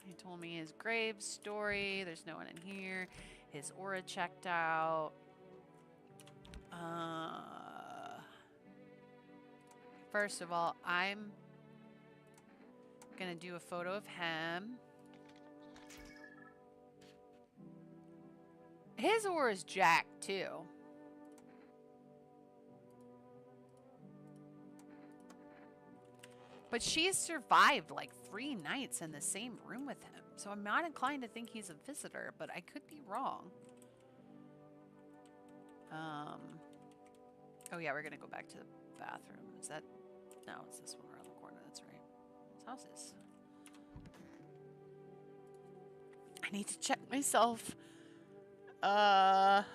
He told me his grave story. There's no one in here. His aura checked out. First of all, I'm gonna do a photo of him. His aura is jacked too. But she's survived like 3 nights in the same room with him. So I'm not inclined to think he's a visitor, but I could be wrong. Oh yeah, we're gonna go back to the bathroom. Is that... No, it's this one around the corner. That's right. His house is... I need to check myself. What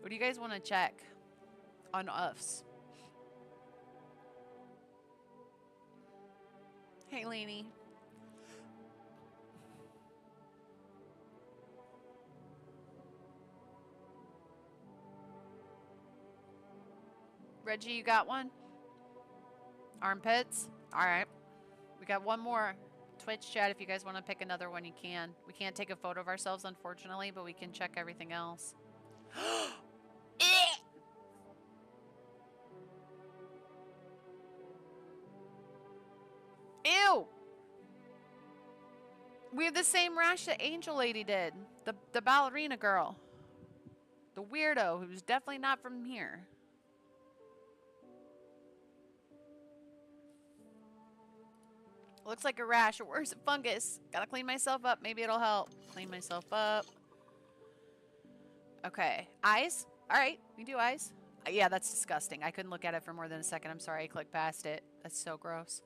do you guys want to check on us? Hey, Lainey. Reggie, you got one? Armpits? Alright. We got one more. Twitch chat, if you guys want to pick another one, you can. We can't take a photo of ourselves, unfortunately, but we can check everything else. Ew! We have the same rash that Angel Lady did. The ballerina girl. The weirdo who's definitely not from here. Looks like a rash, or worse, a fungus. Gotta clean myself up. Maybe it'll help. Clean myself up. Okay. Eyes? Alright, we do eyes. Yeah, that's disgusting. I couldn't look at it for more than a second. I'm sorry, I clicked past it. That's so gross.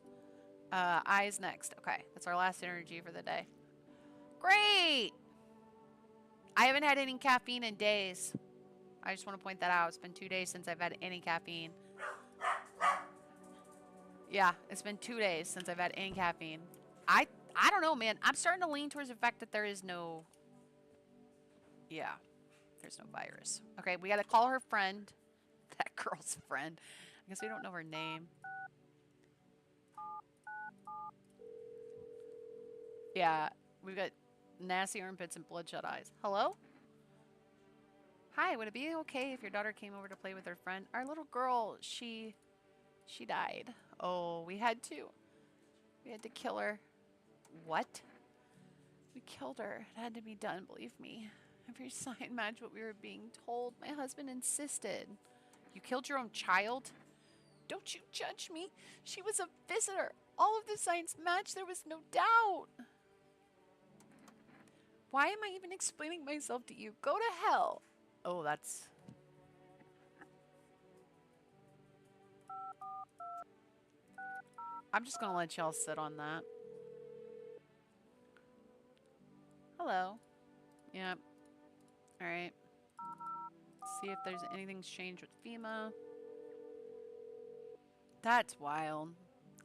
Eyes next. Okay, that's our last energy for the day. Great! I haven't had any caffeine in days. I just want to point that out. It's been 2 days since I've had any caffeine. Yeah, it's been 2 days since I've had any caffeine. I don't know, man. I'm starting to lean towards the fact that there is no... Yeah, there's no virus. Okay, we got to call her friend. That girl's friend. I guess we don't know her name. Yeah, we've got nasty armpits and bloodshot eyes. Hello? Hi, would it be okay if your daughter came over to play with her friend? Our little girl, she died. Oh, we had to. We had to kill her. What? We killed her. It had to be done, believe me. Every sign matched what we were being told. My husband insisted. You killed your own child? Don't you judge me. She was a visitor. All of the signs matched. There was no doubt. Why am I even explaining myself to you? Go to hell. Oh, that's... I'm just gonna let y'all sit on that. Hello. Yep. Alright. See if there's anything's changed with FEMA. That's wild.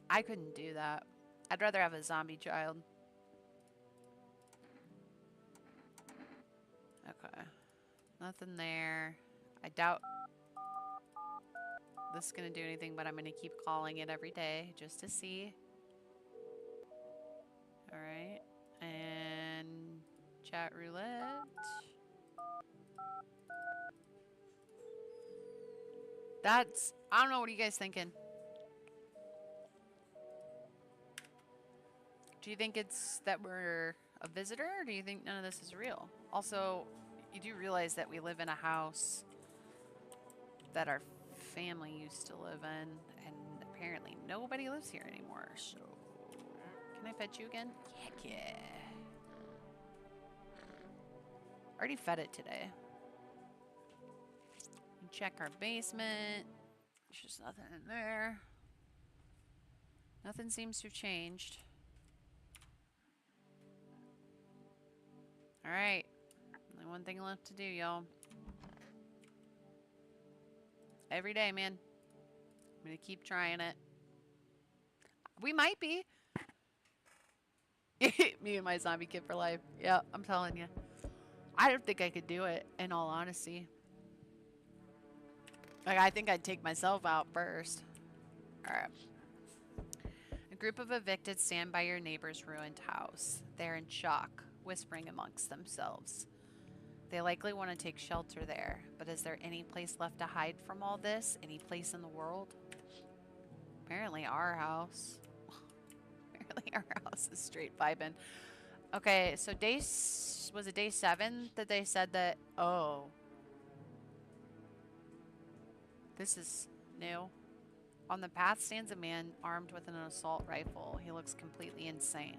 I couldn't do that. I'd rather have a zombie child. Okay. Nothing there. I doubt this is going to do anything, but I'm going to keep calling it every day just to see. Alright. And chat roulette. That's... I don't know. What are you guys thinking? Do you think it's that we're a visitor, or do you think none of this is real? Also, you do realize that we live in a house that our family used to live in, and apparently nobody lives here anymore, so Can I fetch you again? Heck yeah. Already fed it today. Check our basement. There's just nothing in there. Nothing seems to have changed. Alright. Only one thing left to do, y'all. Every day, man. I'm gonna keep trying it. We might be. Me and my zombie kid for life. Yeah, I'm telling you. I don't think I could do it, in all honesty. Like, I think I'd take myself out first. Alright. A group of evicted stand by your neighbor's ruined house. They're in shock, whispering amongst themselves. They likely want to take shelter there, but is there any place left to hide from all this? Any place in the world? Apparently our house. Apparently our house is straight vibing. Okay, so was it day 7 that they said that? Oh. This is new. On the path stands a man armed with an assault rifle. He looks completely insane.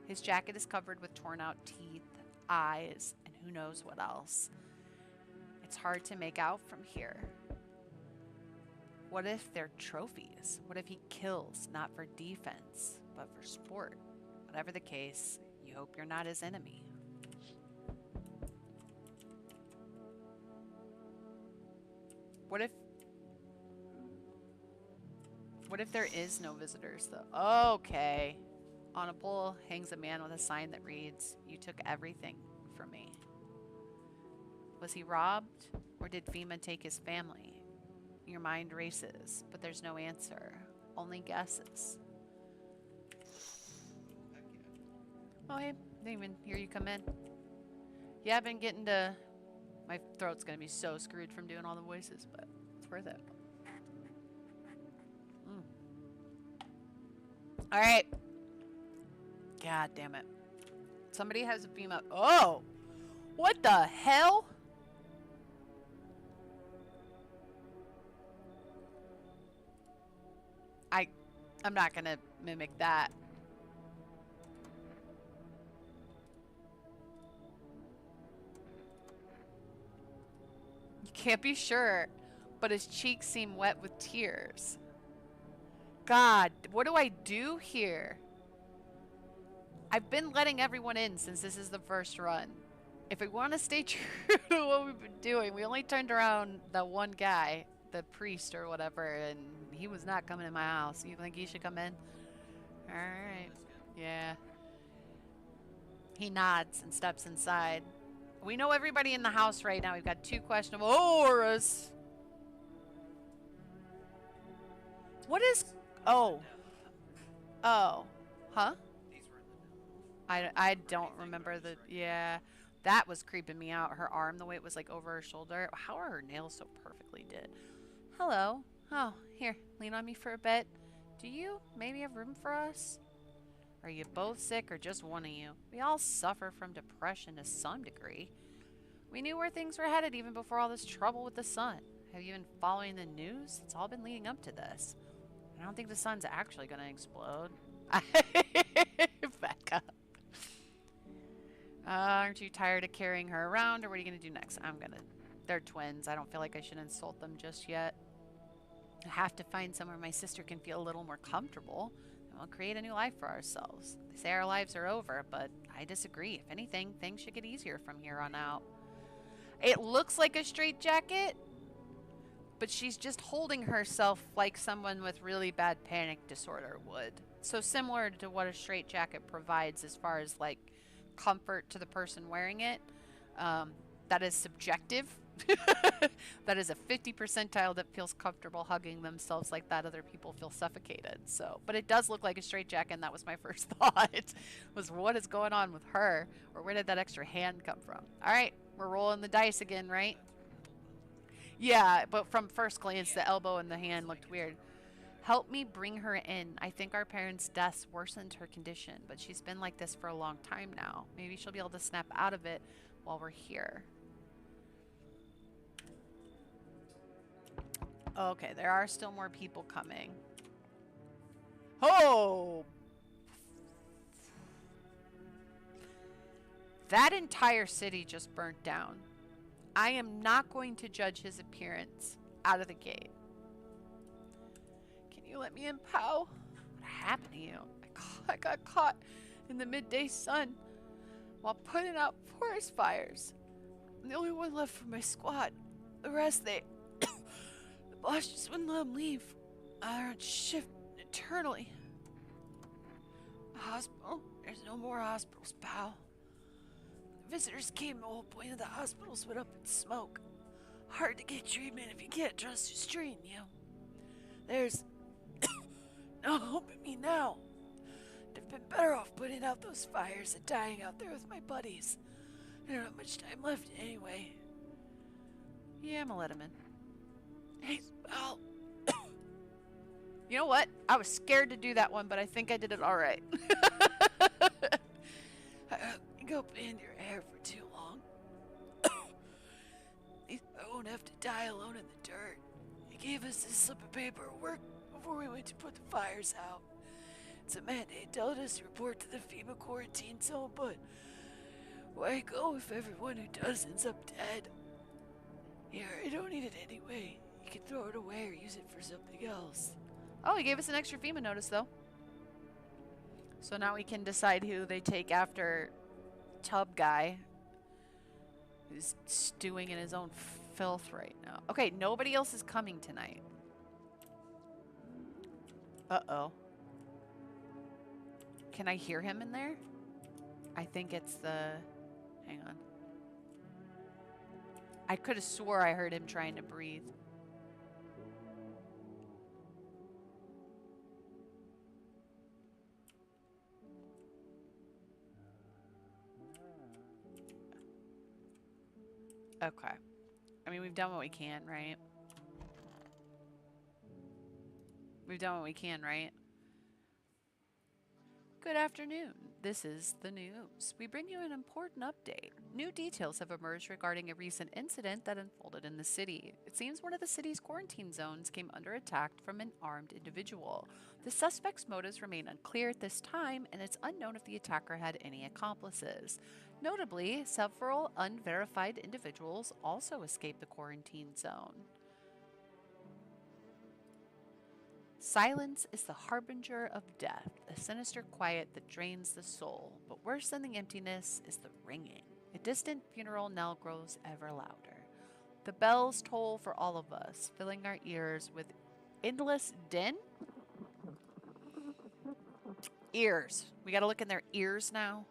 His jacket is covered with torn out teeth, eyes, and who knows what else. It's hard to make out from here. What if they're trophies? What if he kills, not for defense, but for sport? Whatever the case, you hope you're not his enemy. What if there is no visitors, though? Okay. On a pole hangs a man with a sign that reads, "You took everything from me." Was he robbed, or did FEMA take his family? Your mind races, but there's no answer. Only guesses. Oh, hey. Didn't even hear you come in. Yeah, I've been getting to... My throat's gonna be so screwed from doing all the voices, but it's worth it. Alright. God damn it. Somebody has a FEMA... Oh! What the hell? I'm not gonna mimic that. You can't be sure, but his cheeks seem wet with tears. God, what do I do here? I've been letting everyone in since this is the first run. If we want to stay true to what we've been doing, we only turned around the one guy, the priest or whatever, and he was not coming in my house. You think he should come in? Alright. Yeah. He nods and steps inside. We know everybody in the house right now. We've got 2 questionable auras. What is... Oh. Oh. Huh? I don't remember the... Yeah. That was creeping me out. Her arm, the way it was like over her shoulder. How are her nails so perfectly did? Hello. Oh, here. Lean on me for a bit. Do you maybe have room for us? Are you both sick or just one of you? We all suffer from depression to some degree. We knew where things were headed even before all this trouble with the sun. Have you been following the news? It's all been leading up to this. I don't think the sun's actually going to explode. Back up. Aren't you tired of carrying her around, or what are you going to do next? They're twins. I don't feel like I should insult them just yet. I have to find somewhere my sister can feel a little more comfortable, and we'll create a new life for ourselves. They say our lives are over, but I disagree. If anything, things should get easier from here on out. It looks like a straitjacket, but she's just holding herself like someone with really bad panic disorder would. So similar to what a straitjacket provides as far as like comfort to the person wearing it. That is subjective. That is a 50 percentile that feels comfortable hugging themselves like that. Other people feel suffocated. So, but it does look like a straitjacket, and that was my first thought. Was what is going on with her, or where did that extra hand come from? All right, we're rolling the dice again, right? Yeah, but from first glance, the elbow and the hand looked weird. Help me bring her in. I think our parents' deaths worsened her condition, but she's been like this for a long time now. Maybe she'll be able to snap out of it while we're here. Okay, there are still more people coming. Oh! That entire city just burnt down. I am not going to judge his appearance out of the gate. Can you let me in, pal? What happened to you? I got caught in the midday sun while putting out forest fires. I'm the only one left from my squad. The rest, the boss just wouldn't let them leave. They're on shift eternally. A hospital? There's no more hospitals, pal. The visitors came, the whole point of the hospitals went up in smoke. Hard to get treatment if you can't trust who's treating you. There's no hope in me now. I've been better off putting out those fires and dying out there with my buddies. I don't have much time left anyway. Yeah, I'm gonna let him in. Hey, pal. You know what? I was scared to do that one, but I think I did it alright. I go in your hair for too long. I won't have to die alone in the dirt. He gave us this slip of paperwork before we went to put the fires out. It's a mandate telling us to report to the FEMA quarantine zone, but why go if everyone who does ends up dead? Here, I don't need it anyway. You can throw it away or use it for something else. Oh, he gave us an extra FEMA notice, though. So now we can decide who they take after Tub Guy, who's stewing in his own filth right now. Okay, nobody else is coming tonight. Uh-oh. Can I hear him in there? I think it's the... Hang on. I could have swore I heard him trying to breathe. Okay. I mean, we've done what we can, right? We've done what we can, right? Good afternoon. This is the news. We bring you an important update. New details have emerged regarding a recent incident that unfolded in the city. It seems one of the city's quarantine zones came under attack from an armed individual. The suspect's motives remain unclear at this time, and it's unknown if the attacker had any accomplices. Notably, several unverified individuals also escaped the quarantine zone. Silence is the harbinger of death, a sinister quiet that drains the soul. But worse than the emptiness is the ringing. A distant funeral knell grows ever louder. The bells toll for all of us, filling our ears with endless din? Ears. We gotta look in their ears now.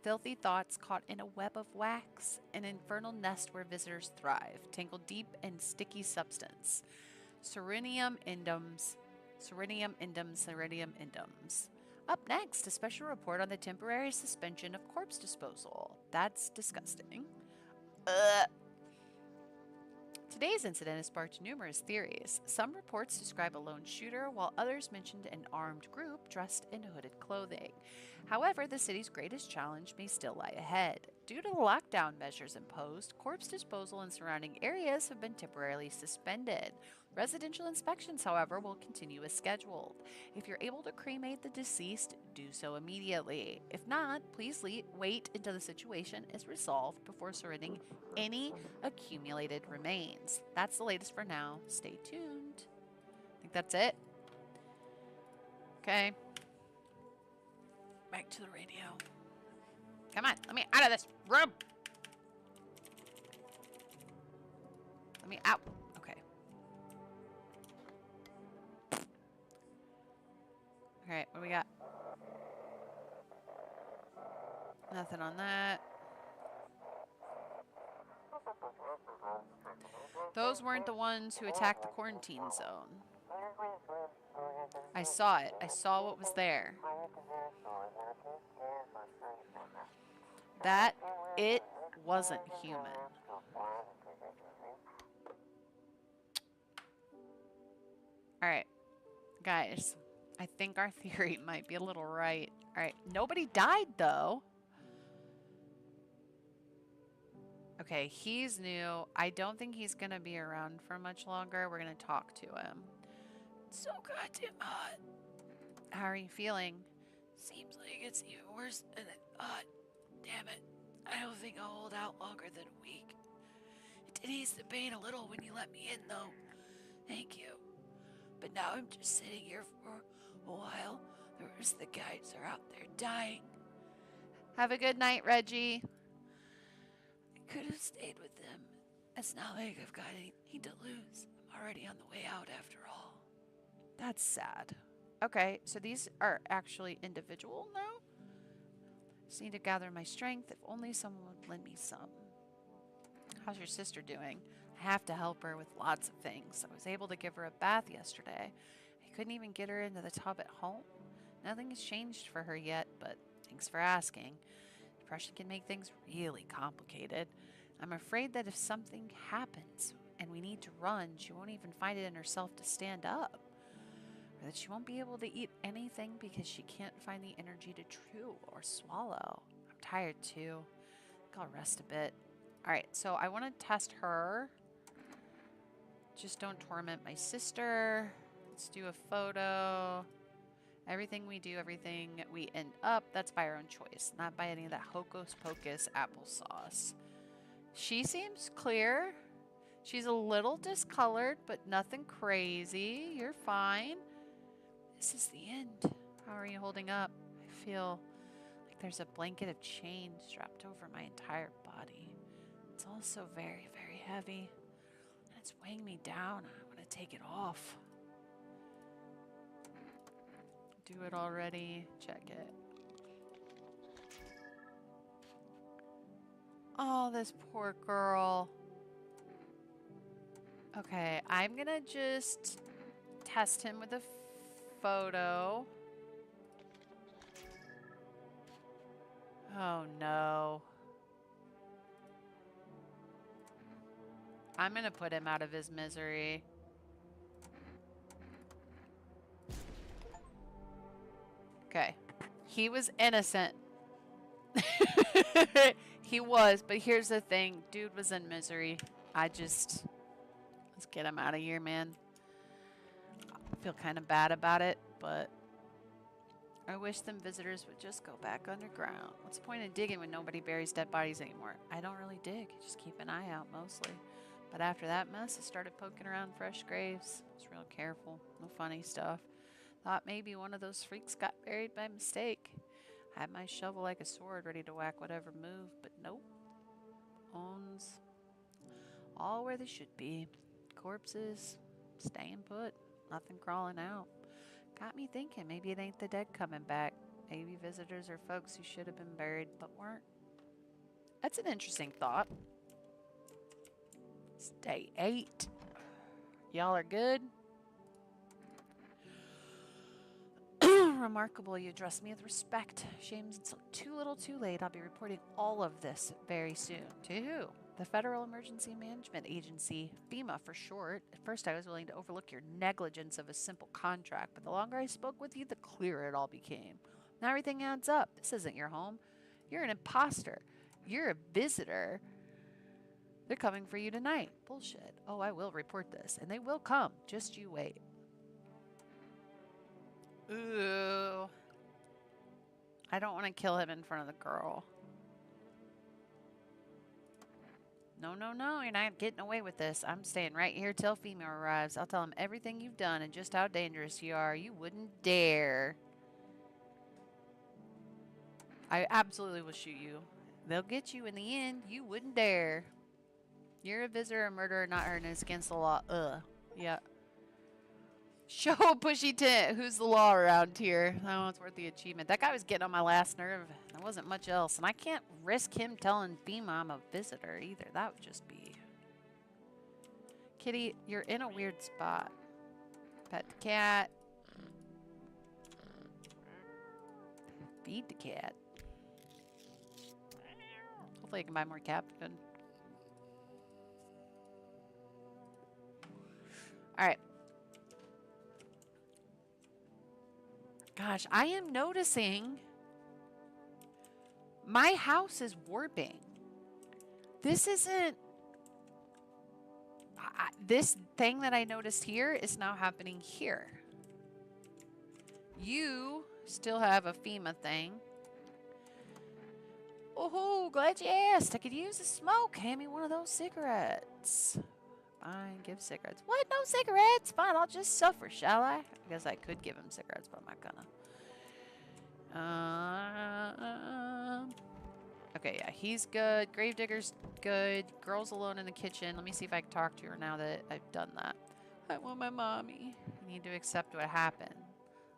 Filthy thoughts caught in a web of wax, an infernal nest where visitors thrive, tangled deep in sticky substance. Serenium indums. Serenium indums, Serenium indums. Up next, a special report on the temporary suspension of corpse disposal. That's disgusting. Today's incident has sparked numerous theories. Some reports describe a lone shooter, while others mentioned an armed group dressed in hooded clothing. However, the city's greatest challenge may still lie ahead. Due to the lockdown measures imposed, corpse disposal in surrounding areas have been temporarily suspended. Residential inspections, however, will continue as scheduled. If you're able to cremate the deceased, do so immediately. If not, please wait until the situation is resolved before surrendering any accumulated remains. That's the latest for now. Stay tuned. I think that's it. Okay. Back to the radio. Come on, let me out of this room. Let me out. Okay. All right, what do we got? Nothing on that. Those weren't the ones who attacked the quarantine zone. I saw it. I saw what was there. That, it wasn't human. Alright, guys, I think our theory might be a little right. Alright, nobody died though. Okay, he's new. I don't think he's gonna be around for much longer. We're gonna talk to him. It's so goddamn hot. How are you feeling? Seems like it's even worse than I thought. Damn it. I don't think I'll hold out longer than a week. It did ease the pain a little when you let me in, though. Thank you. But now I'm just sitting here for a while. The rest of the guys are out there dying. Have a good night, Reggie. I could have stayed with them. It's not like I've got anything to lose. I'm already on the way out after all. That's sad. Okay, so these are actually individual now? Just need to gather my strength. If only someone would lend me some. How's your sister doing? I have to help her with lots of things. I was able to give her a bath yesterday. I couldn't even get her into the tub at home. Nothing has changed for her yet, but thanks for asking. Depression can make things really complicated. I'm afraid that if something happens and we need to run, she won't even find it in herself to stand up. Or that she won't be able to eat anything because she can't find the energy to chew or swallow. I'm tired too. I think I'll rest a bit. Alright, so I want to test her. Just don't torment my sister. Let's do a photo. Everything we do, everything we end up, that's by our own choice. Not by any of that hocus pocus applesauce. She seems clear. She's a little discolored, but nothing crazy. You're fine. This is the end. How are you holding up? I feel like there's a blanket of chains strapped over my entire body. It's also very, very heavy. And it's weighing me down. I want to take it off. Do it already. Check it. Oh, this poor girl. Okay, I'm gonna just test him with a photo. Oh no. I'm gonna put him out of his misery. Okay. He was innocent. He was, but here's the thing. Dude was in misery. Let's get him out of here, man. I feel kind of bad about it, but I wish them visitors would just go back underground. What's the point of digging when nobody buries dead bodies anymore? I don't really dig. I just keep an eye out mostly. But after that mess, I started poking around fresh graves. I was real careful. No funny stuff. Thought maybe one of those freaks got buried by mistake. Had my shovel like a sword ready to whack whatever moved, but nope. Bones. All where they should be. Corpses. Staying put. Nothing crawling out. Got me thinking maybe it ain't the dead coming back. Maybe visitors are folks who should have been buried but weren't. That's an interesting thought. It's day 8. Y'all are good? Remarkable, you address me with respect. Shame it's too little too late. I'll be reporting all of this very soon. To who? The Federal Emergency Management Agency, FEMA for short. At first I was willing to overlook your negligence of a simple contract, but the longer I spoke with you, the clearer it all became. Now everything adds up. This isn't your home. You're an imposter. You're a visitor. They're coming for you tonight. Bullshit. Oh, I will report this, and they will come. Just you wait. Ooh. I don't want to kill him in front of the girl. No, no, no. You're not getting away with this. I'm staying right here till FEMA arrives. I'll tell them everything you've done and just how dangerous you are. You wouldn't dare. I absolutely will shoot you. They'll get you in the end. You wouldn't dare. You're a visitor, a murderer, not her, and it's against the law. Ugh. Yeah. Show Pushy Tent. Who's the law around here? That one's worth the achievement. That guy was getting on my last nerve. There wasn't much else. And I can't risk him telling FEMA I'm a visitor either. That would just be... Kitty, you're in a weird spot. Pet the cat. Feed the cat. Hopefully I can buy more cat food. Alright. Gosh, I am noticing my house is warping. This isn't... this thing that I noticed here is now happening here. You still have a FEMA thing. Oh, glad you asked. I could use a smoke. Hand me one of those cigarettes. Fine, give cigarettes. What? No cigarettes? Fine, I'll just suffer, shall I? I guess I could give him cigarettes, but I'm not gonna. Okay, yeah, he's good. Gravedigger's good. Girl's alone in the kitchen. Let me see if I can talk to her now that I've done that. I want my mommy. You need to accept what happened.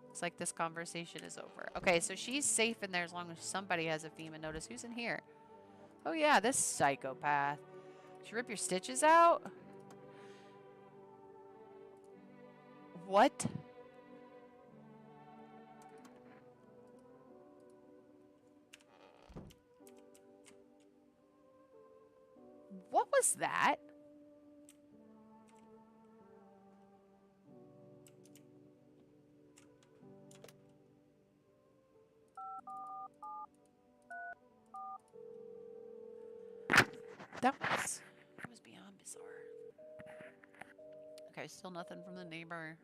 Looks like this conversation is over. Okay, so she's safe in there as long as somebody has a FEMA notice. Who's in here? Oh yeah, this psychopath. Did you rip your stitches out? What? What was that? That was beyond bizarre. Okay, still nothing from the neighbor.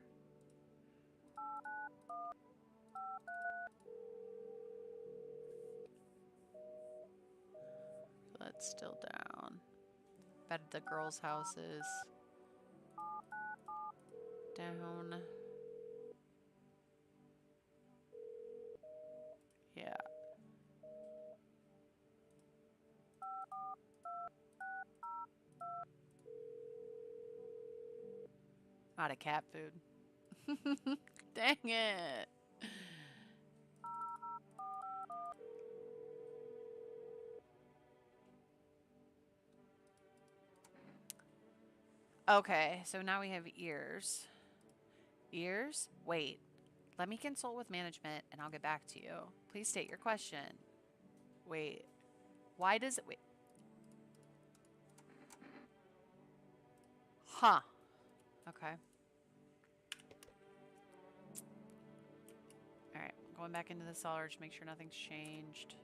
That's still down. Bet the girl's house is down. Yeah. Out of cat food. Dang it. Okay, so now we have ears. Ears? Wait. Let me consult with management and I'll get back to you. Please state your question. Wait. Why does it... Wait. Huh. Okay. Alright, going back into the cellar to make sure nothing's changed.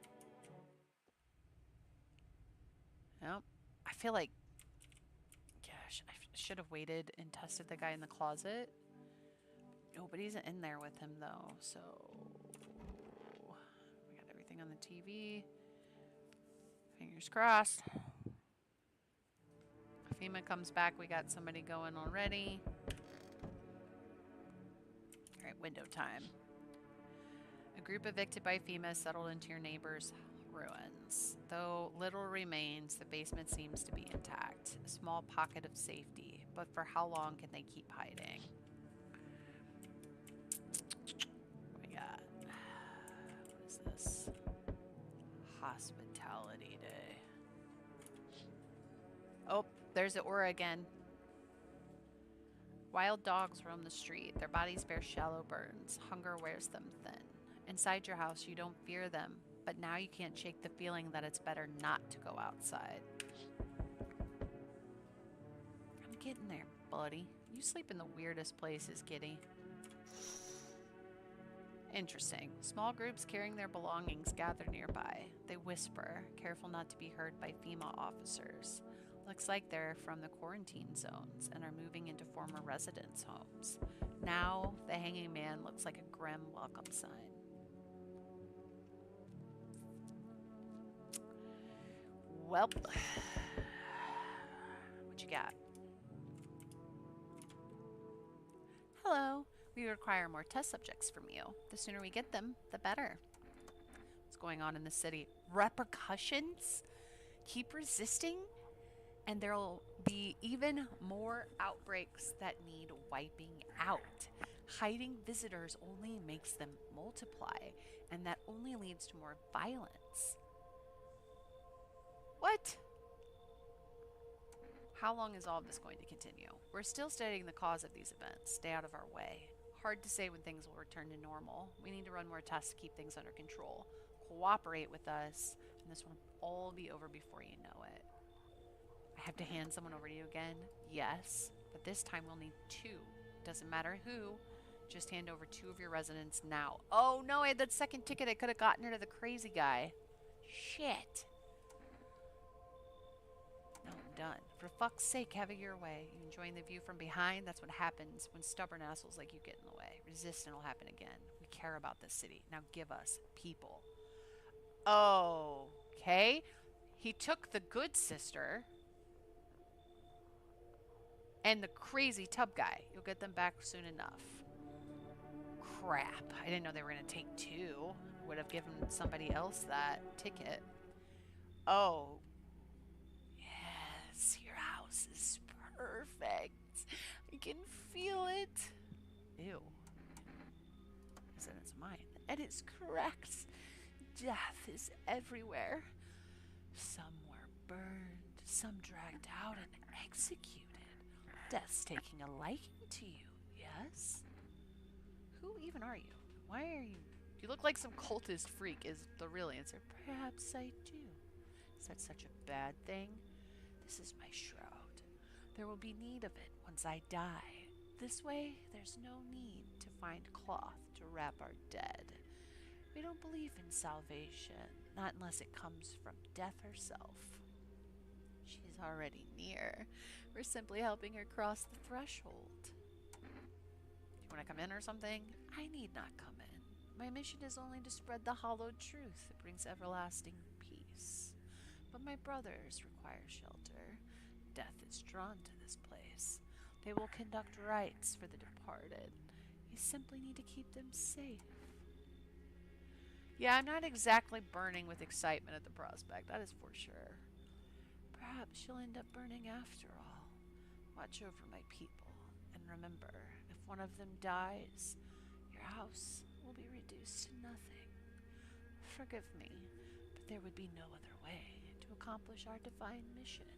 Nope. I feel like... Gosh, I should have waited and tested the guy in the closet. Nobody's in there with him, though, so... We got everything on the TV. Fingers crossed. If FEMA comes back, we got somebody going already. Alright, window time. A group evicted by FEMA settled into your neighbor's ruins. Though little remains, the basement seems to be intact. A small pocket of safety. But for how long can they keep hiding? What we got? What is this? Hospitality Day. Oh, there's the aura again. Wild dogs roam the street. Their bodies bear shallow burns. Hunger wears them thin. Inside your house, you don't fear them, but now you can't shake the feeling that it's better not to go outside. I'm getting there, buddy. You sleep in the weirdest places, kitty. Interesting. Small groups carrying their belongings gather nearby. They whisper, careful not to be heard by FEMA officers. Looks like they're from the quarantine zones and are moving into former residents' homes. Now, the hanging man looks like a grim welcome sign. Well, what you got? Hello. We require more test subjects from you. The sooner we get them, the better. What's going on in the city? Repercussions? Keep resisting? And there'll be even more outbreaks that need wiping out. Hiding visitors only makes them multiply, and that only leads to more violence. What? How long is all of this going to continue? We're still studying the cause of these events. Stay out of our way. Hard to say when things will return to normal. We need to run more tests to keep things under control. Cooperate with us, and this will all be over before you know it. I have to hand someone over to you again? Yes, but this time we'll need 2. Doesn't matter who, just hand over 2 of your residents now. Oh no, I had that second ticket. I could have gotten rid of the crazy guy. Shit. No, I'm done. For fuck's sake, have it your way. You enjoying the view from behind? That's what happens when stubborn assholes like you get in the way. Resist and it'll happen again. We care about this city. Now give us people. Oh. Okay. He took the good sister and the crazy tub guy. You'll get them back soon enough. Crap. I didn't know they were going to take two. Would have given somebody else that ticket. Oh. Yes, your house is perfect. I can feel it. Ew. Is that it's mine? And it's correct. Death is everywhere. Some were burned, some dragged out and executed. Death's taking a liking to you, yes? Who even are you? Why are you... You look like some cultist freak is the real answer. Perhaps I do. Is that such a bad thing? This is my shroud. There will be need of it once I die. This way, there's no need to find cloth to wrap our dead. We don't believe in salvation, not unless it comes from death herself. She's already near. We're simply helping her cross the threshold. You want to come in or something? I need not come in. My mission is only to spread the hallowed truth that brings everlasting peace. But my brothers require shelter. Death is drawn to this place. They will conduct rites for the departed. You simply need to keep them safe. Yeah, I'm not exactly burning with excitement at the prospect, that is for sure. Perhaps she'll end up burning after all. Watch over my people, and remember, if one of them dies, your house will be reduced to nothing. Forgive me, but there would be no other way to accomplish our divine mission.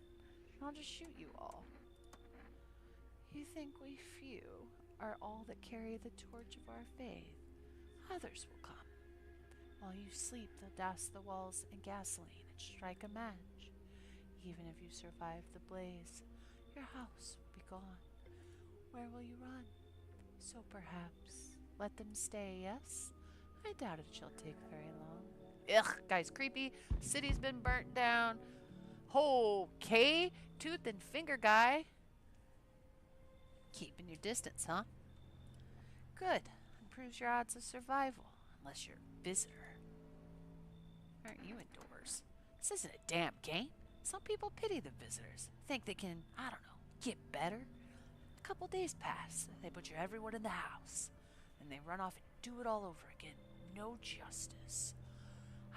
I'll just shoot you all. You think we few are all that carry the torch of our faith? Others will come. While you sleep, they'll douse the walls in gasoline and strike a match. Even if you survive the blaze, your house will be gone. Where will you run? So perhaps let them stay, yes? I doubt it shall take very long. Ugh, guy's creepy. City's been burnt down. Okay, tooth and finger guy. Keeping your distance, huh? Good. Improves your odds of survival, unless you're a visitor. Why aren't you indoors? This isn't a damn game. Some people pity the visitors. Think they can, I don't know, get better. A couple days pass. They butcher everyone in the house. And they run off and do it all over again. No justice.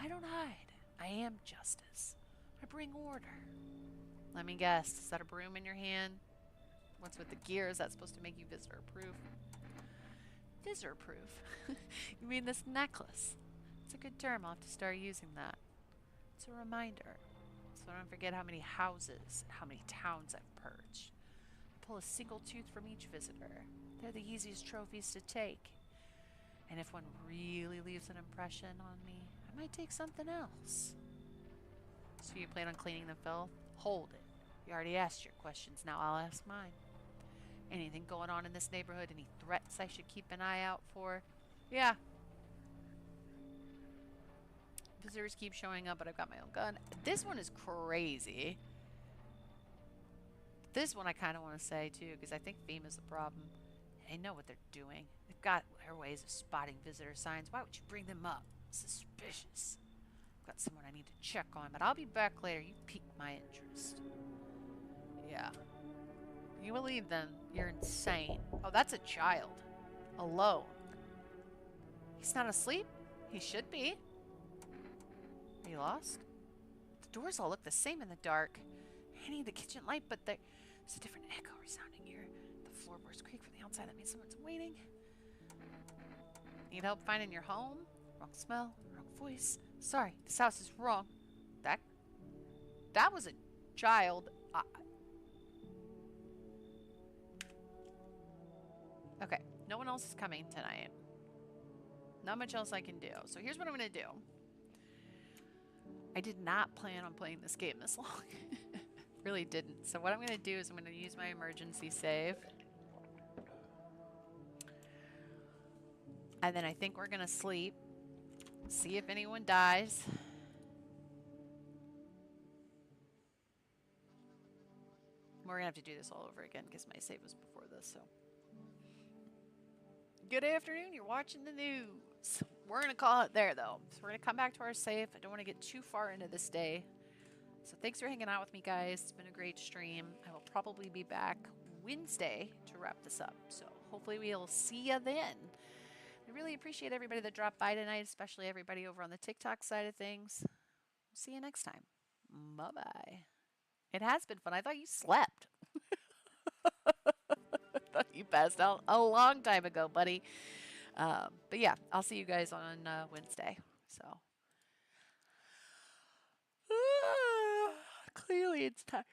I don't hide. I am justice. I bring order. Let me guess. Is that a broom in your hand? What's with the gear? Is that supposed to make you visitor proof? Visitor proof? You mean this necklace? It's a good term. I'll have to start using that. It's a reminder. So I don't forget how many houses and how many towns I've purged. I pull a single tooth from each visitor. They're the easiest trophies to take. And if one really leaves an impression on me, I might take something else. So you plan on cleaning the filth? Hold it. You already asked your questions, now I'll ask mine. Anything going on in this neighborhood? Any threats I should keep an eye out for? Yeah. Visitors keep showing up, but I've got my own gun. This one is crazy. This one I kind of want to say, too, because I think FEMA's the problem. They know what they're doing. They've got their ways of spotting visitor signs. Why would you bring them up? Suspicious. I've got someone I need to check on, but I'll be back later. You piqued my interest. Yeah. You will leave them. You're insane. Oh, that's a child. Alone. He's not asleep? He should be. Are you lost? The doors all look the same in the dark. I need the kitchen light, but there's a different echo resounding here. The floorboards creak from the outside. That means someone's waiting. Need help finding your home? Wrong smell, wrong voice. Sorry, this house is wrong. That was a child. Okay, no one else is coming tonight. Not much else I can do. So here's what I'm going to do. I did not plan on playing this game this long. Really didn't. So what I'm going to do is I'm going to use my emergency save. And then I think we're going to sleep. See if anyone dies. We're going to have to do this all over again because my save was before this, so. Good afternoon, you're watching the news. So we're going to call it there, though. So we're going to come back to our safe. I don't want to get too far into this day. So thanks for hanging out with me, guys. It's been a great stream. I will probably be back Wednesday to wrap this up. So hopefully we'll see you then. I really appreciate everybody that dropped by tonight, especially everybody over on the TikTok side of things. We'll see you next time. Bye-bye. It has been fun. I thought you slept. I thought you passed out a long time ago, buddy. But yeah, I'll see you guys on Wednesday. So clearly it's time.